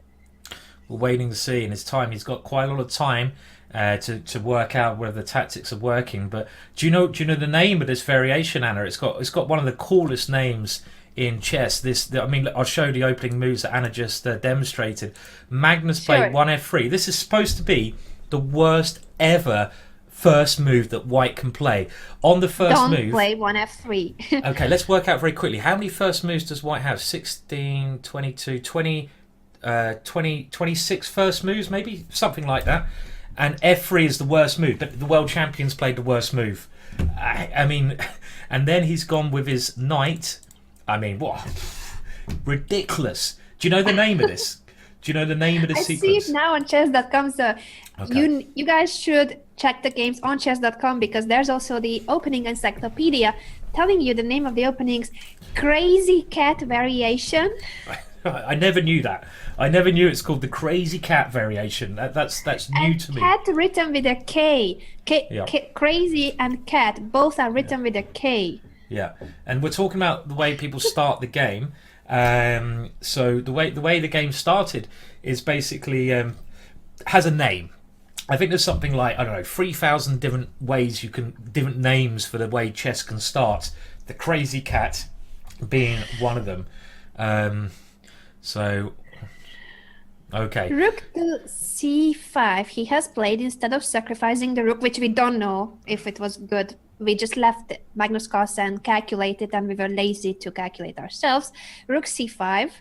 We're waiting to see in his time. He's got quite a lot of time to work out whether the tactics are working. But do you know the name of this variation, Anna? It's got one of the coolest names in chess. I'll show the opening moves that Anna just demonstrated. Magnus played one f3. This is supposed to be the worst ever first move that white can play. On the first move, don't play one f3. Okay, let's work out very quickly. How many first moves does white have? 16, 22, 20, 26 first moves, maybe? Something like that. And f3 is the worst move, but the world champions played the worst move. I mean, and then he's gone with his knight. I mean, what? Ridiculous. Do you know the name of this? Do you know the name of this sequence? I see it now on Chess.com. So okay. You guys should check the games on Chess.com, because there's also the opening encyclopedia telling you the name of the openings. Crazy Cat Variation. I never knew that. I never knew it's called the Crazy Cat Variation. That's new to me. Cat written with a K. Crazy and cat both are written with a K. Yeah, and we're talking about the way people start the game. So the way the game started is basically has a name. I think there's something like, I don't know, 3,000 different ways different names for the way chess can start. The Crazy Cat being one of them. So, okay. Rook to c5. He has played, instead of sacrificing the rook, which we don't know if it was good. We just left Magnus Carlsen calculated, and we were lazy to calculate ourselves. Rook c5.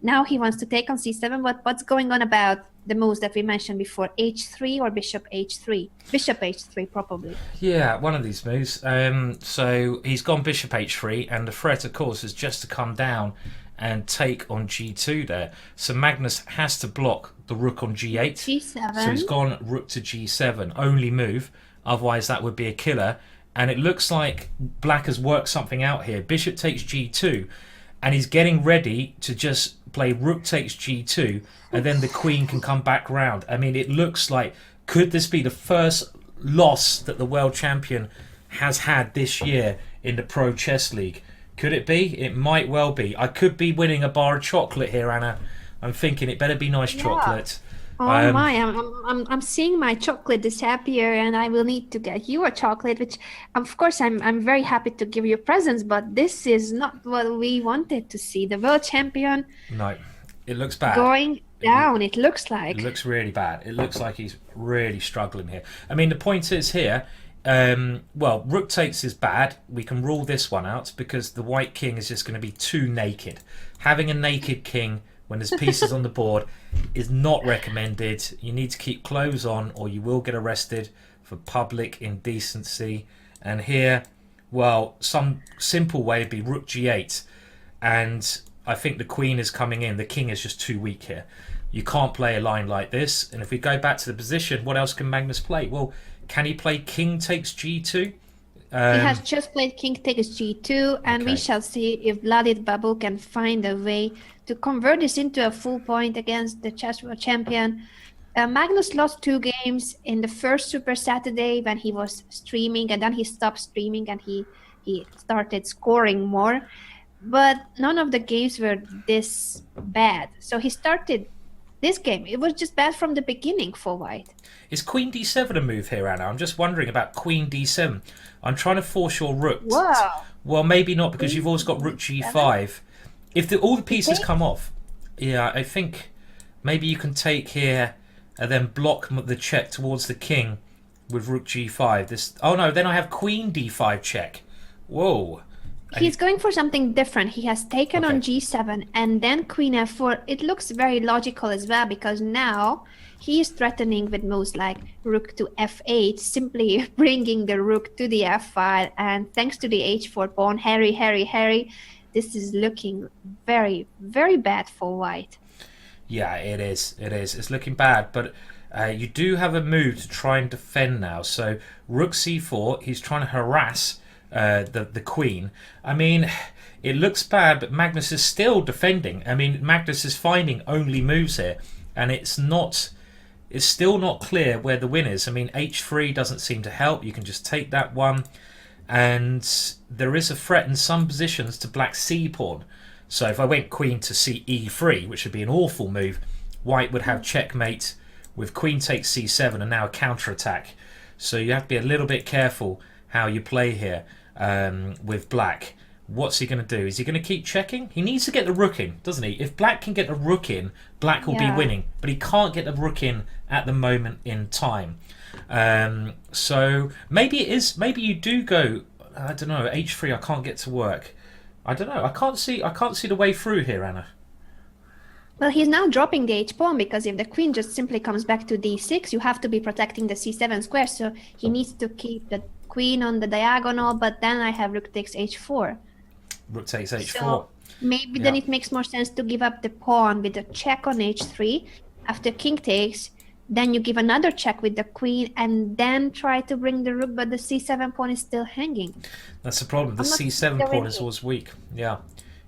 Now he wants to take on c7. What's going on about the moves that we mentioned before? h3 or bishop h3? Bishop h3 probably. Yeah, one of these moves. So he's gone bishop h3, and the threat, of course, is just to come down and take on g2 there. So Magnus has to block the rook on g8. g7. So he's gone rook to g7, only move. Otherwise that would be a killer. And it looks like black has worked something out here. Bishop takes g2, and he's getting ready to just play rook takes g2, and then the queen can come back round. I mean, it looks like, could this be the first loss that the world champion has had this year in the Pro Chess League? Could it be? It might well be. I could be winning a bar of chocolate here, Anna. I'm thinking it better be nice chocolate. Oh my! I'm seeing my chocolate disappear, and I will need to get you a chocolate. Which, of course, I'm very happy to give you presents, but this is not what we wanted to see. The world champion. No, it looks bad. Going down. It looks like. It looks really bad. It looks like he's really struggling here. I mean, the point is here. Well, rook takes is bad. We can rule this one out because the white king is just going to be too naked. Having a naked king when there's pieces on the board is not recommended. You need to keep clothes on or you will get arrested for public indecency. And here, well, some simple way would be rook g8. And I think the queen is coming in. The king is just too weak here. You can't play a line like this. And if we go back to the position, what else can Magnus play? Well, can he play king takes g2? He has just played king takes g2, and we shall see if Blooded Babu can find a way to convert this into a full point against the chess world champion. Magnus lost 2 games in the first Super Saturday when he was streaming, and then he stopped streaming and he started scoring more. But none of the games were this bad. So he started this game. It was just bad from the beginning for white. Is queen d7 a move here, Anna? I'm just wondering about queen d7. I'm trying to force your rook. Wow. Well, maybe not, because you've also got rook g5. If all the pieces come off, yeah, I think maybe you can take here and then block the check towards the king with rook g5. Oh no, then I have queen d5 check. Whoa. He's going for something different. He has taken on g7 and then queen f4. It looks very logical as well, because now he is threatening with moves like rook to f8, simply bringing the rook to the f file. And thanks to the h4 pawn, Harry, this is looking very, very bad for white. Yeah, it is. It's looking bad, but you do have a move to try and defend now. So rook c4, he's trying to harass the queen. I mean, it looks bad, but Magnus is still defending. I mean, Magnus is finding only moves here, and it's still not clear where the win is. I mean, h3 doesn't seem to help. You can just take that one, and there is a threat in some positions to black c pawn. So if I went queen to ce3, which would be an awful move, white would have checkmate with queen takes c7 and now a counterattack. So you have to be a little bit careful how you play here with black. What's he going to do? Is he going to keep checking? He needs to get the rook in, doesn't he? If black can get the rook in, black will be winning. But he can't get the rook in at the moment in time. So maybe it is. Maybe you do go. I don't know. h3. I can't get to work. I don't know. I can't see the way through here, Anna. Well, he's now dropping the h pawn, because if the queen just simply comes back to d6, you have to be protecting the c7 square. So he needs to keep the queen on the diagonal. But then I have rook takes h4. Rook takes h4. So maybe then it makes more sense to give up the pawn with a check on h3. After king takes, then you give another check with the queen and then try to bring the rook, but the c7 pawn is still hanging. That's the problem. The c7 pawn is always weak. Yeah.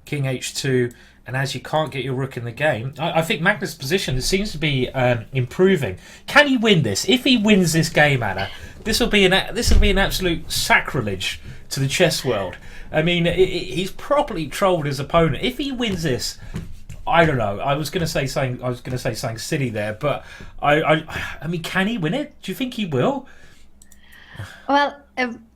King h2, and as you can't get your rook in the game, I think Magnus' position seems to be improving. Can he win this? If he wins this game, Anna, this will be an absolute sacrilege to the chess world. I mean, he's properly trolled his opponent. If he wins this, I don't know. I was going to say something silly there, but I mean, can he win it? Do you think he will? Well,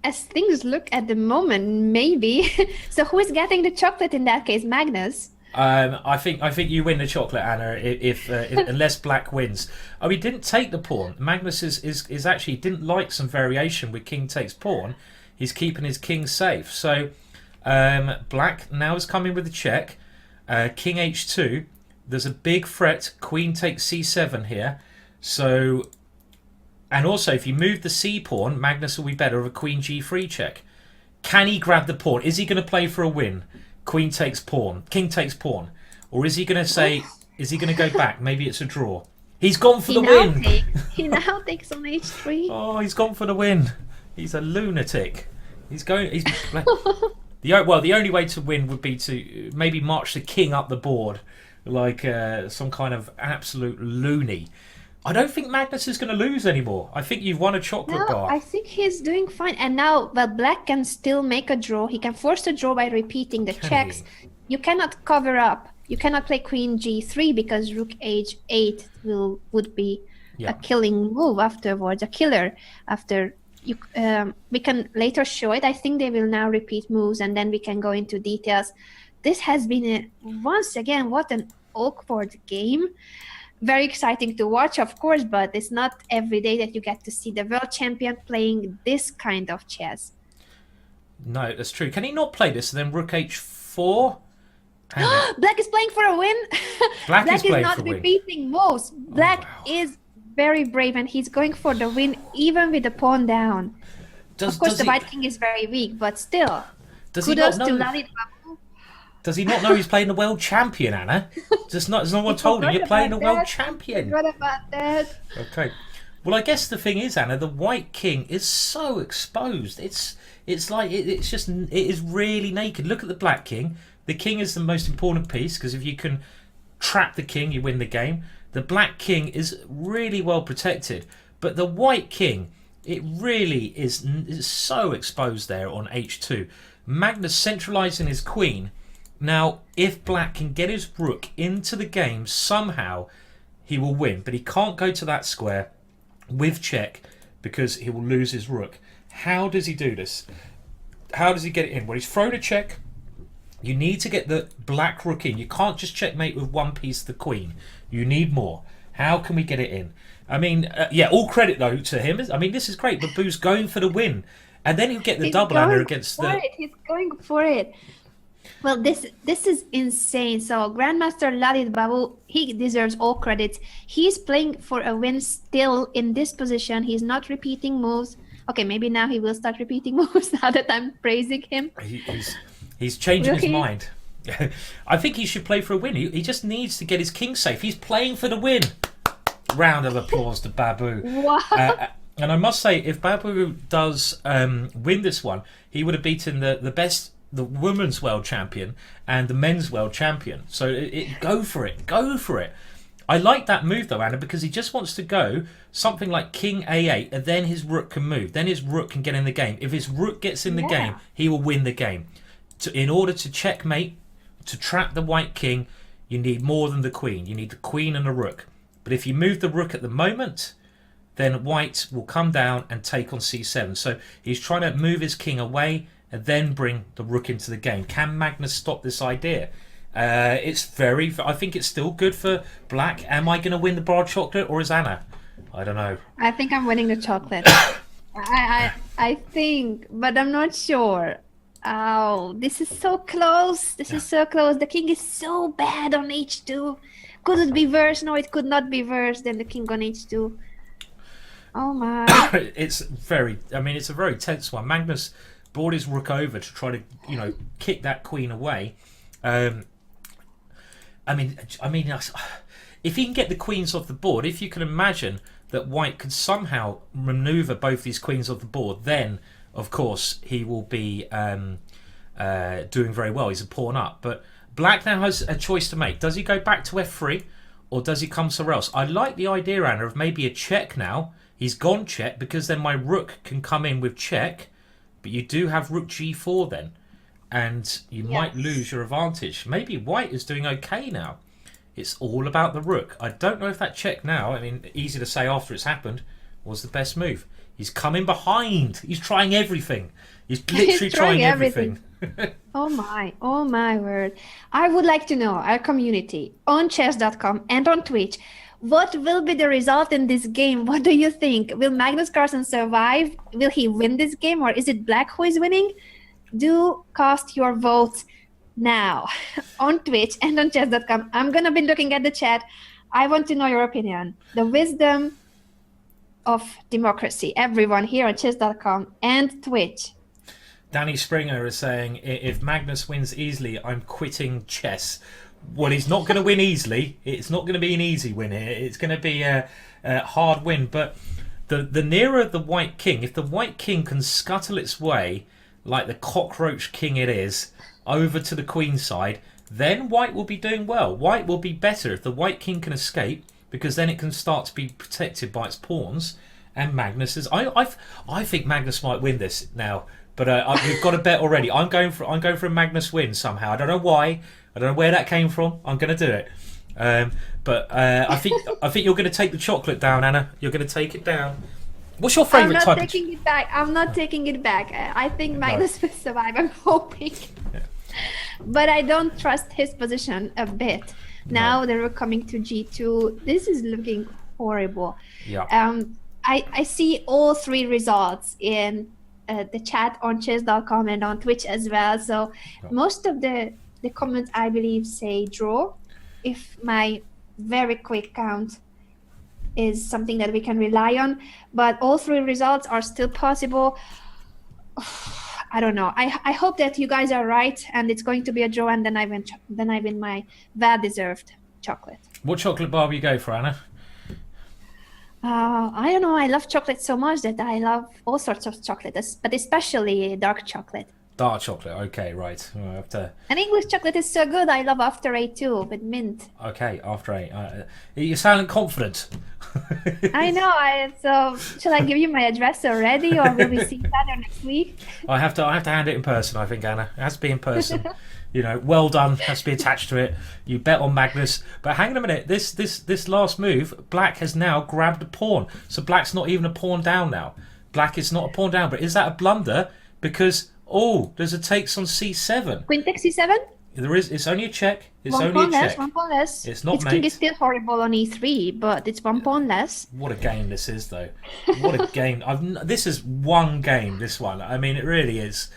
as things look at the moment, maybe. So who is getting the chocolate in that case? Magnus? I think you win the chocolate, Anna. If unless black wins. Oh, he didn't take the pawn. Magnus is actually didn't like some variation with king takes pawn. He's keeping his king safe. So black now is coming with the check. King h2. There's a big threat. Queen takes c7 here. So, and also if you move the c pawn, Magnus will be better with a queen g3 check. Can he grab the pawn? Is he going to play for a win? Queen takes pawn. King takes pawn. Or is he going to say? Is he going to go back? Maybe it's a draw. He's gone for the win. He now takes on h3. Oh, he's gone for the win. He's a lunatic. He's going. The only way to win would be to maybe march the king up the board like some kind of absolute loony. I don't think Magnus is going to lose anymore. I think you've won a chocolate bar. I think he's doing fine. And now, well, black can still make a draw. He can force a draw by repeating the checks. You cannot cover up. You cannot play queen g3 because rook h8 would be a killing move afterwards, a killer after. We can later show it. I think they will now repeat moves and then we can go into details. This has been once again, what an awkward game. Very exciting to watch, of course, but it's not every day that you get to see the world champion playing this kind of chess. No, that's true. Can he not play this and then rook h4? Hang Black is playing for a win. Black is Black is playing not for a win. repeating moves. Black wow. is very brave and he's going for the win even with the pawn down. Of course, the white king is very weak, but still. Does he not Kudos to know? Lalit Babu. Does he not know he's playing the world champion, Anna? Has no one told him you're playing the world champion? What about that? Okay. Well, I guess the thing is, Anna, the white king is so exposed. It's like it is really naked. Look at the black king. The king is the most important piece because if you can trap the king, you win the game. The black king is really well protected, but the white king, it really is so exposed there on h2. Magnus centralising his queen. Now, if black can get his rook into the game somehow, he will win, but he can't go to that square with check because he will lose his rook. How does he do this? How does he get it in? Well, he's thrown a check. You need to get the black rook in. You can't just checkmate with one piece, the queen. You need more. How can we get it in? I mean, yeah, all credit though to him. I mean, this is great. Babu's going for the win, and then he'll get the double under against the. He's going for it. Well, this is insane. So Grandmaster Lalit Babu, he deserves all credits. He's playing for a win still in this position. He's not repeating moves. Okay, maybe now he will start repeating moves now that I'm praising him. He's changing his mind. I think he should play for a win. He just needs to get his king safe. He's playing for the win. Round of applause to Babu. Wow. And I must say, if Babu does win this one, he would have beaten the women's world champion and the men's world champion. So go for it. Go for it. I like that move though, Anna, because he just wants to go something like king a8 and then his rook can move. Then his rook can get in the game. If his rook gets in the game, he will win the game. In order to checkmate, to trap the white king, you need more than the queen. You need the queen and the rook. But if you move the rook at the moment, then white will come down and take on c7. So he's trying to move his king away and then bring the rook into the game. Can Magnus stop this idea? I think it's still good for black. Am I going to win the bar chocolate or is Anna? I don't know. I think I'm winning the chocolate. I think, but I'm not sure. Oh, this is so close. This is so close. The king is so bad on h2. Could it be worse? No, it could not be worse than the king on h2. Oh my. It's a very tense one. Magnus brought his rook over to try to, kick that queen away. If he can get the queens off the board, if you can imagine that white could somehow maneuver both these queens off the board, then of course he will be doing very well. He's a pawn up, but black now has a choice to make. Does he go back to f3 or does he come somewhere else? I like the idea, Anna, of maybe a check now. He's gone check because then my rook can come in with check, but you do have rook g4 then, and you might lose your advantage. Maybe white is doing okay now. It's all about the rook. I don't know if that check now, easy to say after it's happened, was the best move. He's coming behind. He's trying everything. He's literally trying everything. Oh my word. I would like to know, our community on Chess.com and on Twitch, what will be the result in this game? What do you think? Will Magnus Carlsen survive? Will he win this game, or is it black who is winning? Do cast your votes now on Twitch and on Chess.com. I'm going to be looking at the chat. I want to know your opinion. The wisdom of democracy. Everyone here on Chess.com and Twitch. Danny Springer is saying, if Magnus wins easily, I'm quitting chess. Well, he's not going to win easily. It's not going to be an easy win here. It's going to be a hard win. But the nearer the white king, if the white king can scuttle its way, like the cockroach king it is, over to the queen side, then white will be doing well. White will be better if the white king can escape, because then it can start to be protected by its pawns. And Magnus is... I think Magnus might win this now. But we've got a bet already. I'm going for a Magnus win somehow. I don't know why. I don't know where that came from. I'm going to do it. I think you're going to take the chocolate down, Anna. You're going to take it down. What's your favourite type? I'm not taking it back. I think Magnus will survive. I'm hoping. Yeah. But I don't trust his position a bit. Now they're coming to g2. This is looking horrible. Yeah. I see all three results in the chat on chess.com and on Twitch as well. So most of the the comments, I believe, say draw. If my very quick count is something that we can rely on, but all three results are still possible. I don't know. I hope that you guys are right and it's going to be a draw, and then I win my well-deserved chocolate. What chocolate bar will you go for, Anna? I don't know. I love chocolate so much that I love all sorts of chocolate, but especially dark chocolate. Dark chocolate. Okay, right. We'll have to... And English chocolate is so good. I love After Eight too, with mint. Okay, After Eight. You're sounding confident. I know. So shall I give you my address already, or will we see each other next week? I have to hand it in person, I think, Anna. It has to be in person. You know, well done, has to be attached to it. You bet on Magnus. But hang on a minute, this last move, Black has now grabbed a pawn. So Black's not even a pawn down now. Black is not a pawn down, but is that a blunder? Because, there's a takes on c7. Queen takes c7? There is, it's only a check. It's one only pawn a check. Less, one pawn less. It's not its mate. King is still horrible on e3, but it's one pawn less. What a game this is, though. What a game. This is one game, this one. I mean, it really is.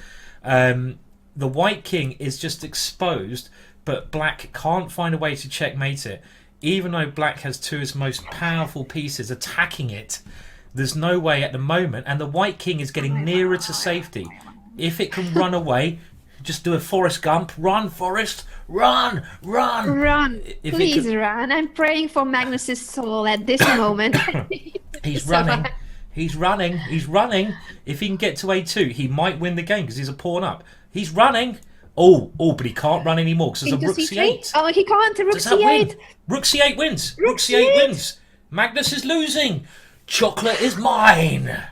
The white king is just exposed, but Black can't find a way to checkmate it. Even though Black has two of his most powerful pieces attacking it, there's no way at the moment, and the white king is getting nearer to safety. If it can run away, just do a Forrest Gump. Run, Forrest! Run! Run! Run! Please run. I'm praying for Magnus's soul at this moment. He's running. He's running. He's running. If he can get to a2, he might win the game because he's a pawn up. He's running. But he can't run anymore because there's a rook c8. Oh, he can't. Rook c8. Rook c8 wins. Rook c8 wins. Magnus is losing. Chocolate is mine.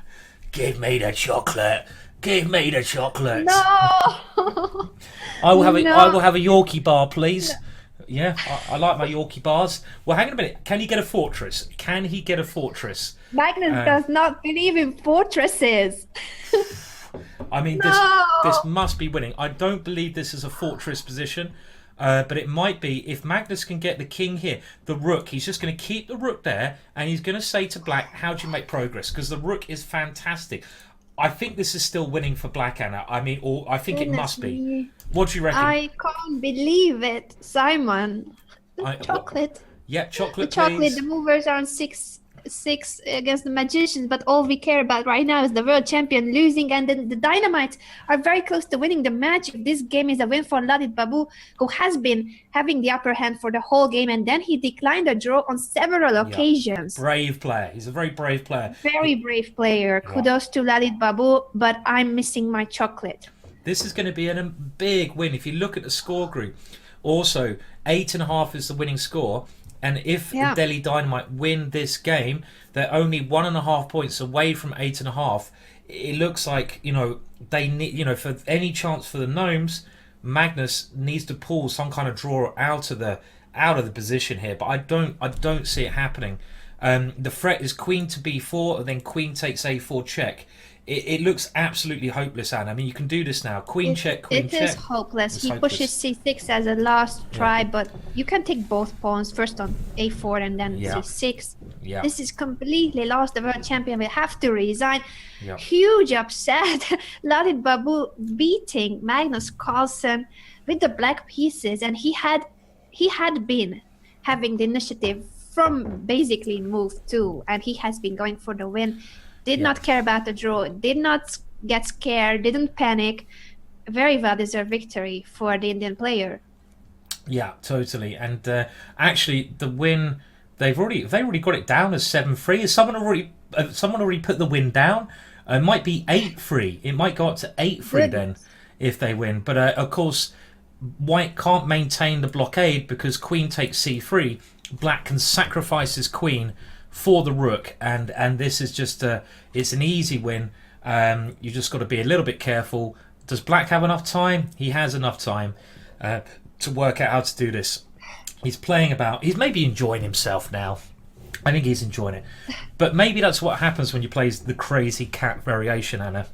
Give me the chocolate. Give me the chocolate. No. I will have a Yorkie bar, please. No. Yeah, I like my Yorkie bars. Well, hang on a minute. Can he get a fortress? Can he get a fortress? Magnus does not believe in fortresses. I mean, this must be winning. I don't believe this is a fortress position, but it might be. If Magnus can get the king here, the rook, he's just going to keep the rook there, and he's going to say to Black, how do you make progress? Because the rook is fantastic. I think this is still winning for Black, Anna. I mean, I think it must be. What do you reckon? I can't believe it, Simon. Chocolate. Yeah, chocolate. The chocolate. Please. The movers are on 6 against the magicians, but all we care about right now is the world champion losing, and then the Dynamites are very close to winning the match. This game is a win for Lalit Babu, who has been having the upper hand for the whole game, and then he declined a draw on several occasions. Brave player. He's a very brave player. Very brave player. Kudos to Lalit Babu, but I'm missing my chocolate. This is going to be a big win. If you look at the score group, also 8.5 is the winning score. And if Delhi Dynamite win this game, they're only 1.5 points away from 8.5. It looks like, they need, for any chance for the Gnomes, Magnus needs to pull some kind of draw out of the position here. But I don't see it happening. The threat is queen to b4, and then queen takes a4 check. It looks absolutely hopeless, Anne. I mean, you can do this now. Queen check, queen check. It is hopeless. He pushes c6 as a last try, but you can take both pawns, first on a4 and then c6. Yeah. This is completely lost. The world champion will have to resign. Yeah. Huge upset. Lalit Babu beating Magnus Carlsen with the black pieces, and he had been having the initiative from basically move 2, and he has been going for the win. Did not care about the draw, did not get scared, didn't panic. Very well-deserved victory for the Indian player. Yeah, totally. And actually, the win, they've already got it down as 7-3. Has someone already put the win down? It might be 8-3. It might go up to 8-3 then if they win. But of course, White can't maintain the blockade because Queen takes c3. Black can sacrifice his queen for the rook, and this is just it's an easy win. You just got to be a little bit careful. Does Black have enough time? He has enough time to work out how to do this. He's he's maybe enjoying himself now. I think he's enjoying it, but maybe that's what happens when you play the crazy cat variation, Anna.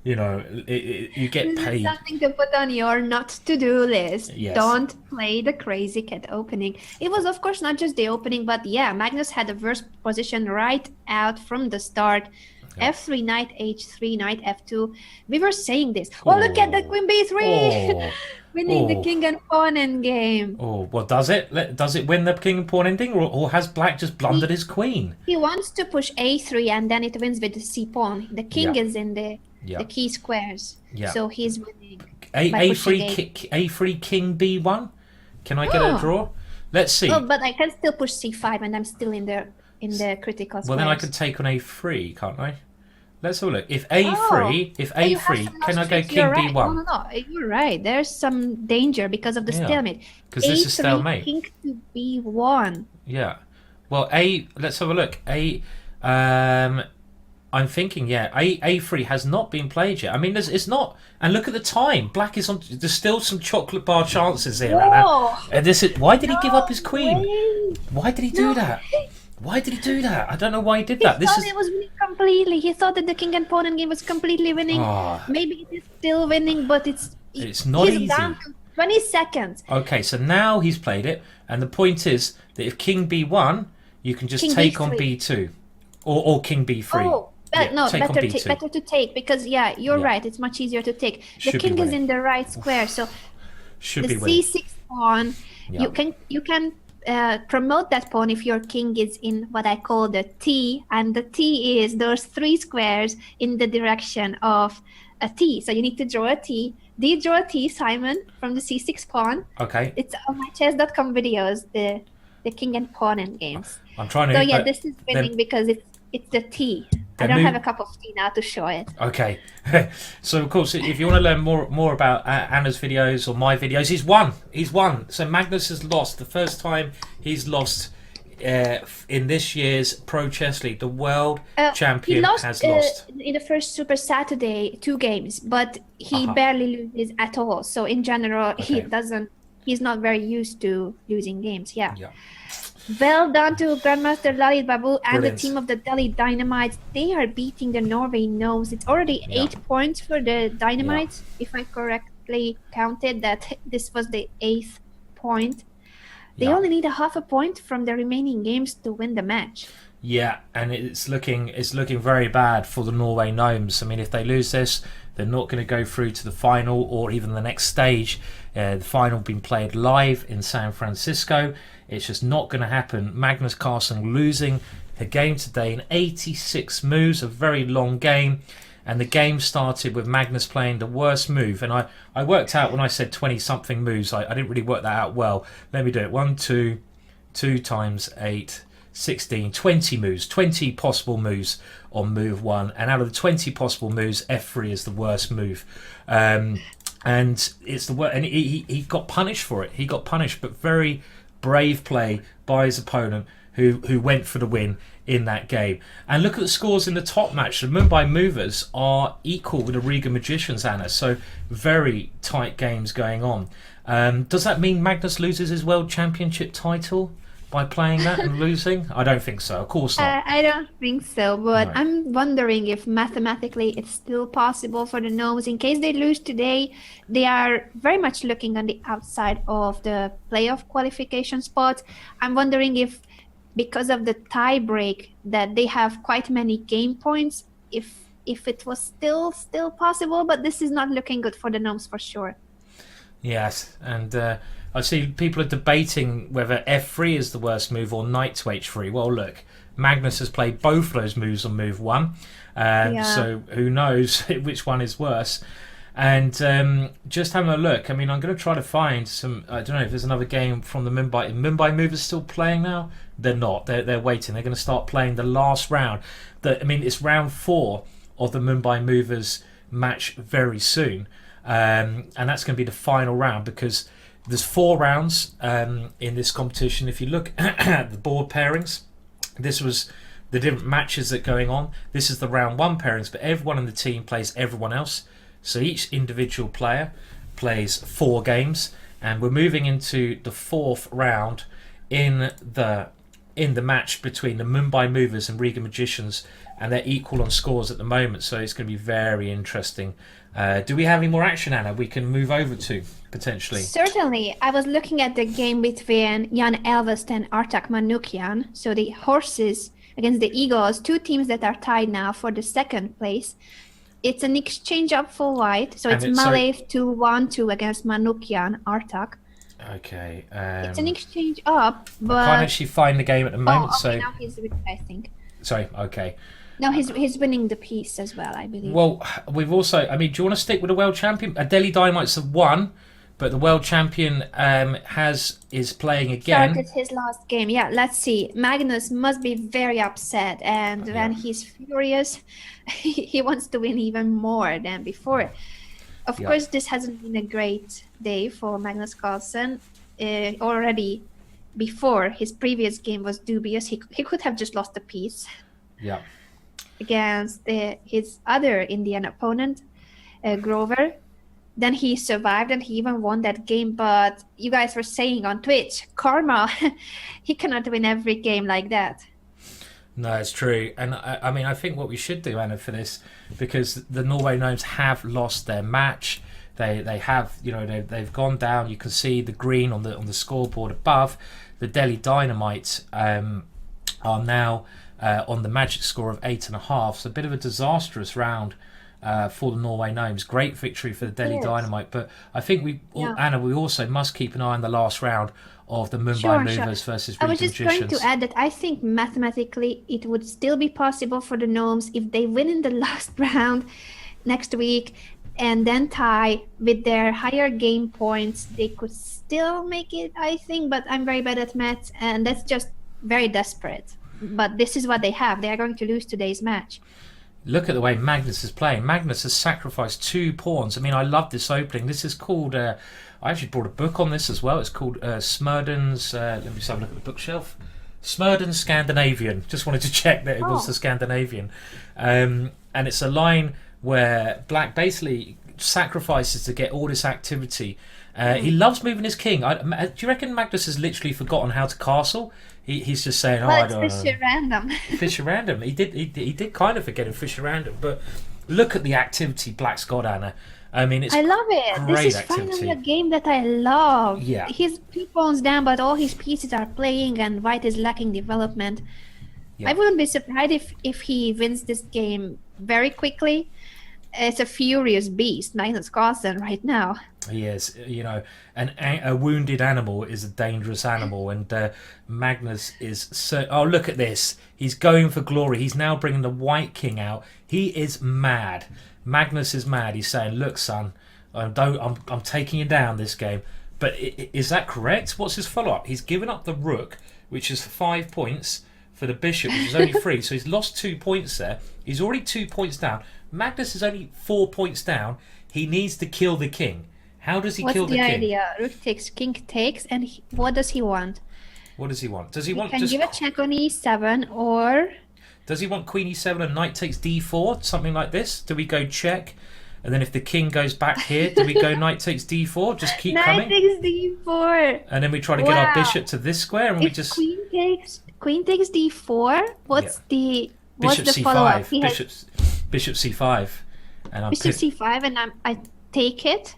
You get paid. Something to put on your not to do list. Yes. Don't play the crazy cat opening. It was, of course, not just the opening, but Magnus had the worst position right out from the start. F3, knight h3, knight f2. We were saying this. Oh, look at the queen b3. winning the Oh, king and pawn endgame. oh, well, does it? Does it win the king and pawn ending, or has black just blundered He, his queen? he wants to push a3 and then it wins with the c pawn. The king Yeah, is in the yeah, key squares, yeah. so he's winning by A pushing three a. A3 king B1. Can I get a Oh, draw? Let's oh, see. but I can still push c5 and I'm still in the critical Well, then I squares. could take on A3, can't I? Let's have a look. If Oh, A3, if but you have A3, some can lost I go tricks. You're king right. No, B1? no, no. You're right. There's some danger because of the Yeah, stalemate. because this is A3, stalemate. king to B1. Yeah. Well, let's have a look. I'm thinking, yeah, A3 has not been played yet. I mean, it's not, and look at the time. Black is on. There's still some chocolate bar chances here, Anna. Whoa! And this is why did he give up No his queen? way! Why did he No do that? way! Why did he do that? I don't know why he did He that. This thought is it was winning completely. He thought that the king and pawn game was completely winning. ah, Maybe it is still winning, but it's not he's easy. down to 20 seconds. Okay, so now he's played it, and the point is that if king B1, you can just King take on B3. B2, or king B3. Oh, Yeah, no, take on better B2. better to take because yeah, you're Yeah. right. It's much easier to take. The Should be king is winning. in the right square, so Should the be winning. c6 pawn. Yeah. You can promote that pawn if your king is in what I call the T, and the T is those three squares in the direction of a T. So you need to draw a T. Do you draw a T, Simon, from the c6 pawn? Okay, It's on my chess.com videos, the king and pawn end games. I'm trying to. So yeah, this is winning then- because it's the T. I then don't move- have a cup of tea now to show it. Okay, so of course, if you want to learn more about Anna's videos or my videos, he's won. He's won. So Magnus has lost the first time he's lost in this year's Pro Chess League. The world He champion lost, has lost. in the first Super Saturday 2 games, but he Uh-huh. barely loses at all. So in general, Okay. he's not very used to losing games. Yeah. Yeah. Well done to Grandmaster Lalit Babu and Brilliant. the team of the Delhi Dynamite. They are beating the Norway Gnomes. It's already Yeah. 8 points for the Dynamite, if I correctly counted that this was the 8th point. They Yeah. only need a half a point from the remaining games to win the match. Yeah, and it's looking very bad for the Norway Gnomes. I mean, if they lose this, they're not going to go through to the final or even the next stage. The final being played live in San Francisco. It's just not going to happen. Magnus Carlsen losing a game today in 86 moves, a very long game. And the game started with Magnus playing the worst move. And I worked out when I said 20-something moves, I didn't really work that out well. Let me do it. 1, 2 times 8, 16, 20 moves, 20 possible moves on move 1. And out of the 20 possible moves, F3 is the worst move. And it's the worst. And he got punished for it. He got punished, but very brave play by his opponent who went for the win in that game. And look at the scores in the top match. The Mumbai Movers are equal with the Riga Magicians, Anna. So very tight games going on. Does that mean Magnus loses his World Championship title by playing that and losing? I don't think so. Of course not. I don't think so, but Right. I'm wondering if mathematically it's still possible for the Gnomes. In case they lose today, they are very much looking on the outside of the playoff qualification spot. I'm wondering if, because of the tie break, that they have quite many game points, if it was still possible, but this is not looking good for the Gnomes for sure. Yes, and I see people are debating whether F3 is the worst move or knight to H3. Well, look, Magnus has played both of those moves on move 1, so who knows which one is worse. And just having a look, I mean, I'm going to try to find some, I don't know if there's another game from the Mumbai Movers still playing now? They're not, they're waiting. They're going to start playing the last round. I mean, it's round 4 of the Mumbai Movers match very soon. And that's going to be the final round because there's 4 rounds in this competition. If you look at the board pairings, this was the different matches that are going on. This is the round 1 pairings, but everyone in the team plays everyone else. So each individual player plays 4 games, and we're moving into the 4th round in the match between the Mumbai Movers and Riga Magicians, and they're equal on scores at the moment. So it's going to be very interesting. Do we have any more action, Anna? We can move over to potentially. Certainly. I was looking at the game between Jan Elvest and Artak Manukyan. So the horses against the Eagles, 2 teams that are tied now for the 2nd place. It's an exchange up for white. So And it's Malev 2-1-2 against Manukyan, Artak. Okay. It's an exchange up, but... I can't actually find the game at the moment, okay, so... now he's winning, I think. Sorry, okay. No, he's winning the piece as well, I believe. Well, we've also... I mean, do you want to stick with the world champion? Delhi Dynamite's have won, but the world champion is playing again. Started his last game. Yeah, let's see. Magnus must be very upset, and when he's furious, he wants to win even more than before. Of course, this hasn't been a great day for Magnus Carlsen. Already before, his previous game was dubious. He could have just lost a piece. Yeah. Against his other Indian opponent, Grover. Then he survived and he even won that game. But you guys were saying on Twitch, karma, he cannot win every game like that. No, it's true. And I mean, I think what we should do, Anna, for this, because the Norway Gnomes have lost their match. They have, you know, they've gone down. You can see the green on the scoreboard above. The Delhi Dynamite are now on the magic score of 8.5. So a bit of a disastrous round for the Norway Gnomes. Great victory for the Delhi Dynamite. But I think Anna, we also must keep an eye on the last round of the Mumbai Movers versus Reed I was just Magicians. going to add that I think mathematically it would still be possible for the Gnomes if they win in the last round next week and then tie with their higher game points. They could still make it, I think, but I'm very bad at maths and that's just very desperate. But this is what they have. They are going to lose today's match. Look at the way Magnus is playing. Magnus has sacrificed 2 pawns. I mean, I love this opening. This is called... I actually brought a book on this as well. It's called Smerdon's... let me just have a look at the bookshelf. Smerdon's Scandinavian. Just wanted to check that it was the Scandinavian. And it's a line where Black basically sacrifices to get all this activity. He loves moving his king. Do you reckon Magnus has literally forgotten how to castle? He's just saying, I don't know. Fisher random. Fisher random. He did kind of forget him Fisher random, but look at the activity Black's got, Anna. I mean, it's I love it. Great this is activity. finally a game that I love. Yeah. He's 3 pawns down, but all his pieces are playing, and White is lacking development. Yeah. I wouldn't be surprised if he wins this game very quickly. It's a furious beast, Magnus Carlsen, right now. He is, you know, a wounded animal is a dangerous animal, and Magnus is so. Oh, look at this! He's going for glory. He's now bringing the White King out. He is mad. Magnus is mad. He's saying, "Look, son, I'm taking you down this game." But is that correct? What's his follow-up? He's given up the rook, which is 5 points, for the bishop, which is only 3. So he's lost 2 points there. He's already 2 points down. Magnus is only 4 points down. He needs to kill the king. How does he kill the king? What's the idea? Rook takes, king takes, and what does he want? What does he want? Does he want can just... give a check on e7, or... Does he want queen e7 and knight takes d4? Something like this? Do we go check? And then if the king goes back here, do we go knight takes d4? Just keep coming? Knight takes d4. And then we try to get our bishop to this square, and we just... Queen takes d4, what's the C5. follow-up? Bishop c5. And I'm Bishop c5, and I take it.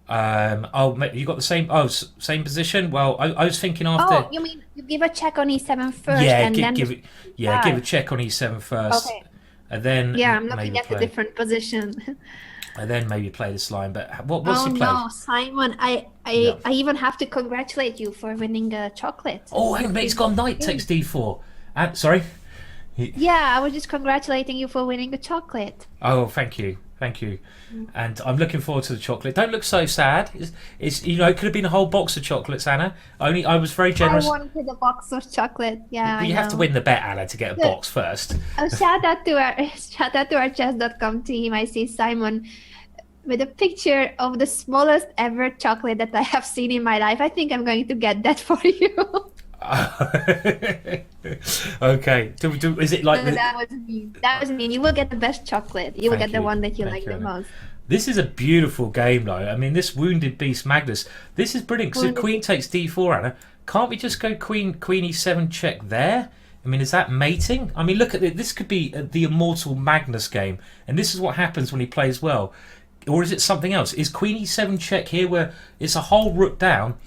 You got the same position. Well, I was thinking after. Oh, you mean you give a check on e7 first, Yeah, and then give a check on e7 first, okay. And then I'm looking at a different position. And then maybe play this line. But what's he played? Oh no, Simon! I even have to congratulate you for winning a chocolate. Oh, hang on, he's got knight takes d4. Sorry. Yeah, I was just congratulating you for winning a chocolate. Oh, thank you. And I'm looking forward to the chocolate. Don't look so sad. It's it could have been a whole box of chocolates, Anna. I was very generous. I wanted a box of chocolate. Yeah, but you have to win the bet, Anna, to get a box first. Oh, shout out to our Chess.com team. I see Simon with a picture of the smallest ever chocolate that I have seen in my life. I think I'm going to get that for you. Okay. Is it like... That was mean. You will get the best chocolate. You will get the one that you like the most. This is a beautiful game, though. I mean, this wounded beast Magnus. This is brilliant, because if queen takes d4, Anna, can't we just go queen e7 check there? I mean, is that mating? I mean, look at it. This could be the immortal Magnus game, and this is what happens when he plays well. Or is it something else? Is queen e7 check here where it's a whole rook down?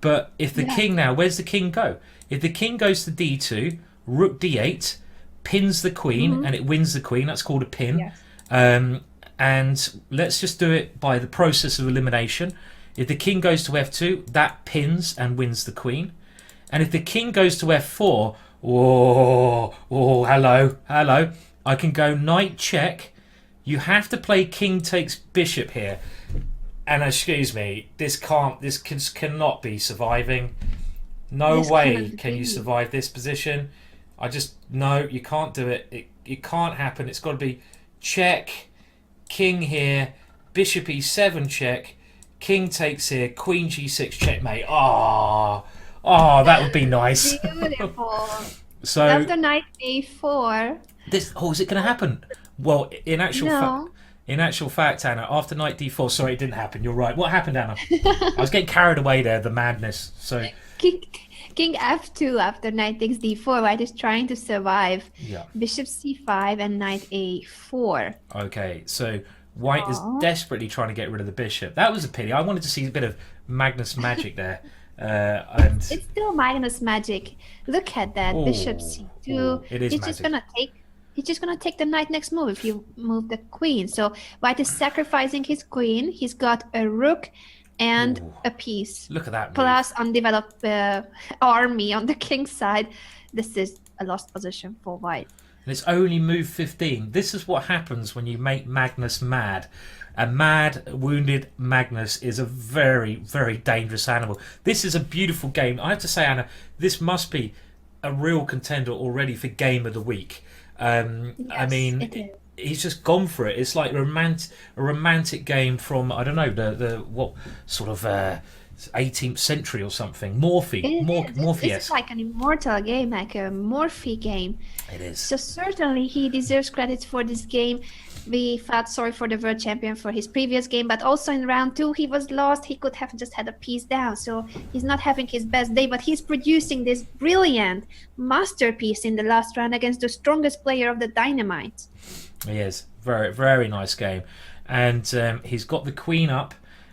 But if the king now, where's the king go? If the king goes to d2, rook d8, pins the queen, and it wins the queen. That's called a pin. Yes. And let's just do it by the process of elimination. If the king goes to f2, that pins and wins the queen. And if the king goes to f4, hello, I can go knight check. You have to play king takes bishop here. And excuse me, this cannot be surviving. No way can you survive this position. No, you can't do it. It can't happen. It's got to be check, king here, bishop e7 check, king takes here, queen g6 checkmate. That would be nice. Beautiful. So after knight a4. Is it going to happen? Well, in actual fact, Anna, after knight d4, sorry, it didn't happen. You're right. What happened, Anna? I was getting carried away there, the madness. So King f2 after knight takes d4. White is trying to survive. Yeah. Bishop c5 and knight a4. Okay, so White is desperately trying to get rid of the bishop. That was a pity. I wanted to see a bit of Magnus magic there. And it's still Magnus magic. Look at that. Bishop c2. It is He's magic. He's just gonna take the knight next move if you move the queen. So White is sacrificing his queen. He's got a rook and a piece. Look at that move. Plus undeveloped army on the king's side. This is a lost position for White. And it's only move 15. This is what happens when you make Magnus mad. A mad, wounded Magnus is a very, very dangerous animal. This is a beautiful game. I have to say, Anna, this must be a real contender already for Game of the Week. I mean, he's just gone for it. It's like a romantic game from, I don't know, the what sort of 18th century or something. Morphy. This is like an immortal game, like a Morphy game. It is. So certainly he deserves credit for this game. We felt sorry for the world champion for his previous game, but also in round 2 he was lost. He could have just had a piece down, so he's not having his best day, but he's producing this brilliant masterpiece in the last round against the strongest player of the Dynamite. He is. Very, very nice game. And he's got the queen up.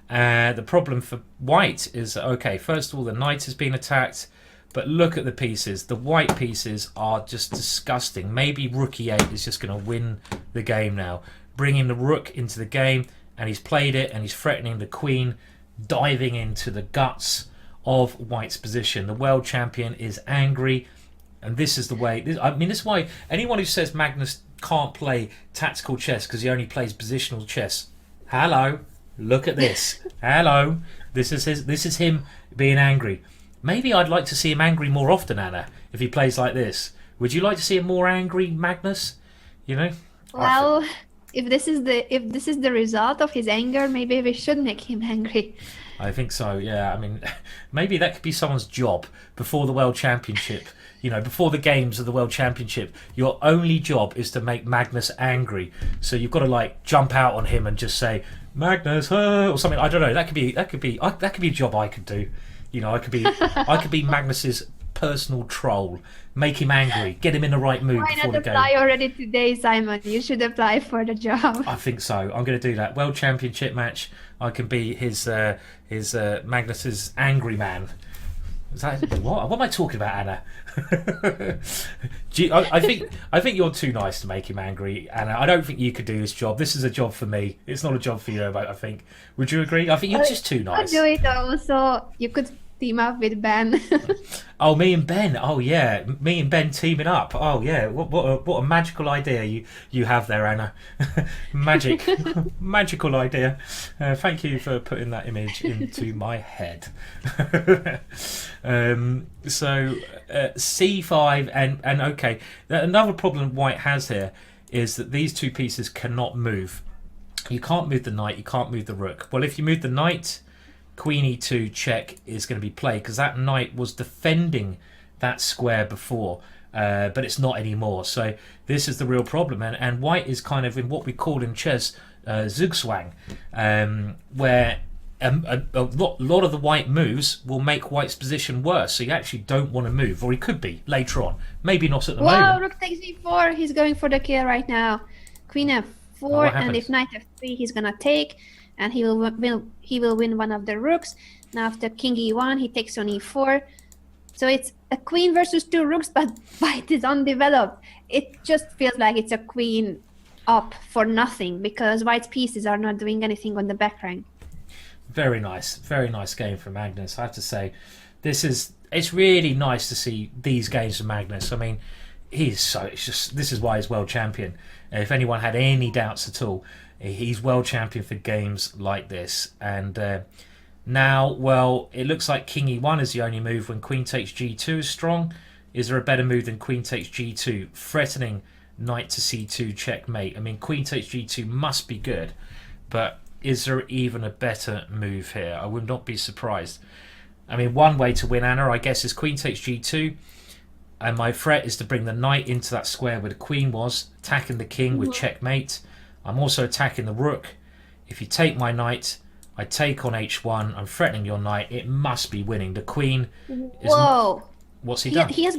The problem for White is, okay, first of all, the knight has been attacked, but look at the pieces. The white pieces are just disgusting. Maybe rook e8 is just going to win the game now. Bringing the rook into the game, and he's played it, and he's threatening the queen, diving into the guts of White's position. The world champion is angry, and this is the way. This is why anyone who says Magnus can't play tactical chess because he only plays positional chess. Hello. Look at this. Hello. This is him being angry. Maybe I'd like to see him angry more often, Anna, if he plays like this. Would you like to see a more angry Magnus? You know? Well, if this is the result of his anger, maybe we should make him angry. I think so, yeah. I mean, maybe that could be someone's job before the World Championship. You know, before the games of the World Championship, your only job is to make Magnus angry. So you've got to like jump out on him and just say, Magnus, or something. I don't know. That could be a job I could do. You know, I could be Magnus's personal troll. Make him angry. Get him in the right mood before the game. Why not apply already today, Simon? You should apply for the job. I think so. I'm going to do that. World Championship match. I can be his Magnus's angry man. Is that what am I talking about, Anna? I think you're too nice to make him angry, Anna. I don't think you could do this job. This is a job for me. It's not a job for you, I think. Would you agree? I think you're just too nice. I'll do it also. You could team up with Ben. Oh, me and Ben. Oh yeah, me and Ben teaming up. Oh yeah, what a magical idea you have there, Anna. Magical idea. Thank you for putting that image into my head. So c5 and okay. Another problem White has here is that these two pieces cannot move. You can't move the knight. You can't move the rook. Well, if you move the knight, Queen e2 check is going to be played because that knight was defending that square before, but it's not anymore. So this is the real problem, and White is kind of in what we call in chess zugzwang, where a lot of the white moves will make White's position worse. So you actually don't want to move, or he could be later on. Maybe not at the moment. Wow, rook takes e4. He's going for the kill right now. Queen f4, and if knight f3, he's gonna take. And he will win one of the rooks. Now after king e1, he takes on e4. So it's a queen versus two rooks, but White is undeveloped. It just feels like it's a queen up for nothing because white's pieces are not doing anything on the back rank. Very nice game from Magnus. I have to say, it's really nice to see these games from Magnus. I mean, this is why he's world champion. If anyone had any doubts at all, he's world champion for games like this. And now, well, it looks like King E1 is the only move when Queen takes G2 is strong. Is there a better move than Queen takes G2, threatening Knight to C2 checkmate? I mean, Queen takes G2 must be good, but is there even a better move here? I would not be surprised. I mean, one way to win, Anna, I guess, is Queen takes G2, and my threat is to bring the Knight into that square where the Queen was, attacking the King with checkmate. I'm also attacking the Rook. If you take my Knight, I take on H1. I'm threatening your Knight. It must be winning. The Queen is... Whoa! What's he done? He has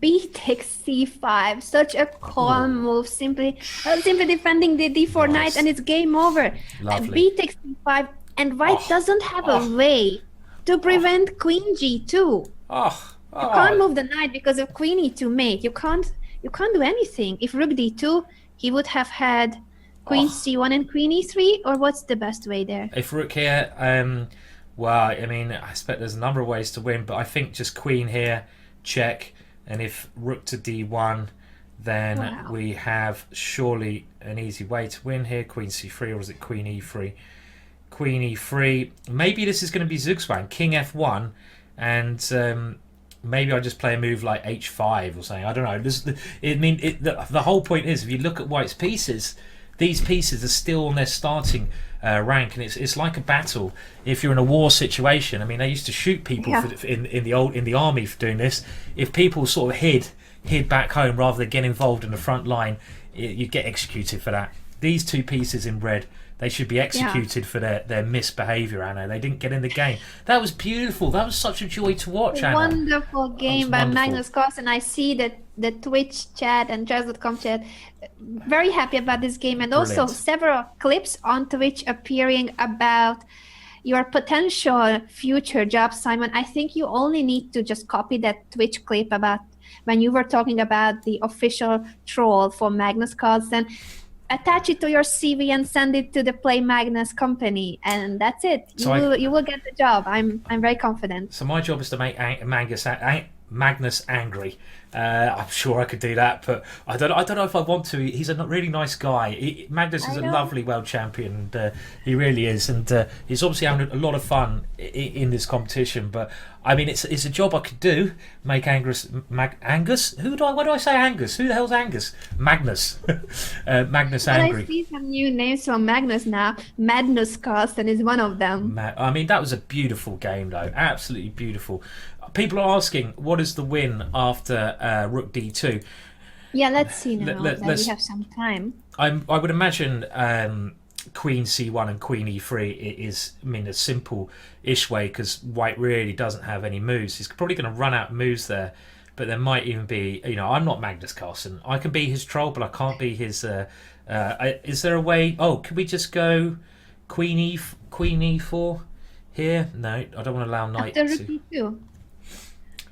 B takes C5. Such a calm move. Simply defending the D4 Knight, and it's game over. Lovely. B takes C5, and white doesn't have a way to prevent Queen G2. You can't move the Knight because of Queen E2 mate. You can't do anything. If Rook D2, he would have had Queen C1 and Queen E3, or what's the best way there? If Rook here, well, I mean, I expect there's a number of ways to win, but I think just Queen here, check, and if Rook to D1, then we have surely an easy way to win here. Queen C3, or is it Queen E3? Queen E3. Maybe this is going to be Zugzwang. King F1, and maybe I just play a move like H5 or something. I don't know. The whole point is, if you look at white's pieces, these pieces are still on their starting rank, and it's like a battle. If you're in a war situation, I mean, they used to shoot people in the army for doing this. If people sort of hid back home rather than get involved in the front line, you'd get executed for that. These two pieces in red, they should be executed for their misbehaviour, Anna. They didn't get in the game. That was beautiful. That was such a joy to watch, Anna. Wonderful game by Magnus Carlsen. I see that the Twitch chat and Chess.com chat, very happy about this game, and also several clips on Twitch appearing about your potential future job, Simon. I think you only need to just copy that Twitch clip about when you were talking about the official troll for Magnus Carlsen. Attach it to your CV and send it to the Play Magnus company, and that's it. You will get the job. I'm very confident. So my job is to make Magnus angry. I'm sure I could do that, but I don't know if I want to. He's a really nice guy. Magnus is a lovely world champion, and he really is, and he's obviously having a lot of fun in this competition. But I mean, it's a job I could do. Make Angus. Why do I say Angus? Who the hell's Angus? Magnus. Magnus angry. I see some new names from Magnus now. Magnus Carlsen is one of them. I mean, that was a beautiful game, though. Absolutely beautiful. People are asking, what is the win after Rook D2? Yeah, let's see now that we have some time. I would imagine Queen C1 and Queen E3 is, I mean, a simple-ish way, because white really doesn't have any moves. He's probably going to run out of moves there, but there might even be, I'm not Magnus Carlsen. I can be his troll, but I can't be his... is there a way... Oh, can we just go Queen E4 here? No, I don't want to allow knight to... Rook D2.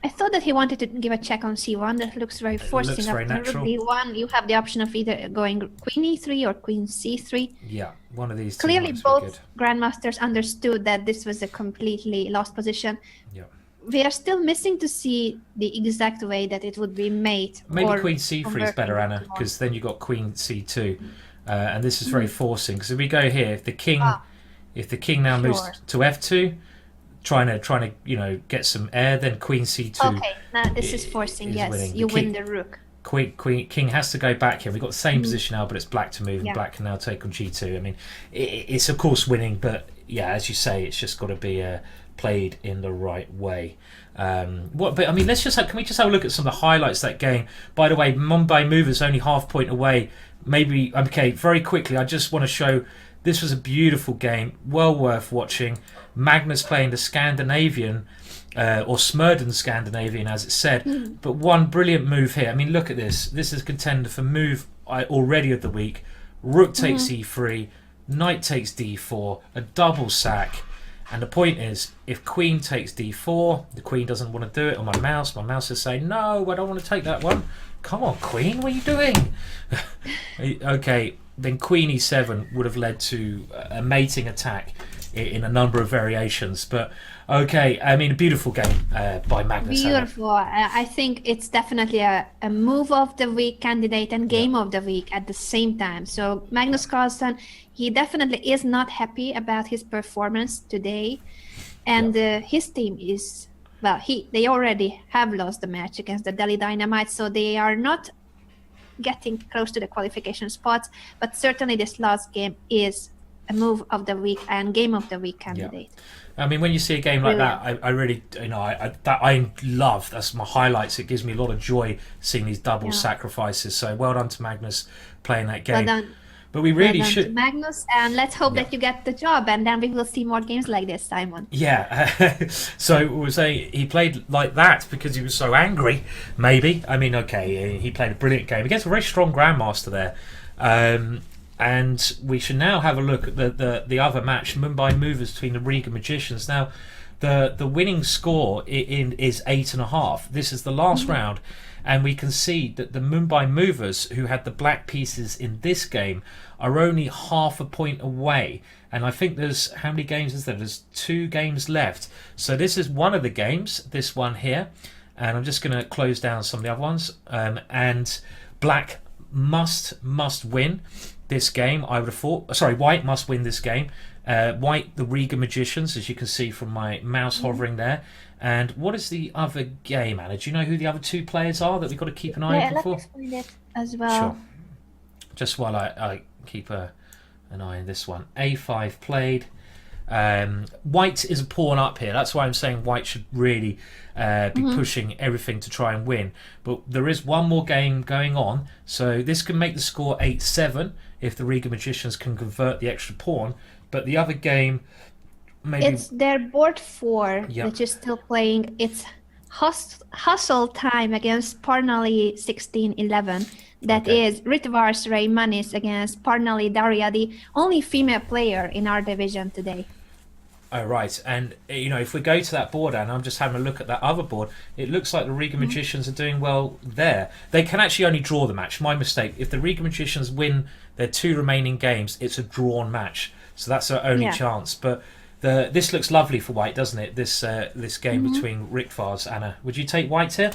I thought that he wanted to give a check on C1. That looks very forcing. Looks very natural. Rook D1, you have the option of either going Queen E3 or Queen C3. Yeah, one of these two. Clearly, both grandmasters understood that this was a completely lost position. Yeah. We are still missing to see the exact way that it would be made. Maybe Queen C3 is better, Anna, because then you got Queen C2, and this is very forcing. Because if we go here, if the king now moves to F2. Trying to get some air, then Queen C2. Okay, now this is forcing. Yes, winning. You win the Rook. King has to go back here. We've got the same position now, but it's black to move, and black can now take on G2. I mean, it's of course winning, but yeah, as you say, it's just got to be played in the right way. But I mean, can we just have a look at some of the highlights of that game? By the way, Mumbai Movers only half point away. Maybe very quickly. I just want to show. This was a beautiful game, well worth watching. Magnus playing the Scandinavian, or Smurden Scandinavian as it said, but one brilliant move here. I mean, look at this. This is contender for move already of the week. Rook takes E3, Knight takes D4, a double sack. And the point is, if Queen takes D4, the Queen doesn't want to do it on my mouse. My mouse is saying, no, I don't want to take that one. Come on, Queen, what are you doing? Okay, then queen e7 would have led to a mating attack in a number of variations. But okay, I mean, a beautiful game by Magnus. Beautiful. I think it's definitely a move of the week candidate and game of the week at the same time. So Magnus Carlsen, he definitely is not happy about his performance today, and his team is, well, they already have lost the match against the Delhi Dynamite, so they are not getting close to the qualification spots. But certainly this last game is a move of the week and game of the week candidate. I mean, when you see a game like that, I really, I love. That's my highlights. It gives me a lot of joy seeing these double sacrifices. So well done to Magnus playing that game. Well done. But we really well done should, to Magnus, and let's hope that you get the job, and then we will see more games like this, Simon. Yeah. So we're saying he played like that because he was so angry. Maybe. I mean, okay, he played a brilliant game against a very strong grandmaster there. And we should now have a look at the other match, Mumbai Movers between the Riga Magicians. Now, the winning score is 8.5. This is the last round, and we can see that the Mumbai Movers, who had the black pieces in this game, are only half a point away. And I think there's, how many games is there? There's 2 games left. So this is one of the games, this one here. And I'm just going to close down some of the other ones. And black must win this game, I would have thought. Sorry, white must win this game. White, the Riga Magicians, as you can see from my mouse hovering there. And what is the other game, Anna? Do you know who the other 2 players are that we've got to keep an eye open for? Let me explain it as well. Sure. Just while I keep an eye on this one. A5 played. White is a pawn up here. That's why I'm saying white should really be pushing everything to try and win. But there is one more game going on, so this can make the score 8-7 if the Riga Magicians can convert the extra pawn. But the other game, maybe it's their board 4, which is still playing. It's hustle time against Parnali 1611. That is Ritvars Reimanis against Parnali Daria, the only female player in our division today. Oh, right. And, if we go to that board, and I'm just having a look at that other board, it looks like the Riga Magicians are doing well there. They can actually only draw the match. My mistake. If the Riga Magicians win their 2 remaining games, it's a drawn match. So that's their only chance. But this looks lovely for white, doesn't it? This game between Ritvars. Anna, would you take white here?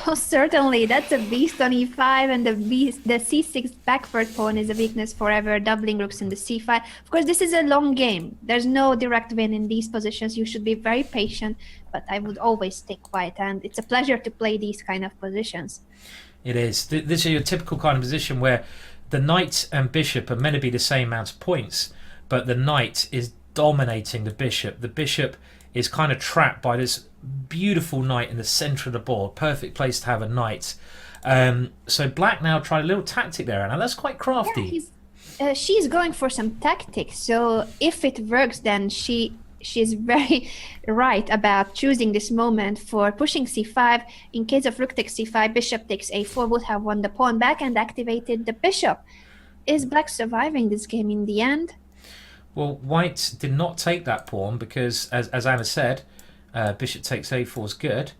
Oh, certainly. That's a beast on e5, and the c6 backward pawn is a weakness forever, doubling rooks in the c5. Of course, this is a long game. There's no direct win in these positions. You should be very patient, but I would always take white, and it's a pleasure to play these kind of positions. It is. This is a typical kind of position where the knight and bishop are meant to be the same amount of points, but the knight is dominating the bishop. The bishop is kind of trapped by this beautiful knight in the center of the board. Perfect place to have a knight. So black now tried a little tactic there, Anna. That's quite crafty. Yeah, she's going for some tactics. So if it works, then she's very right about choosing this moment for pushing c5. In case of rook takes c5, bishop takes a4 would have won the pawn back and activated the bishop. Is black surviving this game in the end? Well, white did not take that pawn because, as Anna said, bishop takes a4 is good.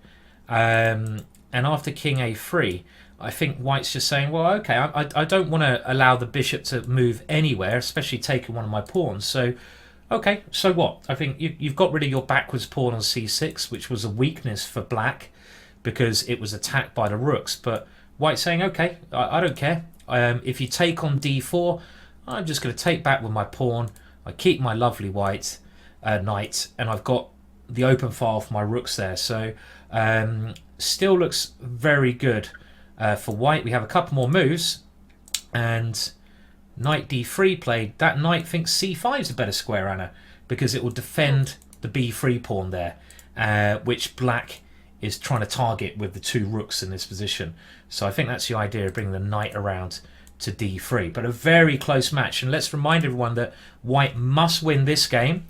And after king a3, I think white's just saying, well, okay, I don't want to allow the bishop to move anywhere, especially taking one of my pawns. So, okay, so what? I think you've got rid of your backwards pawn on c6, which was a weakness for black because it was attacked by the rooks. But white's saying, okay, I don't care. If you take on d4, I'm just going to take back with my pawn. I keep my lovely white knight, and I've got the open file for my rooks there. So still looks very good for white. We have a couple more moves, and knight d3 played. That knight thinks c5 is a better square, Anna, because it will defend the b3 pawn there, which black is trying to target with the 2 rooks in this position. So I think that's the idea of bringing the knight around to d3. But a very close match, and let's remind everyone that white must win this game.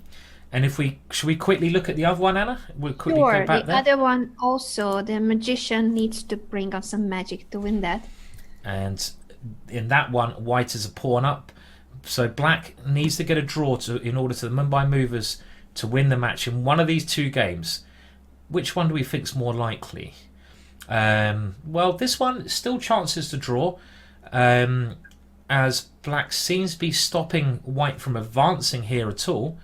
And should we quickly look at the other one, Anna? We'll quickly go back there. Other one also, the magician needs to bring on some magic to win that. And in that one, white is a pawn up. So black needs to get a draw in order to the Mumbai Movers to win the match in one of these 2 games. Which one do we think is more likely? Well, this one, still chances to draw. And as black seems to be stopping white from advancing here at all.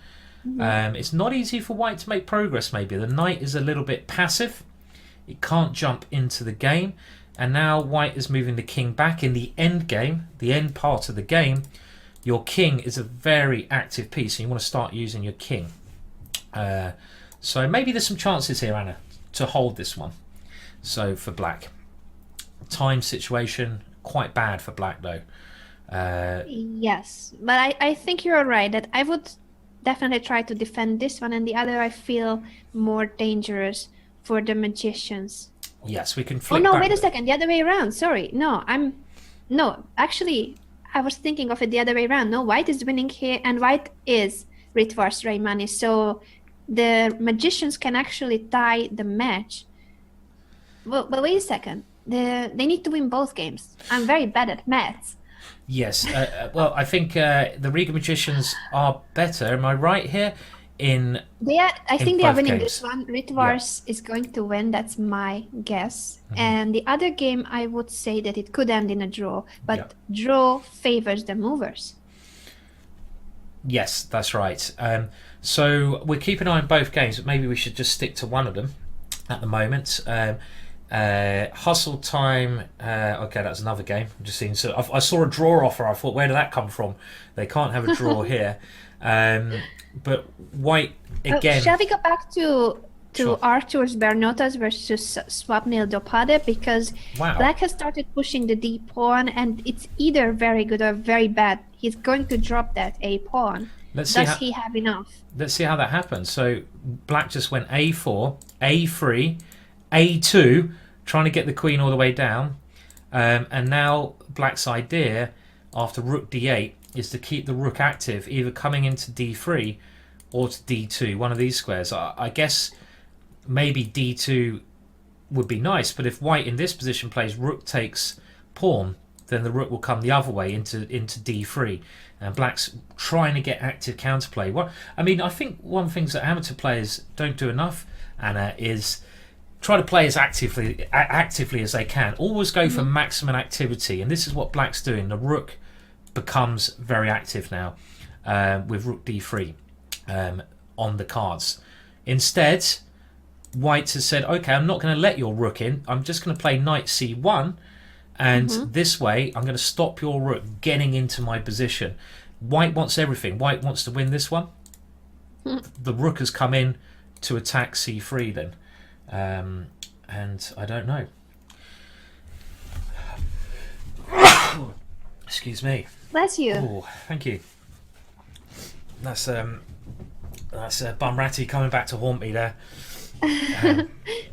It's not easy for white to make progress, maybe. The knight is a little bit passive. It can't jump into the game. And now white is moving the king back in the end game, the end part of the game. Your king is a very active piece, and you want to start using your king. So maybe there's some chances here, Anna, to hold this one. So for black. Time situation, quite bad for black, though. Yes, but I think you're right that I would definitely try to defend this one, and the other I feel more dangerous for the magicians. Yes, we can Oh flip no, back. wait a second, the other way around. Sorry, no, actually, I was thinking of it the other way around. No, white is winning here, and white is Ritvars Raymani, so the magicians can actually tie the match. Well, but wait a second, they need to win both games. I'm very bad at maths. Yes, well, I think the Riga magicians are better. Am I right here? I think they are both winning games. this one. Ritvars is going to win. That's my guess. And the other game, I would say that it could end in a draw, but draw favors the movers. Yes, that's right. So we're keeping an eye on both games, but maybe we should just stick to one of them at the moment. Hustle time. Okay, that's another game. I'm just seeing. So I saw a draw offer. I thought, where did that come from? They can't have a draw here. But white again. Shall we go back to Sure. Arthur's Bernotas versus Swapnil Dopade, because Wow. black has started pushing the D pawn, and it's either very good or very bad. He's going to drop that A pawn. Let's see Does he have enough? Let's see how that happens. So black just went A4, A3, A2, trying to get the queen all the way down. And now black's idea after rook D8 is to keep the rook active, either coming into D3 or to D2, one of these squares. I guess maybe D2 would be nice, but if white in this position plays rook takes pawn, then the rook will come the other way into D3, and black's trying to get active counterplay. I think one of the things that amateur players don't do enough, Anna, is try to play as actively as they can. Always go for maximum activity, and this is what black's doing. The rook becomes very active now with rook D3 on the cards. Instead, white has said, okay, I'm not going to let your rook in. I'm just going to play knight C1, and this way I'm going to stop your rook getting into my position. White wants everything. White wants to win this one. The rook has come in to attack C3 then. And I don't know. Excuse me. Bless you. Oh, thank you. That's Bumratty coming back to haunt me there.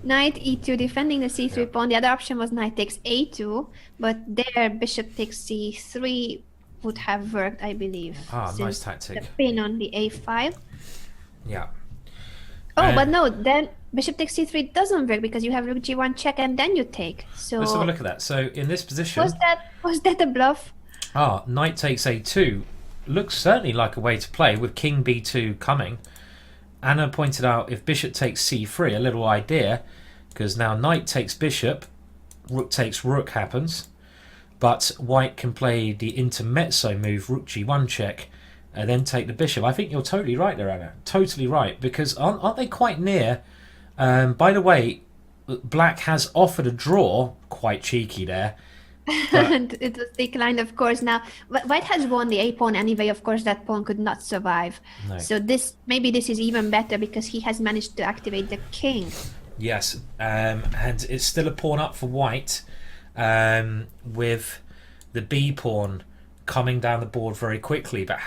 Knight E2 defending the C3 pawn. The other option was knight takes A2, but there bishop takes C3 would have worked, I believe. Nice since tactic. The pin on the A5. Yeah. But no, then bishop takes C3 doesn't work because you have rook G1 check and then you take. So Let's have a look at that. So in this position, was that a bluff? knight takes A2 looks certainly like a way to play with king B2 coming. Anna pointed out if bishop takes C3, a little idea, because now knight takes bishop, rook takes rook happens, but white can play the intermezzo move, rook G1 check, and then take the bishop. I think you're totally right there, Anna. Totally right, because aren't they quite near? By the way, black has offered a draw, quite cheeky there. And it was declined, of course. Now, white has won the A pawn anyway. Of course, that pawn could not survive. No. So maybe this is even better because he has managed to activate the king. Yes, and it's still a pawn up for white, with the B pawn coming down the board very quickly. But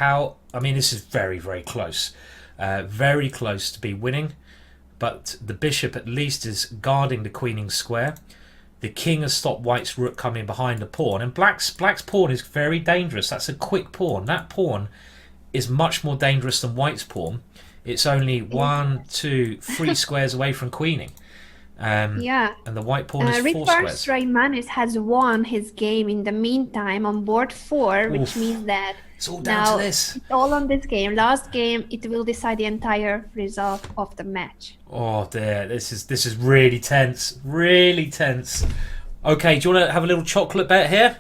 this is very, very close. Very close to be winning. But the bishop at least is guarding the queening square. The king has stopped white's rook coming behind the pawn. And black's pawn is very dangerous. That's a quick pawn. That pawn is much more dangerous than white's pawn. It's only 1, 2, 3 squares away from queening. And the white pawn is 4 squares. Raymanis has won his game in the meantime on board 4, which means that it's all down to this. It's all on this game. Last game, it will decide the entire result of the match. Oh dear, this is really tense. Really tense. Okay, do you want to have a little chocolate bet here?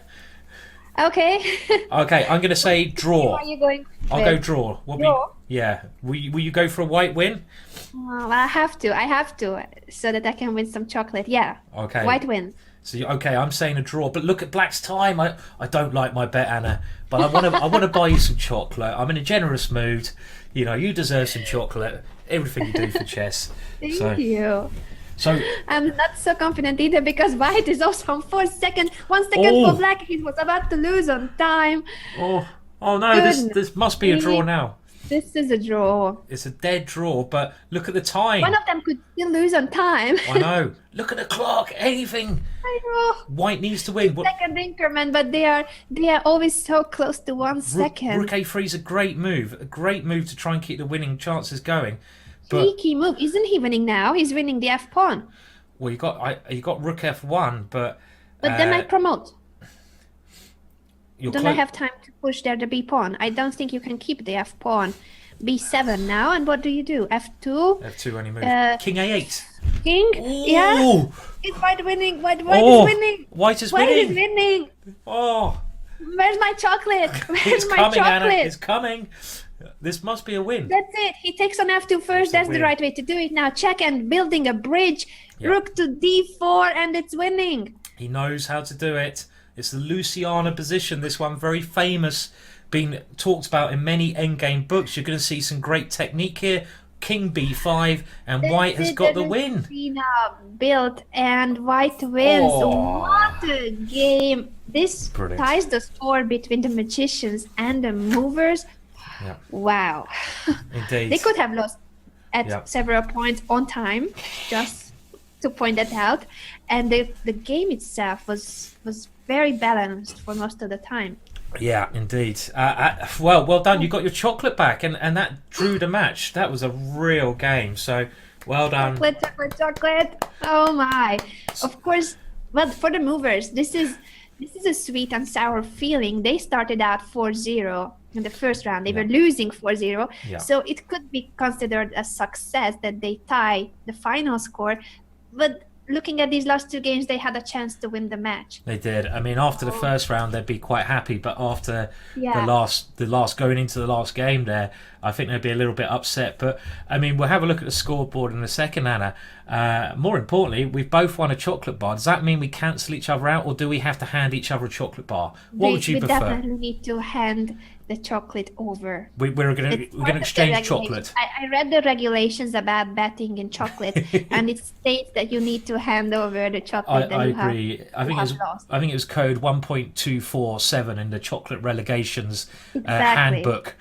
Okay. Okay, I'm going to say Who draw. are you going I'll go with? draw. What be? Draw. Yeah. Will you go for a white win? Well, I have to. I have to, so that I can win some chocolate. Yeah. Okay. White wins. So okay, I'm saying a draw. But look at Black's time. I don't like my bet, Anna. But I want to buy you some chocolate. I'm in a generous mood. You know, you deserve some chocolate. Everything you do for chess. Thank you. So I'm not so confident either because white is also on 4 seconds. 1 second Oh. for black. He was about to lose on time. oh no, this must be a draw now. This is a draw. It's a dead draw. But look at the time. One of them could still lose on time. I know. Look at the clock. Anything. I know. White needs to win. Second increment, but they are always so close to 1 second. Rook A3 is a great move. A great move to try and keep the winning chances going. But Cheeky move. Isn't he winning now? He's winning the F pawn. well, you got Rook F1, but Then I promote. you're Don't I have time to push there the B pawn? I don't think you can keep the F pawn. B7 now, and what do you do? F2? F2 only move. King A8. King? Yeah? Ooh. Is white winning? White is winning. White is White is winning. winning. Oh, Where's my chocolate? Where's it's my coming, chocolate? Anna. It's coming. This must be a win. That's it. He takes on F2 first. That's the win. right way to do it. Now check and building a bridge. Yeah. Rook to D4 and it's winning. He knows how to do it. It's the Luciana position. This one very famous, been talked about in many endgame books. You're going to see some great technique here. King B5 and white has got the win. Messina built and white wins. Oh. What a game. This Brilliant. ties the score between the magicians and the movers. Yeah. Wow. Indeed. They could have lost at Yeah. several points on time, just to point that out. And the game itself was very balanced for most of the time. Yeah, indeed. Well done. You got your chocolate back, and that drew the match. That was a real game. So, well done. Chocolate. Oh my. Of course, well, for the movers, this is a sweet and sour feeling. They started out 4-0 in the first round. They were losing 4-0. Yeah. So it could be considered a success that they tie the final score. But looking at these last two games, they had a chance to win the match. They did. I mean, after the first round, they'd be quite happy, but after Yeah. the last going into the last game there, I think they'd be a little bit upset. But I mean, we'll have a look at the scoreboard in a second, Anna. More importantly, we've both won a chocolate bar. Does that mean we cancel each other out, or do we have to hand each other a chocolate bar? What would you we prefer? definitely need to hand the chocolate over. We're going It's to part of the exchange regulations. chocolate. I read the regulations about betting in chocolate, and it states that you need to hand over the chocolate that I you agree. I think it was code 1.247 in the chocolate relegations Exactly. handbook,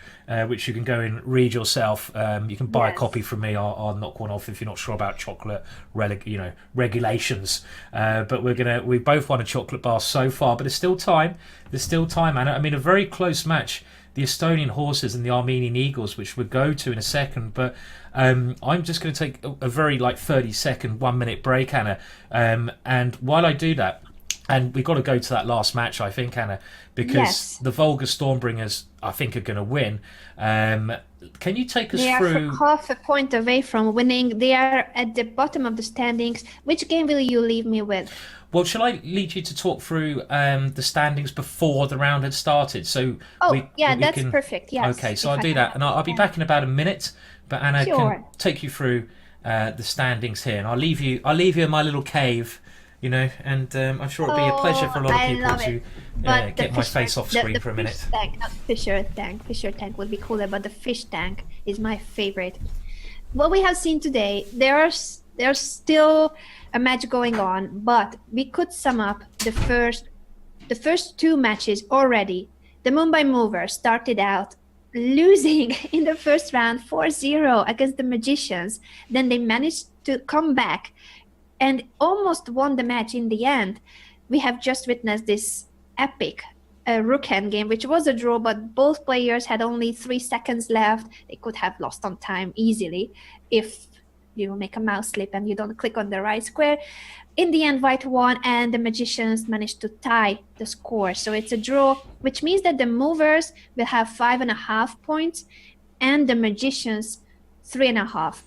which you can go and read yourself. You can buy a Yes. copy from me. I'll knock one off if you're not sure about chocolate regulations. But we both won a chocolate bar so far, but there's still time. There's still time, Anna. I mean, a very close match. The Estonian horses and the Armenian eagles, which we'll go to in a second, but I'm just going to take a very 30-second, 1 minute break, Anna. And while I do that, and we've got to go to that last match, I think, Anna, because Yes. the Volga Stormbringers, I think, are going to win. Can you take us They are through? half a point away from winning. They are at the bottom of the standings. Which game will you leave me with? Well, shall I lead you to talk through the standings before the round had started? So that's perfect. Yes. Okay, so if I'll I do can. that, and I'll be back in about a minute. But Anna Sure. can take you through the standings here, and I'll leave you in my little cave, and I'm sure it'll be a pleasure for a lot of I people love to it. But the get my fish face tank- off the- screen the for a fish minute. Tank, not Fisher tank would be cooler, but the fish tank is my favorite. What we have seen today, there's still a match going on, but we could sum up the first two matches already. The Mumbai Movers started out losing in the first round 4-0 against the Magicians. Then they managed to come back and almost won the match in the end. We have just witnessed this epic rook hand game, which was a draw, but both players had only 3 seconds left. They could have lost on time easily if you make a mouse slip and you don't click on the right square. In the end, white won, and the Magicians managed to tie the score. So it's a draw, which means that the movers will have 5.5 points and the Magicians 3.5.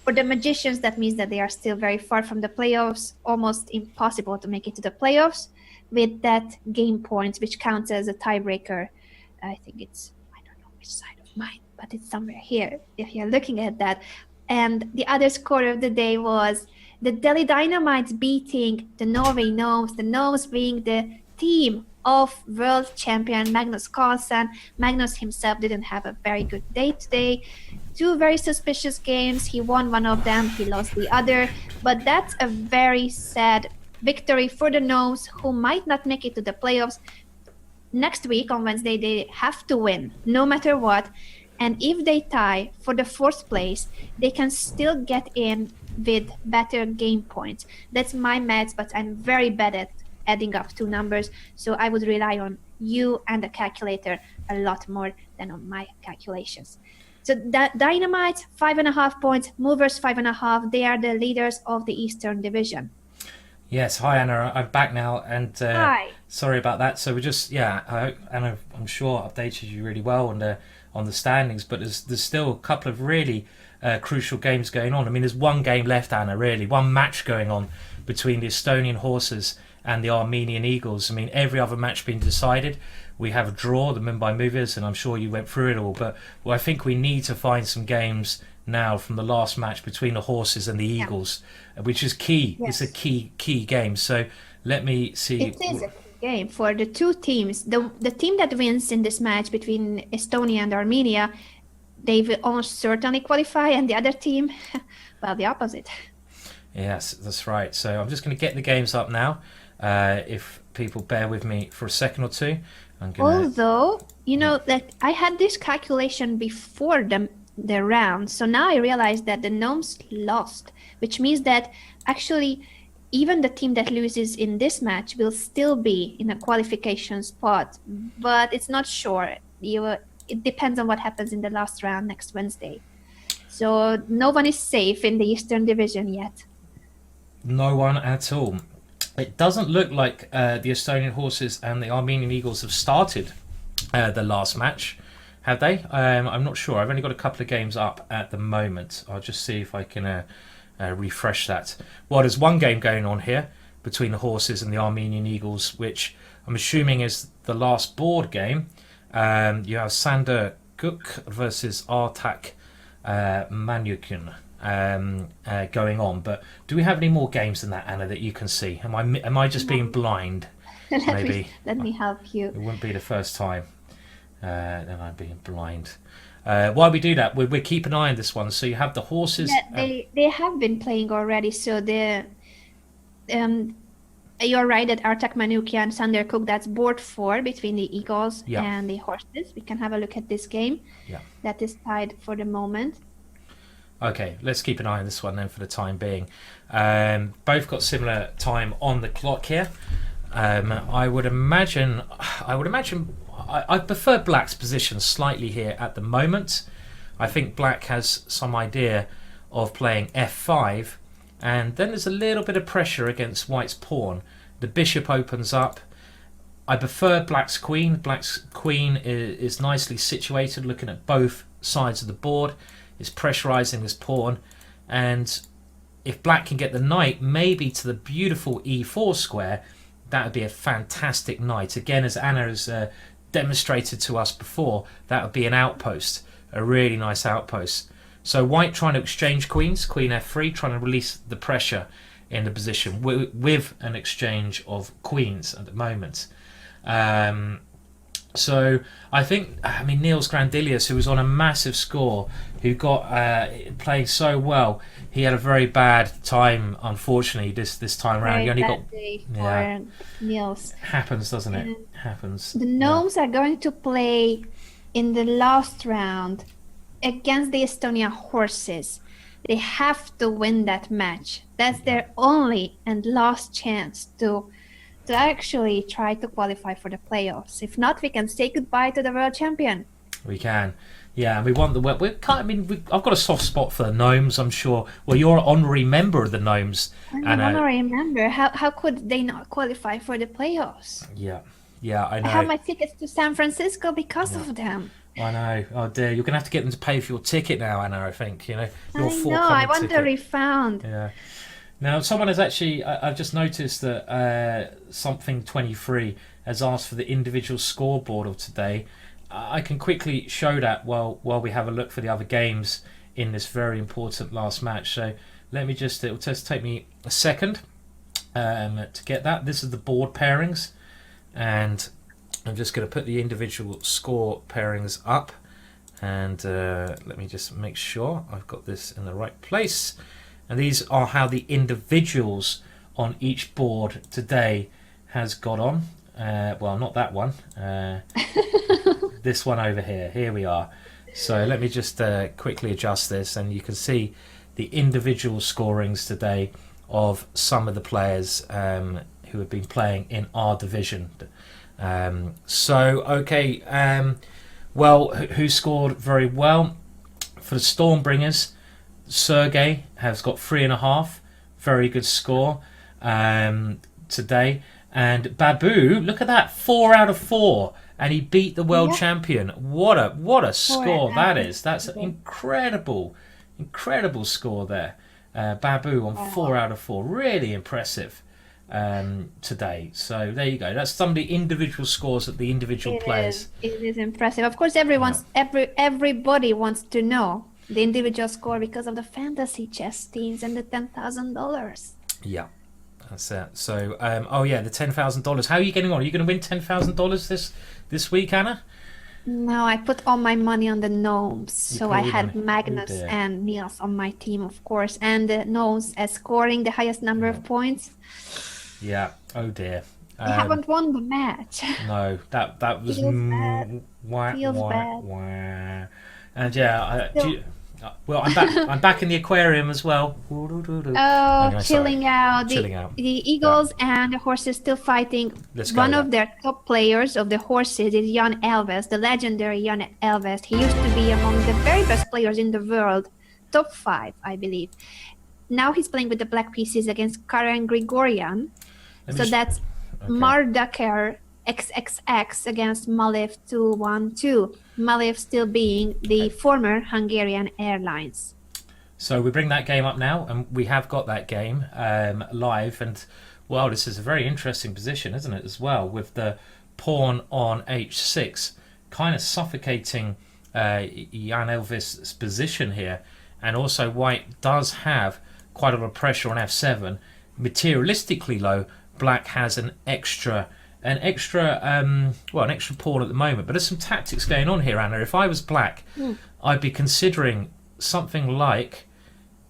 For the magicians, that means that they are still very far from the playoffs, almost impossible to make it to the playoffs with that game points, which counts as a tiebreaker. I think I don't know which side of mine, but it's somewhere here if you're looking at that. And the other score of the day was the Delhi Dynamite beating the Norway Gnomes, the Gnomes being the team of world champion Magnus Carlsen. Magnus himself didn't have a very good day today. Two very suspicious games. He won one of them, he lost the other. But that's a very sad victory for the Gnomes, who might not make it to the playoffs. Next week on Wednesday, they have to win, no matter what. And if they tie for the fourth place, they can still get in with better game points. That's my maths, but I'm very bad at adding up two numbers. So I would rely on you and the calculator a lot more than on my calculations. So that Dynamite, 5.5 points, Movers 5.5. They are the leaders of the Eastern Division. Yes, hi Anna, I'm back now, and Hi. sorry about that. So we just, Anna, I'm sure updated you really well on the standings, but there's still a couple of really crucial games going on. I mean, there's one game left, Anna, really, one match going on between the Estonian Horses and the Armenian Eagles. I mean, every other match being decided. We have a draw, the Mumbai Movers, and I'm sure you went through it all, but I think we need to find some games now from the last match between the Horses and the Eagles, which is key. Yes. It's a key game. So let me see. It is a key game for the two teams. The team that wins in this match between Estonia and Armenia, they will almost certainly qualify, and the other team, well, the opposite. Yes, that's right. So I'm just going to get the games up now. If people bear with me for a second or two, I'm going to... Although, you know, that I had this calculation before the round, so now I realize that the Gnomes lost, which means that actually even the team that loses in this match will still be in a qualification spot, but it's not sure. It depends on what happens in the last round next Wednesday. So no one is safe in the Eastern Division yet. No one at all. It doesn't look like the Estonian Horses and the Armenian Eagles have started the last match, have they? I'm not sure. I've only got a couple of games up at the moment. I'll just see if I can refresh that. Well, there's one game going on here between the Horses and the Armenian Eagles, which I'm assuming is the last board game. You have Sander Guk versus Artak Manyukun going on. But do we have any more games than that, Anna, that you can see? Am I just being blind? Maybe. Let me help you. It wouldn't be the first time that I'm being blind. While we do that, we keep an eye on this one. So you have the Horses. Yeah, they have been playing already. So you're right that Artak Manukia and Sander Cook, that's board 4 between the Eagles and the Horses. We can have a look at this game. Yeah. That is tied for the moment. Okay, let's keep an eye on this one then for the time being. Both got similar time on the clock here. I would imagine I prefer Black's position slightly here at the moment. I think Black has some idea of playing f5, and then there's a little bit of pressure against White's pawn. The bishop opens up. I prefer Black's queen. Black's queen is nicely situated, looking at both sides of the board. It's pressurizing this pawn, and if Black can get the knight maybe to the beautiful e4 square, that would be a fantastic knight. Again, as Anna has demonstrated to us before, that would be an outpost, a really nice outpost. So White trying to exchange queens, queen f3, trying to release the pressure in the position with an exchange of queens at the moment. So I think, Niels Grandilius, who was on a massive score, who got playing so well, he had a very bad time, unfortunately, this time around. He only got day for Niels. Happens, doesn't it? Happens. The Gnomes are going to play in the last round against the Estonia Horses. They have to win that match. That's their only and last chance to actually try to qualify for the playoffs. If not, we can say goodbye to the world champion. We can. Yeah, and we want I've got a soft spot for the Gnomes, I'm sure. Well, you're an honorary member of the Gnomes. I'm an honorary member. How could they not qualify for the playoffs? Yeah, I know. I have my tickets to San Francisco because of them. I know. Oh dear, you're gonna have to get them to pay for your ticket now, Anna. I think your I know. forthcoming I want ticket. a refund. Yeah. Now, someone has actually. I've just noticed that something 23 has asked for the individual scoreboard of today. I can quickly show that while we have a look for the other games in this very important last match. So let me just. It'll just take me a second to get that. This is the board pairings, and I'm just going to put the individual score pairings up, and let me just make sure I've got this in the right place. And these are how the individuals on each board today has got on. Well, not that one. This one over here. Here we are. So let me just quickly adjust this, and you can see the individual scorings today of some of the players who have been playing in our division. Well, who scored very well? For the Stormbringers, Sergey has got 3.5, very good score today. And Babu, look at that, 4 out of 4, and he beat the world champion. What a score that is! That's an incredible score there. Babu on 4 out of 4, really impressive today. So there you go. That's some of the individual scores of the individual players. It is impressive. Of course, everybody wants to know the individual score because of the fantasy chess teams and the $10,000. Yeah, that's it. So, the $10,000. How are you getting on? Are you going to win $10,000 this week, Anna? No, I put all my money on the gnomes. So I had Magnus dear. and Niels on my team, of course, and the gnomes as scoring the highest number of points. Yeah. Oh dear. They haven't won the match. No, that was Feels bad. Feels bad. Wah. And I'm back in the aquarium as well. Oh, Anyway, chilling out. Chilling out. The eagles and the horses still fighting. One of their top players of the horses is Jan Elves, the legendary Jan Elves. He used to be among the very best players in the world, top 5, I believe. Now he's playing with the black pieces against Karen Grigorian. That's Mardakar XXX against Malev 212. Malev still being the former Hungarian Airlines. So we bring that game up now, and we have got that game live. And well, this is a very interesting position, isn't it, as well, with the pawn on h6 kind of suffocating Jan Elvis' position here. And also white does have quite a lot of pressure on f7. Materialistically low, black has an extra pawn at the moment, but there's some tactics going on here, Anna. If I was black, I'd be considering something like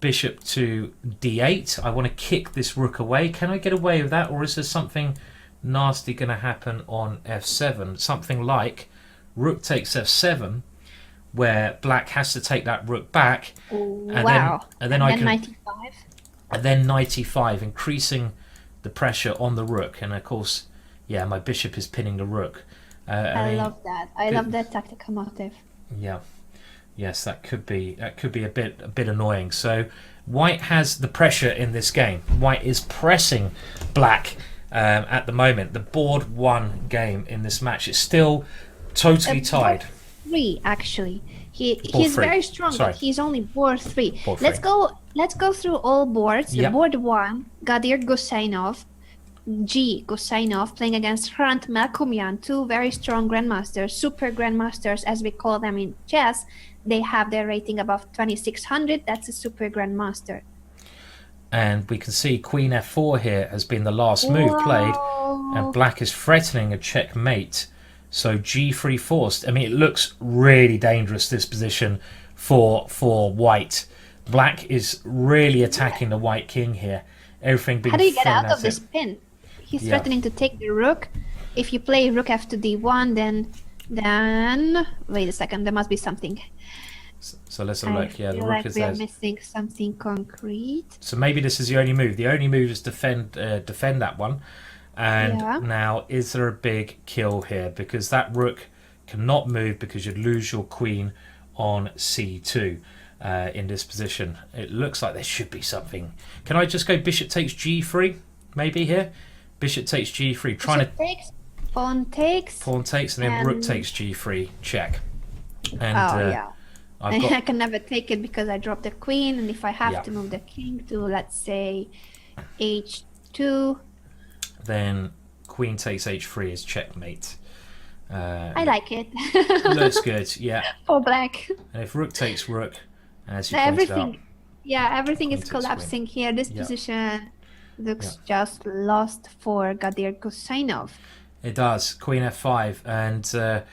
bishop to d8. I want to kick this rook away. Can I get away with that, or is there something nasty going to happen on f7? Something like rook takes f7, where black has to take that rook back, and then I can 95, and then knight e5, increasing the pressure on the rook, and of course. Yeah, my bishop is pinning the rook. I love that. I love that tactical motive. Yeah, yes, that could be a bit annoying. So white has the pressure in this game. White is pressing black at the moment. The board 1 game in this match. It's still totally tied. Board 3 actually. He's very strong, but he's only board 3. Let's go through all boards. The board 1, Gadir Gusainov. G. Gusainov playing against Hrant Melkumian, 2 very strong grandmasters, super grandmasters as we call them in chess. They have their rating above 2600. That's a super grandmaster. And we can see Queen f4 here has been the last move played, and black is threatening a checkmate. So g3 forced. I mean, it looks really dangerous, this position for white. Black is really attacking the white king here. Everything being How do you get thrown out of this pin? He's threatening to take the rook. If you play rook f to d1, then wait a second, there must be something. So let's have a look. Yeah, the rook is we there. are missing something concrete. So maybe this is the only move. The only move is defend that one. And now, is there a big kill here? Because that rook cannot move because you'd lose your queen on c2 in this position. It looks like there should be something. Can I just go bishop takes g3 maybe here? Bishop takes g3. Pawn takes, Pawn takes, and then rook takes g3. Check. And Oh, yeah. I've I got, can never take it because I dropped the queen, and if I have yeah, to move the king to, let's say, h2, then queen takes h3 is checkmate. I like it. Looks good, yeah. For black. And if rook takes rook, as you pointed out, Everything, yeah, everything queen is takes queen. collapsing here. This Yeah, position yeah. looks just lost for Gadir Gusainov. It does. Queen f5, and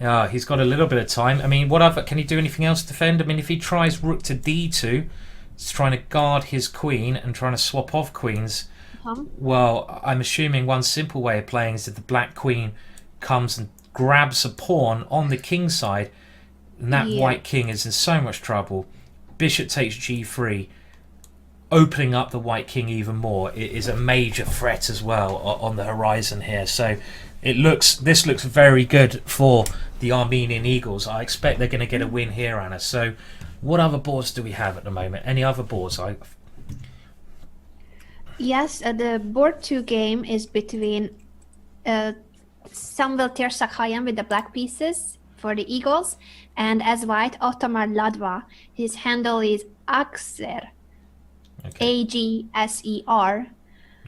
yeah, he's got a little bit of time. I mean, what other can he do? Anything else to defend? I mean, if he tries rook to d2, he's trying to guard his queen and trying to swap off queens. Well, I'm assuming one simple way of playing is that the black queen comes and grabs a pawn on the king side, and that white king is in so much trouble. Bishop takes g3, opening up the white king even more. It is a major threat as well on the horizon here. So this looks very good for the Armenian Eagles. I expect they're going to get a win here, Anna. So what other boards do we have at the moment? Any other boards? Yes, the board 2 game is between Samvel Tersakhayan with the black pieces for the Eagles, and as white, Ottomar Ladva. His handle is Akser, Agser.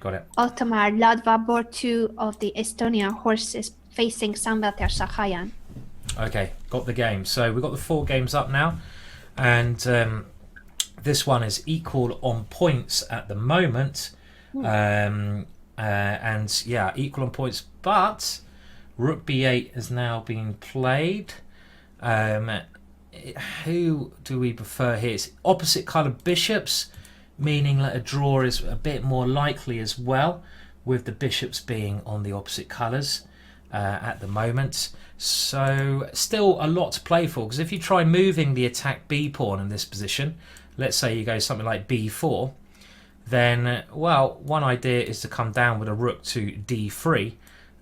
Got it. Ottomar Ladva, board 2 of the Estonian horses facing Samvel Tersakhayan. Okay, got the game. So we've got the 4 games up now, and this one is equal on points at the moment. And yeah, equal on points, but rook b8 has now been played. Who do we prefer here? It's opposite coloured bishops, meaning that a draw is a bit more likely as well, with the bishops being on the opposite colours at the moment. So still a lot to play for, because if you try moving the attack b pawn in this position, let's say you go something like b4, then, well, one idea is to come down with a rook to d3.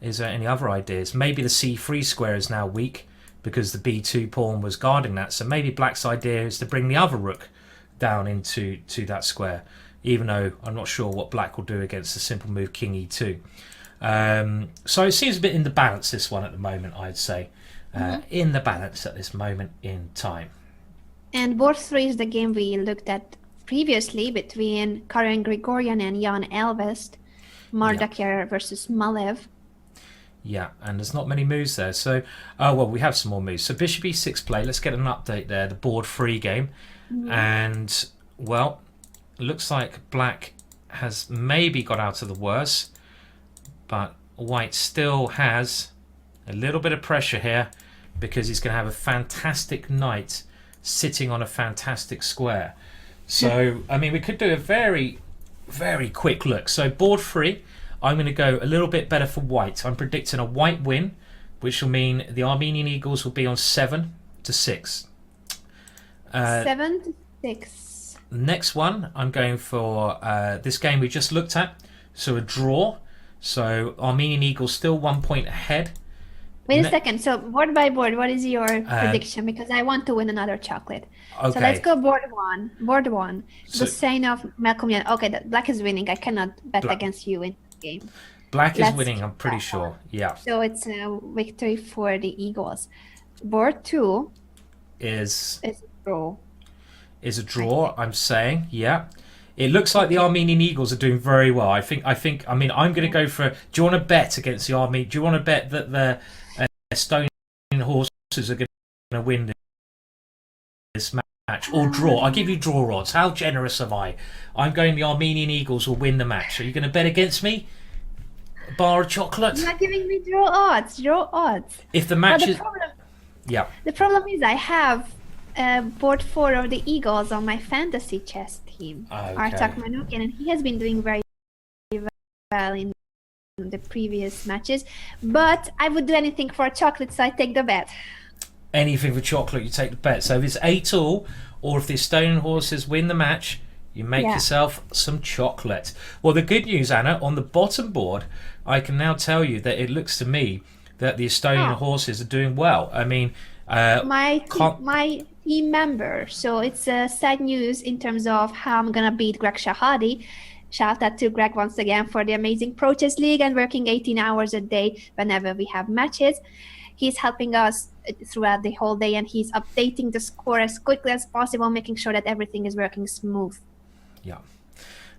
Is there any other ideas? Maybe the c3 square is now weak because the b2 pawn was guarding that. So maybe black's idea is to bring the other rook down into that square, even though I'm not sure what black will do against the simple move king e2. So it seems a bit in the balance, this one, at the moment, I'd say. In the balance at this moment in time. And board 3 is the game we looked at previously between Karen Grigorian and Jan Elvest, Mardakar versus Malev. Yeah, and there's not many moves there. So, well, we have some more moves. So bishop e6 play. Let's get an update there. The board 3 game. And, well, looks like black has maybe got out of the worst, but white still has a little bit of pressure here because he's going to have a fantastic knight sitting on a fantastic square. So, I mean, we could do a very, very quick look. So, board 3, I'm going to go a little bit better for white. I'm predicting a white win, which will mean the Armenian Eagles will be on 7-6. 7-6. Next one, I'm going for this game we just looked at. So, a draw. So, Armenian Eagles still 1 point ahead. Wait a second. So board by board, what is your prediction? Because I want to win another chocolate. Okay. So let's go board 1. Board 1. So, Gusainov, Melkomian. Okay, black is winning. I cannot bet against you in this game. Black is winning, I'm pretty sure. Yeah. So it's a victory for the Eagles. Board 2 is a draw. Is a draw, I'm saying. Yeah. It looks like the Armenian Eagles are doing very well. I mean, I'm going to go for... Do you want to bet against the Army? Do you want to bet that the Estonian horses are going to win this match? Or draw? I'll give you draw odds. How generous am I? I'm going the Armenian Eagles will win the match. Are you going to bet against me? A bar of chocolate? You're not giving me draw odds. Draw odds. If the match is... Yeah. The problem is I have board 4 of the Eagles on my fantasy chess team. Artak Manukian, and he has been doing very well in the previous matches. But I would do anything for a chocolate, so I take the bet. Anything for chocolate, you take the bet. So if it's 8-all, or if the Estonian horses win the match, you make yourself some chocolate. Well, the good news, Anna, on the bottom board, I can now tell you that it looks to me that the Estonian horses are doing well. I mean, my team member. So it's sad news in terms of how I'm gonna beat Greg Shahadi. Shout out to Greg once again for the amazing Pro Chess League and working 18 hours a day whenever we have matches. he's helping us throughout the whole day, and he's updating the score as quickly as possible, making sure that everything is working smooth. Yeah.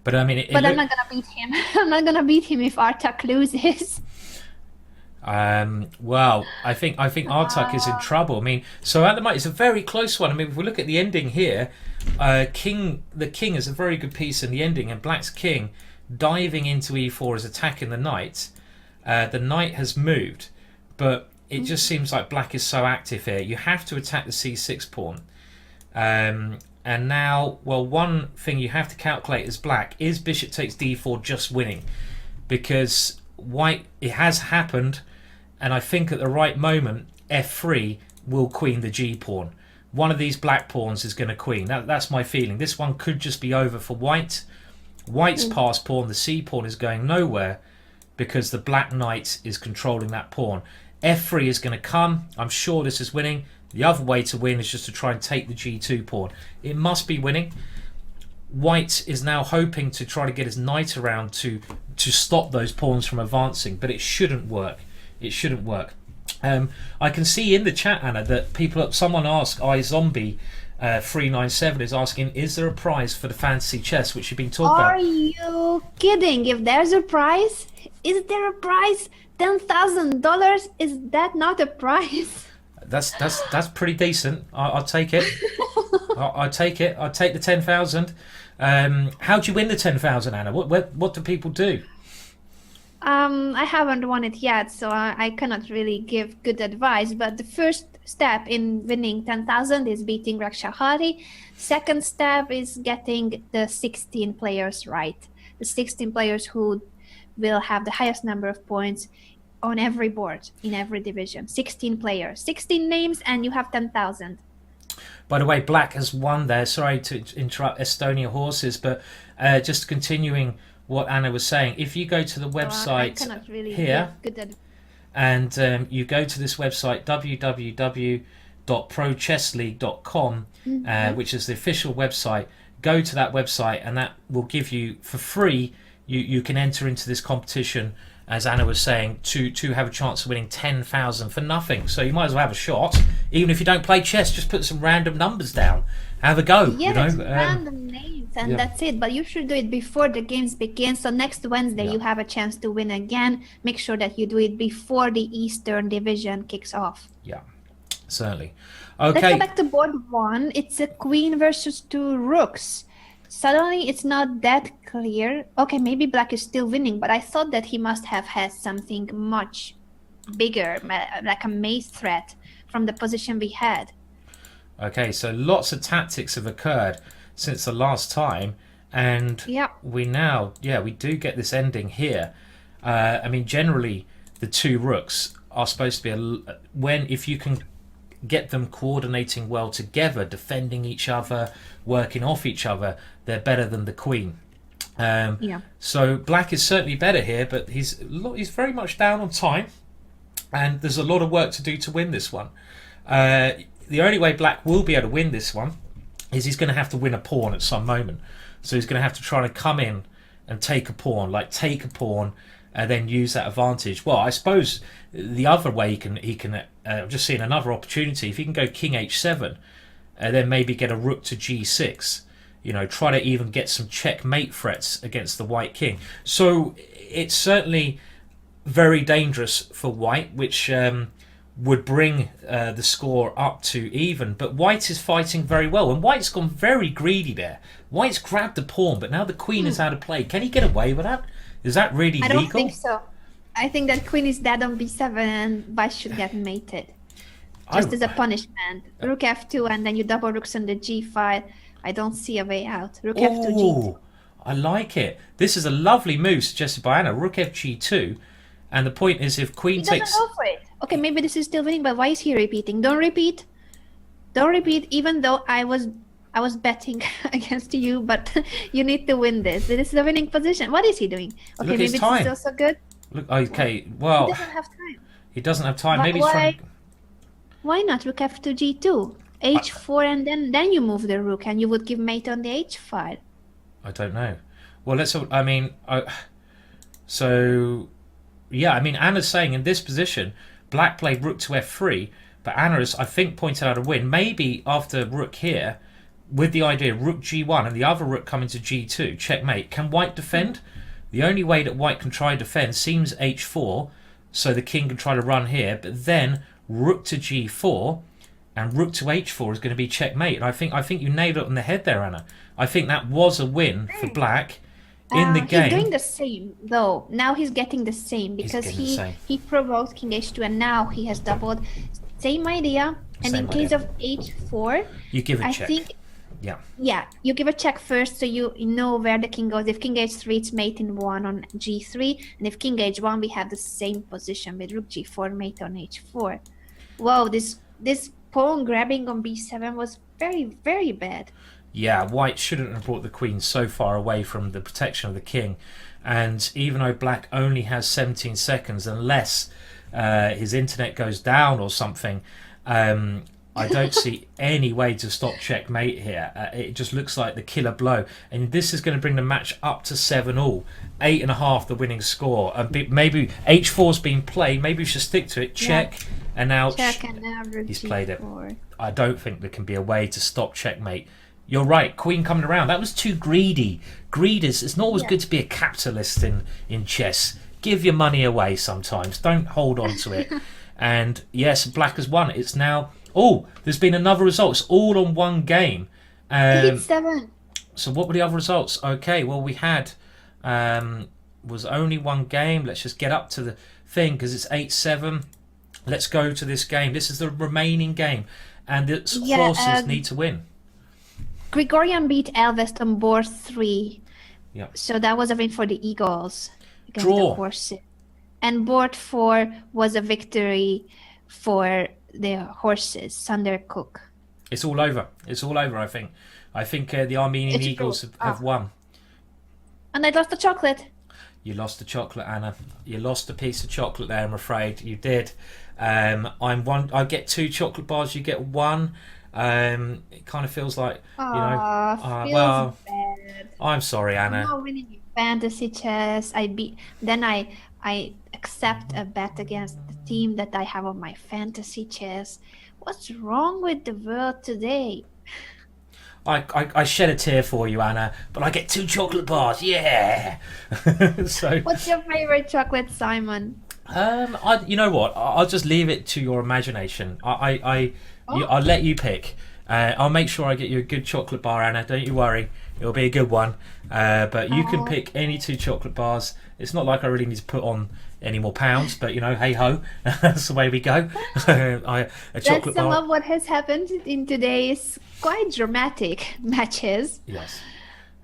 But I mean, but I'm not gonna beat him. I'm not gonna beat him if Artak loses. Well, I think Artak is in trouble. I mean, so at the moment it's a very close one. I mean, if we look at the ending here, the king is a very good piece in the ending, and Black's king diving into e4 is attacking the knight. The knight has moved, but it just seems like Black is so active here. You have to attack the c6 pawn. And now, well, one thing you have to calculate as Black is bishop takes d4 just winning, because White, it has happened, and I think at the right moment f3 will queen the g pawn. One of these black pawns is going to queen. That's my feeling. This one could just be over for White. White's passed pawn, the c pawn, is going nowhere because the black knight is controlling that pawn. f3 is going to come. I'm sure this is winning. The other way to win is just to try and take the g2 pawn. It must be winning. White is now hoping to try to get his knight around to stop those pawns from advancing, but it shouldn't work. It shouldn't work. I can see in the chat, Anna, that someone asked, iZombie 397 is asking, is there a prize for the fantasy chess, which you've been talking about? Are you kidding? If there's a prize, is there a prize? $10,000? Is that not a prize? That's pretty decent. I'll take it. I'll take it. I'll take the 10,000. How do you win the 10,000, Anna? What do people do? I haven't won it yet, so I cannot really give good advice. But the first step in winning 10,000 is beating Rakshahari. Second step is getting the 16 players right. The 16 players who will have the highest number of points on every board in every division. 16 players, 16 names, and you have 10,000. By the way, Black has won there. Sorry to interrupt Estonia Horses, but just continuing what Anna was saying, if you go to the website really here and you go to this website www.prochessleague.com, which is the official website, go to that website and that will give you for free, you can enter into this competition, as Anna was saying, to have a chance of winning 10,000 for nothing. So you might as well have a shot. Even if you don't play chess, just put some random numbers down. Have a go. Yeah, you know? Random names, and that's it. But you should do it before the games begin. So next Wednesday, you have a chance to win again. Make sure that you do it before the Eastern Division kicks off. Yeah, certainly. Okay. Let's go back to board one. It's a queen versus two rooks. Suddenly, it's not that clear. Okay, maybe Black is still winning, but I thought that he must have had something much bigger, like a maze threat from the position we had. Okay, so lots of tactics have occurred since the last time, and we do get this ending here. I mean, generally, the two rooks are supposed to be if you can get them coordinating well together, defending each other, working off each other, they're better than the queen. So Black is certainly better here, but he's very much down on time, and there's a lot of work to do to win this one. The only way Black will be able to win this one is he's going to have to win a pawn at some moment. So he's going to have to try to come in and take a pawn, and then use that advantage. Well, I suppose the other way he can I'm just seeing another opportunity. If he can go king h7, and then maybe get a rook to g6, try to even get some checkmate threats against the white king. So it's certainly very dangerous for White, which would bring the score up to even. But White is fighting very well, and White's gone very greedy there. White's grabbed the pawn, but now the queen is out of play. Can he get away with that? Is that really legal? I don't think so. I think that queen is dead on b7 and White should get mated. Just as a punishment. Rook f2 and then you double rooks on the g file. I don't see a way out. Rook f2 g2. I like it. This is a lovely move suggested by Anna. Rook f g2. And the point is, if queen takes... Go for it. Okay, maybe this is still winning, but why is he repeating? Don't repeat. Don't repeat, even though I was betting against you, but you need to win this. This is a winning position. What is he doing? Okay, maybe this is also good. Look, okay, well... He doesn't have time. He doesn't have time. Maybe he's trying... Why not rook f2 g2? h4 and then you move the rook and you would give mate on the h file. I don't know. Well, Anna's saying in this position, Black played rook to f3, but Anna has, I think, pointed out a win. Maybe after rook here, with the idea rook g1 and the other rook coming to g2, checkmate. Can white defend? The only way that white can try to defend seems h4, so the king can try to run here, but then rook to g4 and rook to h4 is going to be checkmate. And I think you nailed it on the head there, Anna. I think that was a win for black in the game. He's doing the same though. Now he's getting the same because he provoked king h2 and now he has doubled. Same idea. And in case of h4, you give a check. I think yeah, you give a check first so you know where the king goes. If king h3, it's mate in 1 on g3, and if king h1, we have the same position with rook g4, mate on h4. Whoa, this pawn grabbing on b7 was very, very bad. Yeah, white shouldn't have brought the queen so far away from the protection of the king. And even though black only has 17 seconds, unless his internet goes down or something, I don't see any way to stop checkmate here. It just looks like the killer blow. And this is going to bring the match up to 7-all. 8.5 the winning score. Maybe h4's been played. Maybe we should stick to it. Check. Yeah. And now, he's played it. I don't think there can be a way to stop checkmate. You're right, queen coming around. That was too greedy. Greed it's not always good to be a capitalist in chess. Give your money away sometimes. Don't hold on to it. And yes, black has won. It's now... Oh, there's been another result. It's all on one game. 8-7. So what were the other results? Okay, well we had... was only one game. Let's just get up to the thing because it's 8-7. Let's go to this game. This is the remaining game. And its horses need to win. Grigorian beat Elvest on board 3. Yeah. So that was a win for the Eagles against Draw. the horses. And board 4 was a victory for the horses, Sander Cook. It's all over. It's all over, I think. I think the Armenian Eagles have won. And I lost the chocolate. You lost the chocolate, Anna. You lost a piece of chocolate there, I'm afraid. You did. I get 2 chocolate bars, you get 1. It kind of feels like, feels bad. I'm sorry, Anna. I'm not winning in fantasy chess. I accept a bet against the team that I have on my fantasy chess. What's wrong with the world today? I shed a tear for you, Anna, but I get 2 chocolate bars. Yeah. So. What's your favorite chocolate, Simon? You know what? I'll just leave it to your imagination. I'll let you pick. I'll make sure I get you a good chocolate bar, Anna. Don't you worry. It'll be a good one. But you can pick any 2 chocolate bars. It's not like I really need to put on any more pounds, but hey ho, that's the way we go. That's some of what has happened in today's quite dramatic matches. Yes.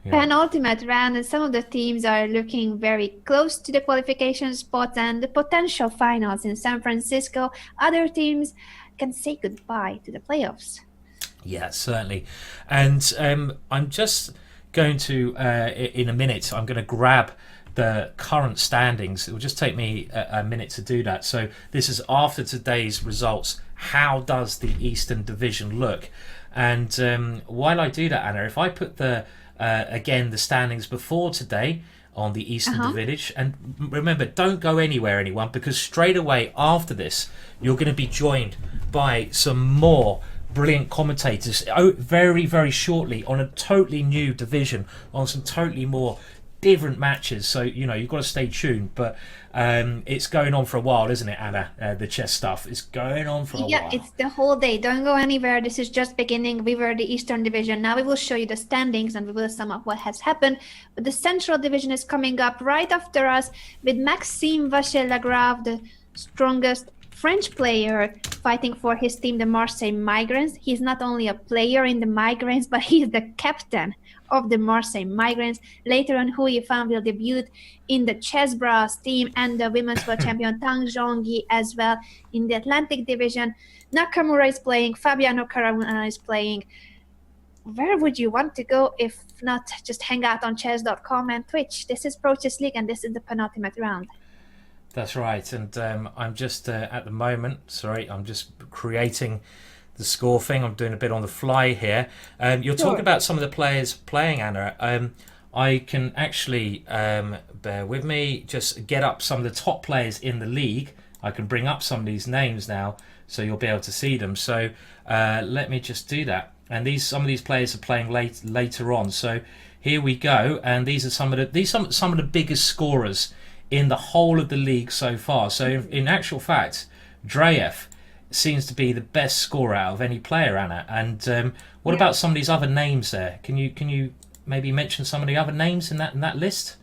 Yeah. Penultimate round, and some of the teams are looking very close to the qualification spots and the potential finals in San Francisco. Other teams can say goodbye to the playoffs. Yeah, certainly. And I'm just going to, in a minute, I'm going to grab the current standings. It will just take me a minute to do that. So this is after today's results. How does the Eastern Division look? And while I do that, Anna, if I put the standings before today on the Eastern Division, and remember, don't go anywhere, anyone, because straight away after this, you're going to be joined by some more brilliant commentators very, very shortly on a totally new division, on some totally more different matches. So you've got to stay tuned, but it's going on for a while, isn't it, Anna? The chess stuff is going on for a while. Yeah, it's the whole day. Don't go anywhere. This is just beginning. We were the Eastern Division. Now we will show you the standings and we will sum up what has happened. But the Central Division is coming up right after us with Maxime Vacher-Lagrave, the strongest French player, fighting for his team, the Marseille Migrants. He's not only a player in the Migrants, but he's the captain of the Marseille Migrants. Later on, Hu Yifan will debut in the Chess Bras team, and the women's world champion Tang Zhongyi as well in the Atlantic Division. Nakamura is playing, Fabiano Caruana is playing. Where would you want to go if not just hang out on Chess.com and Twitch? This is Pro Chess League, and this is the penultimate round. That's right, and I'm just at the moment, I'm just creating the score thing. I'm doing a bit on the fly here. You're talking about some of the players playing, Anna. I can actually, bear with me, just get up some of the top players in the league I can bring up some of these names now, so you'll be able to see them. So let me just do that. And some of these players are playing later on. So here we go, and these are some of the biggest scorers in the whole of the league so far. So in actual fact, Dreyev seems to be the best scorer out of any player, Anna. And what about some of these other names there? Can you maybe mention some of the other names in that list?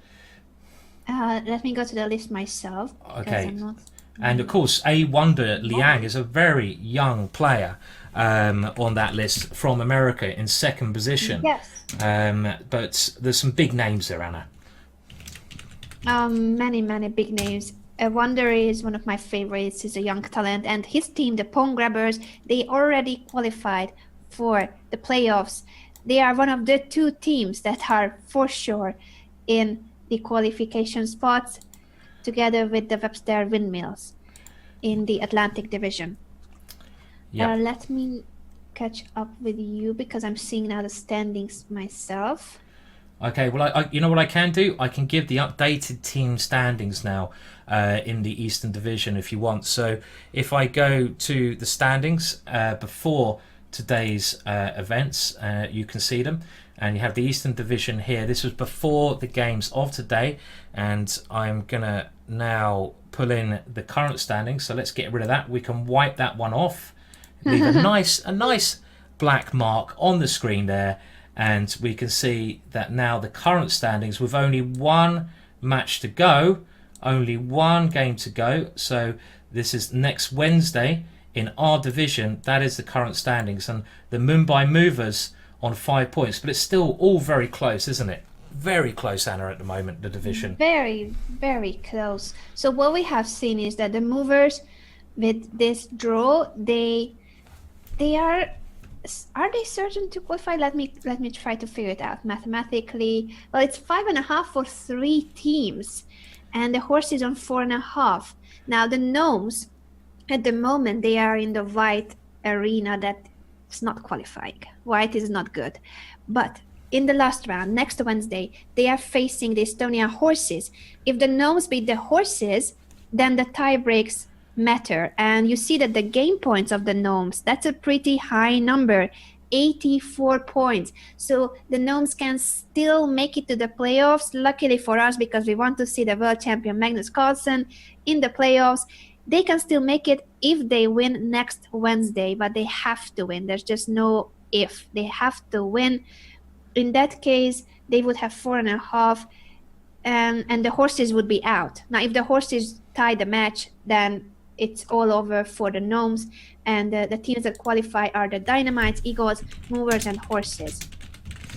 Let me go to the list myself. Okay. I'm not... And of course, A Wonder Liang is a very young player on that list from America in second position. Yes. But there's some big names there, Anna. Many big names. A Wonder is one of my favorites. He's a young talent, and his team, the Pawn Grabbers, they already qualified for the playoffs. They are one of the 2 teams that are for sure in the qualification spots, together with the Webster Windmills in the Atlantic Division. Yeah. Let me catch up with you because I'm seeing now the standings myself. Okay, well, I you know what I can do? I can give the updated team standings now in the Eastern Division if you want. So if I go to the standings before today's events, you can see them. And you have the Eastern Division here. This was before the games of today. And I'm going to now pull in the current standings. So let's get rid of that. We can wipe that one off. Leave a nice black mark on the screen there. And we can see that now the current standings with only 1 match to go, only 1 game to go. So this is next Wednesday in our division. That is the current standings, and the Mumbai Movers on 5 points. But it's still all very close, isn't it? Very close, Anna, at the moment, the division. Very close. So what we have seen is that the Movers, with this draw, they are they certain to qualify? Let me try to figure it out mathematically. Well, it's 5.5 for 3 teams, and the horse is on 4.5. Now the Gnomes, at the moment, they are in the white arena that's not qualifying. White is not good, but in the last round, next Wednesday, they are facing the Estonian horses. If the Gnomes beat the horses, then the tie breaks matter, and you see that the game points of the Gnomes, that's a pretty high number, 84 points. So the Gnomes can still make it to the playoffs, luckily for us, because we want to see the world champion Magnus Carlsen in the playoffs. They can still make it if they win next Wednesday, but they have to win. There's just no if. They have to win. In that case, they would have 4.5, and the horses would be out. Now, if the horses tie the match, then it's all over for the Gnomes, and the teams that qualify are the Dynamites, Eagles, Movers, and Horses.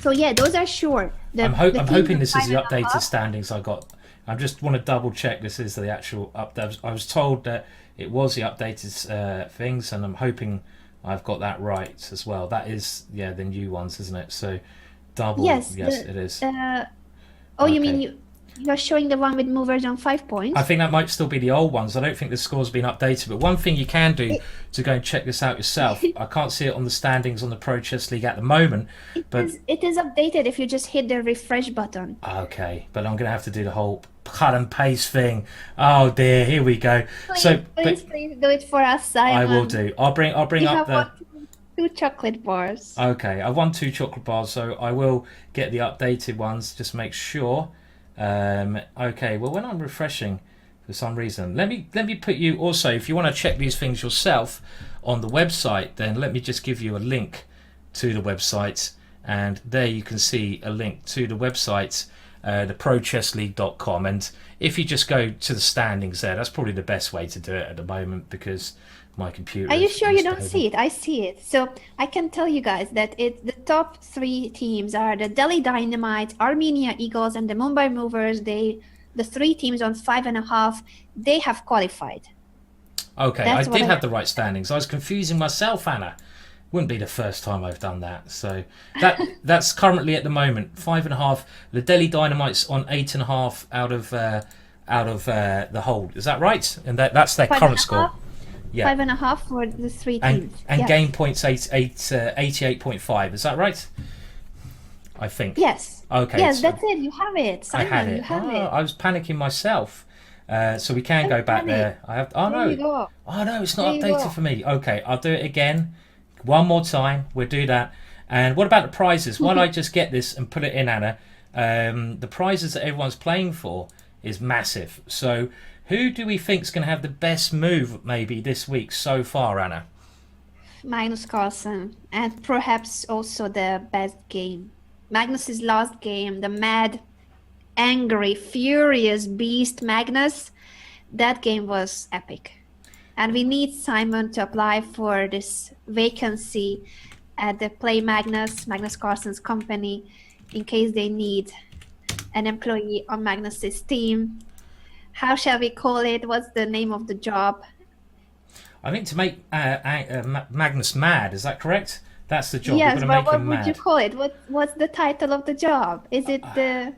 So yeah, those are sure. I'm hoping this is the updated standings I got. I just want to double check this is the actual update. I was told that it was the updated things, and I'm hoping I've got that right as well. That is, yeah, the new ones, isn't it? So double. Yes, it is. Okay. You mean you're showing the one with Movers on 5 points? I think that might still be the old ones. I don't think the score's been updated. But one thing you can do to go and check this out yourself, I can't see it on the standings on the Pro Chess League at the moment. It is updated if you just hit the refresh button. Okay, but I'm going to have to do the whole cut and paste thing. Oh dear, here we go. Please do it for us, Simon. I will do. I'll bring up the... 2 chocolate bars. Okay, I won 2 chocolate bars, so I will get the updated ones. Just make sure. Okay, well, when I'm refreshing for some reason, let me put you also, if you want to check these things yourself on the website, then let me just give you a link to the website, and there you can see a link to the website, the prochessleague.com. And if you just go to the standings there, that's probably the best way to do it at the moment, because my computer. Are you sure you don't see it? I see it. So I can tell you guys that the top 3 teams are the Delhi Dynamite, Armenia Eagles, and the Mumbai Movers. The 3 teams on 5.5, they have qualified. Okay, I did have the right standings. I was confusing myself, Anna. Wouldn't be the first time I've done that. So that's currently at the moment 5.5. The Delhi Dynamite's on 8.5 out of the whole. Is that right? And that's their current score. Yeah. 5.5 for the 3 teams. And yes. Game points 88.5. Is that right? I think. Yes. Okay. Yes, that's it. You have it. Simon, I had it. You have it. I was panicking myself. So we can go back there. I have. Oh There you no. go. Oh no, it's There not you updated go. for me. Okay, I'll do it again. One more time. We'll do that. And what about the prizes? Why don't I just get this and put it in, Anna? The prizes that everyone's playing for is massive. So who do we think is going to have the best move maybe this week so far, Anna? Magnus Carlsen, and perhaps also the best game. Magnus's last game, the mad, angry, furious beast Magnus, that game was epic. And we need Simon to apply for this vacancy at the Play Magnus Carlsen's company, in case they need an employee on Magnus's team. How shall we call it? What's the name of the job? I think to make Magnus mad. Is that correct? That's the job. Yes, We've got but to make what him would you mad. call it? What's the title of the job? Is it the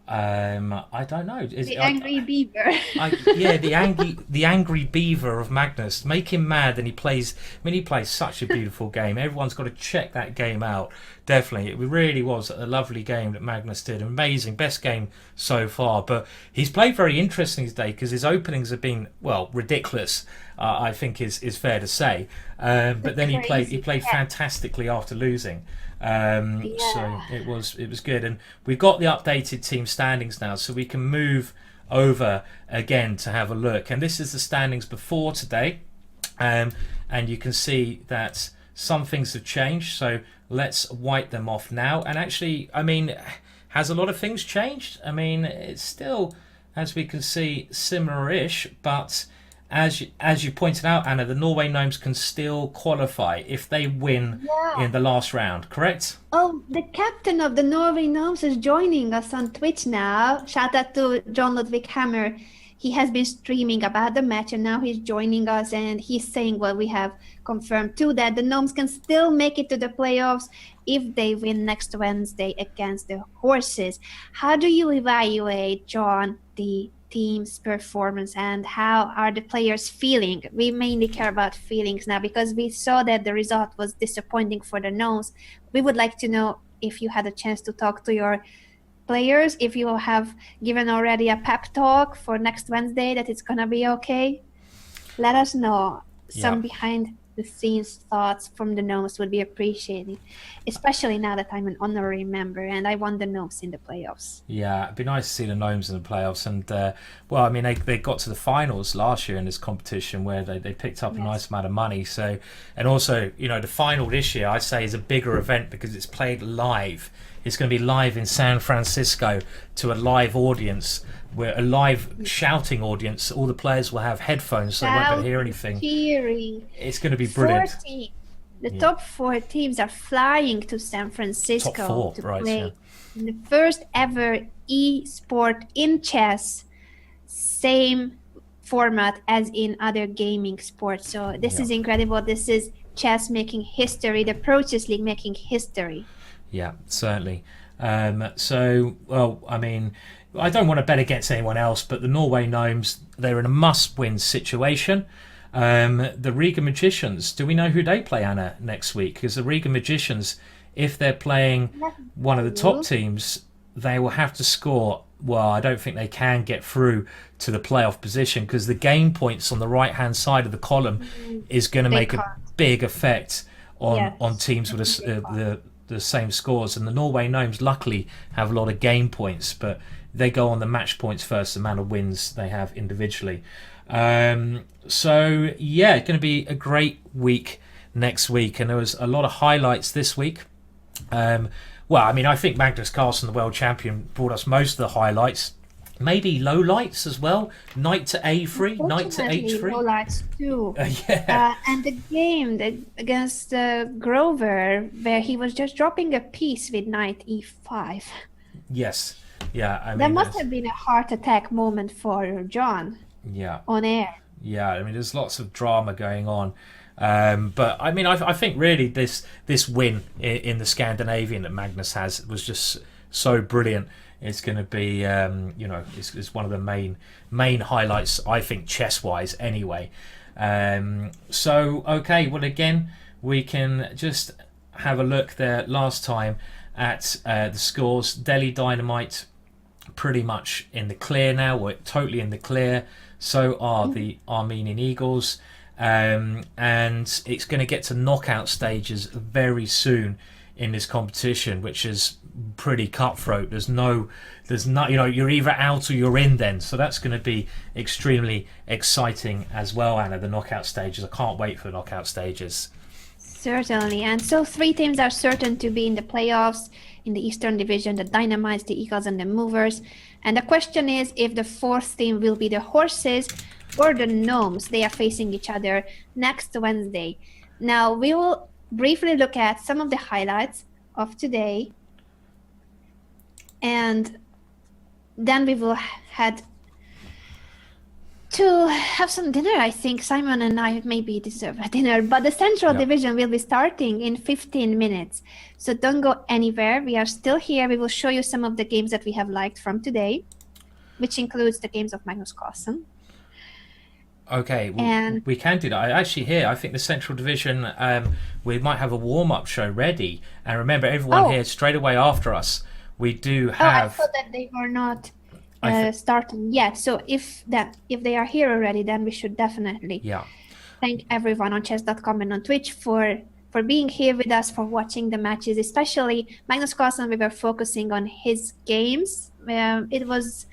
I don't know. the angry beaver? Yeah, the angry beaver of Magnus. Make him mad, and he plays. I mean, he plays such a beautiful game. Everyone's got to check that game out. Definitely, it really was a lovely game that Magnus did. Amazing, best game so far. But he's played very interesting today because his openings have been ridiculous. I think is fair to say. But then he Crazy. played Yeah. fantastically after losing. So Yeah. it was good, and we've got the updated team standings now, so we can move over again to have a look. And this is the standings before today, and you can see that some things have changed. So let's wipe them off now. And actually, I mean, has a lot of things changed? I mean, it's still, as we can see, similar-ish, but as you pointed out, Anna, the Norway Gnomes can still qualify if they win Yeah. in the last round, correct? Oh, the captain of the Norway Gnomes is joining us on Twitch now. Shout out to John Ludwig Hammer. He has been streaming about the match and now he's joining us and he's saying, well, we have confirmed too that the Gnomes can still make it to the playoffs if they win next Wednesday against the Horses. How do you evaluate, John, the team's performance and how are the players feeling? We mainly care about feelings now because we saw that the result was disappointing for the Gnomes. We would like to know if you had a chance to talk to your players, if you have given already a pep talk for next Wednesday that it's gonna be okay. Let us know. Some Yeah. behind the scenes thoughts from the Gnomes would be appreciated, especially now that I'm an honorary member and I want the Gnomes in the playoffs. Yeah, it'd be nice to see the Gnomes in the playoffs. And, well, I mean, they got to the finals last year in this competition where they picked up a Yes. nice amount of money. So, and also, the final this year, I say, is a bigger event because it's played live. It's going to be live in San Francisco to a live audience, where a live shouting audience. All the players will have headphones so they won't be able to hear anything. Cheering. It's going to be brilliant. 40. The Yeah. top 4 teams are flying to San Francisco Top 4, to right, play yeah. in the first ever e-sport in chess, same format as in other gaming sports. So this Yeah. is incredible. This is chess making history, the Pro Chess League making history. Yeah, certainly. So, well, I mean, I don't want to bet against anyone else, but the Norway Gnomes, they're in a must-win situation. The Riga Magicians, do we know who they play, Anna, next week? Because the Riga Magicians, if they're playing one of the top teams, they will have to score. Well, I don't think they can get through to the playoff position because the game points on the right-hand side of the column is going to They make a can't. big effect on Yes. teams with the same scores. And the Norway Gnomes luckily have a lot of game points, but they go on the match points first, the amount of wins they have individually. So yeah, it's going to be a great week next week, and there was a lot of highlights this week. Well, I mean, I think Magnus Carlsen, the world champion, brought us most of the highlights. Maybe low lights as well. Knight to A3, knight to Unfortunately, H3. no lights too. Yeah. And the game against Grover, where he was just dropping a piece with knight e5. Yes. Yeah. I mean, That must have been a heart attack moment for John Yeah. on air. Yeah, I mean, there's lots of drama going on, but I mean, I think really this win in the Scandinavian that Magnus has was just so brilliant. It's going to be, it's one of the main highlights, I think, chess-wise anyway. So okay, well, again, we can just have a look there last time at the scores. Delhi Dynamite pretty much in the clear now. We're totally in the clear. So are the Armenian Eagles. And it's going to get to knockout stages very soon in this competition, which is pretty cutthroat. There's no, you're either out or you're in then. So that's going to be extremely exciting as well, Anna, the knockout stages. I can't wait for the knockout stages. Certainly. And so 3 teams are certain to be in the playoffs in the Eastern Division, the Dynamites, the Eagles, and the Movers. And the question is if the 4th team will be the Horses or the Gnomes. They are facing each other next Wednesday. Now, we will briefly look at some of the highlights of today. And then we will head to have some dinner. I think Simon and I maybe deserve a dinner, but the Central Division will be starting in 15 minutes. So don't go anywhere. We are still here. We will show you some of the games that we have liked from today, which includes the games of Magnus Carlsen. Okay, we can do that. I think the Central Division, we might have a warm-up show ready. And remember, everyone here straight away after us, we do have... I thought that they were not starting yet. So if they are here already, then we should definitely thank everyone on Chess.com and on Twitch for being here with us, for watching the matches, especially Magnus Carlsen. We were focusing on his games. It was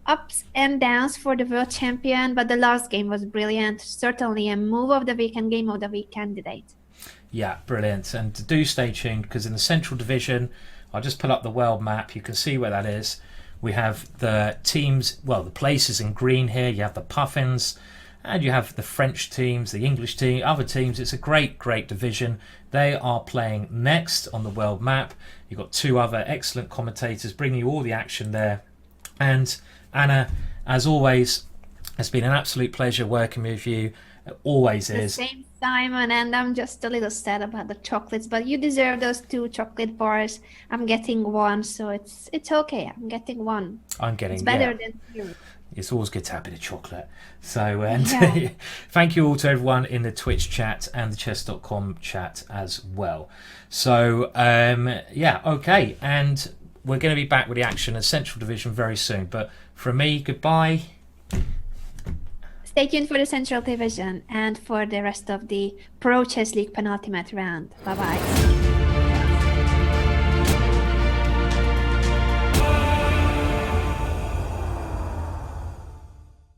ups and downs for the world champion, but the last game was brilliant. Certainly a move of the week and game of the week candidate. Yeah, brilliant. And do stay tuned, because in the Central Division, I'll just pull up the world map. You can see where that is. We have the teams, well, the places in green here. You have the Puffins, and you have the French teams, the English team, other teams. It's a great, great division. They are playing next on the world map. You've got 2 other excellent commentators bringing you all the action there. And Anna, as always, it's been an absolute pleasure working with you. It always is. The same, Simon, and I'm just a little sad about the chocolates, but you deserve those 2 chocolate bars. I'm getting 1, so it's okay. I'm getting 1. It's better than 2. It's always good to have a bit of chocolate. So, and thank you all to everyone in the Twitch chat and the Chess.com chat as well. So, okay. And we're going to be back with the action in Central Division very soon. But from me, goodbye. Stay tuned for the Central Division and for the rest of the Pro Chess League penultimate round. Bye-bye.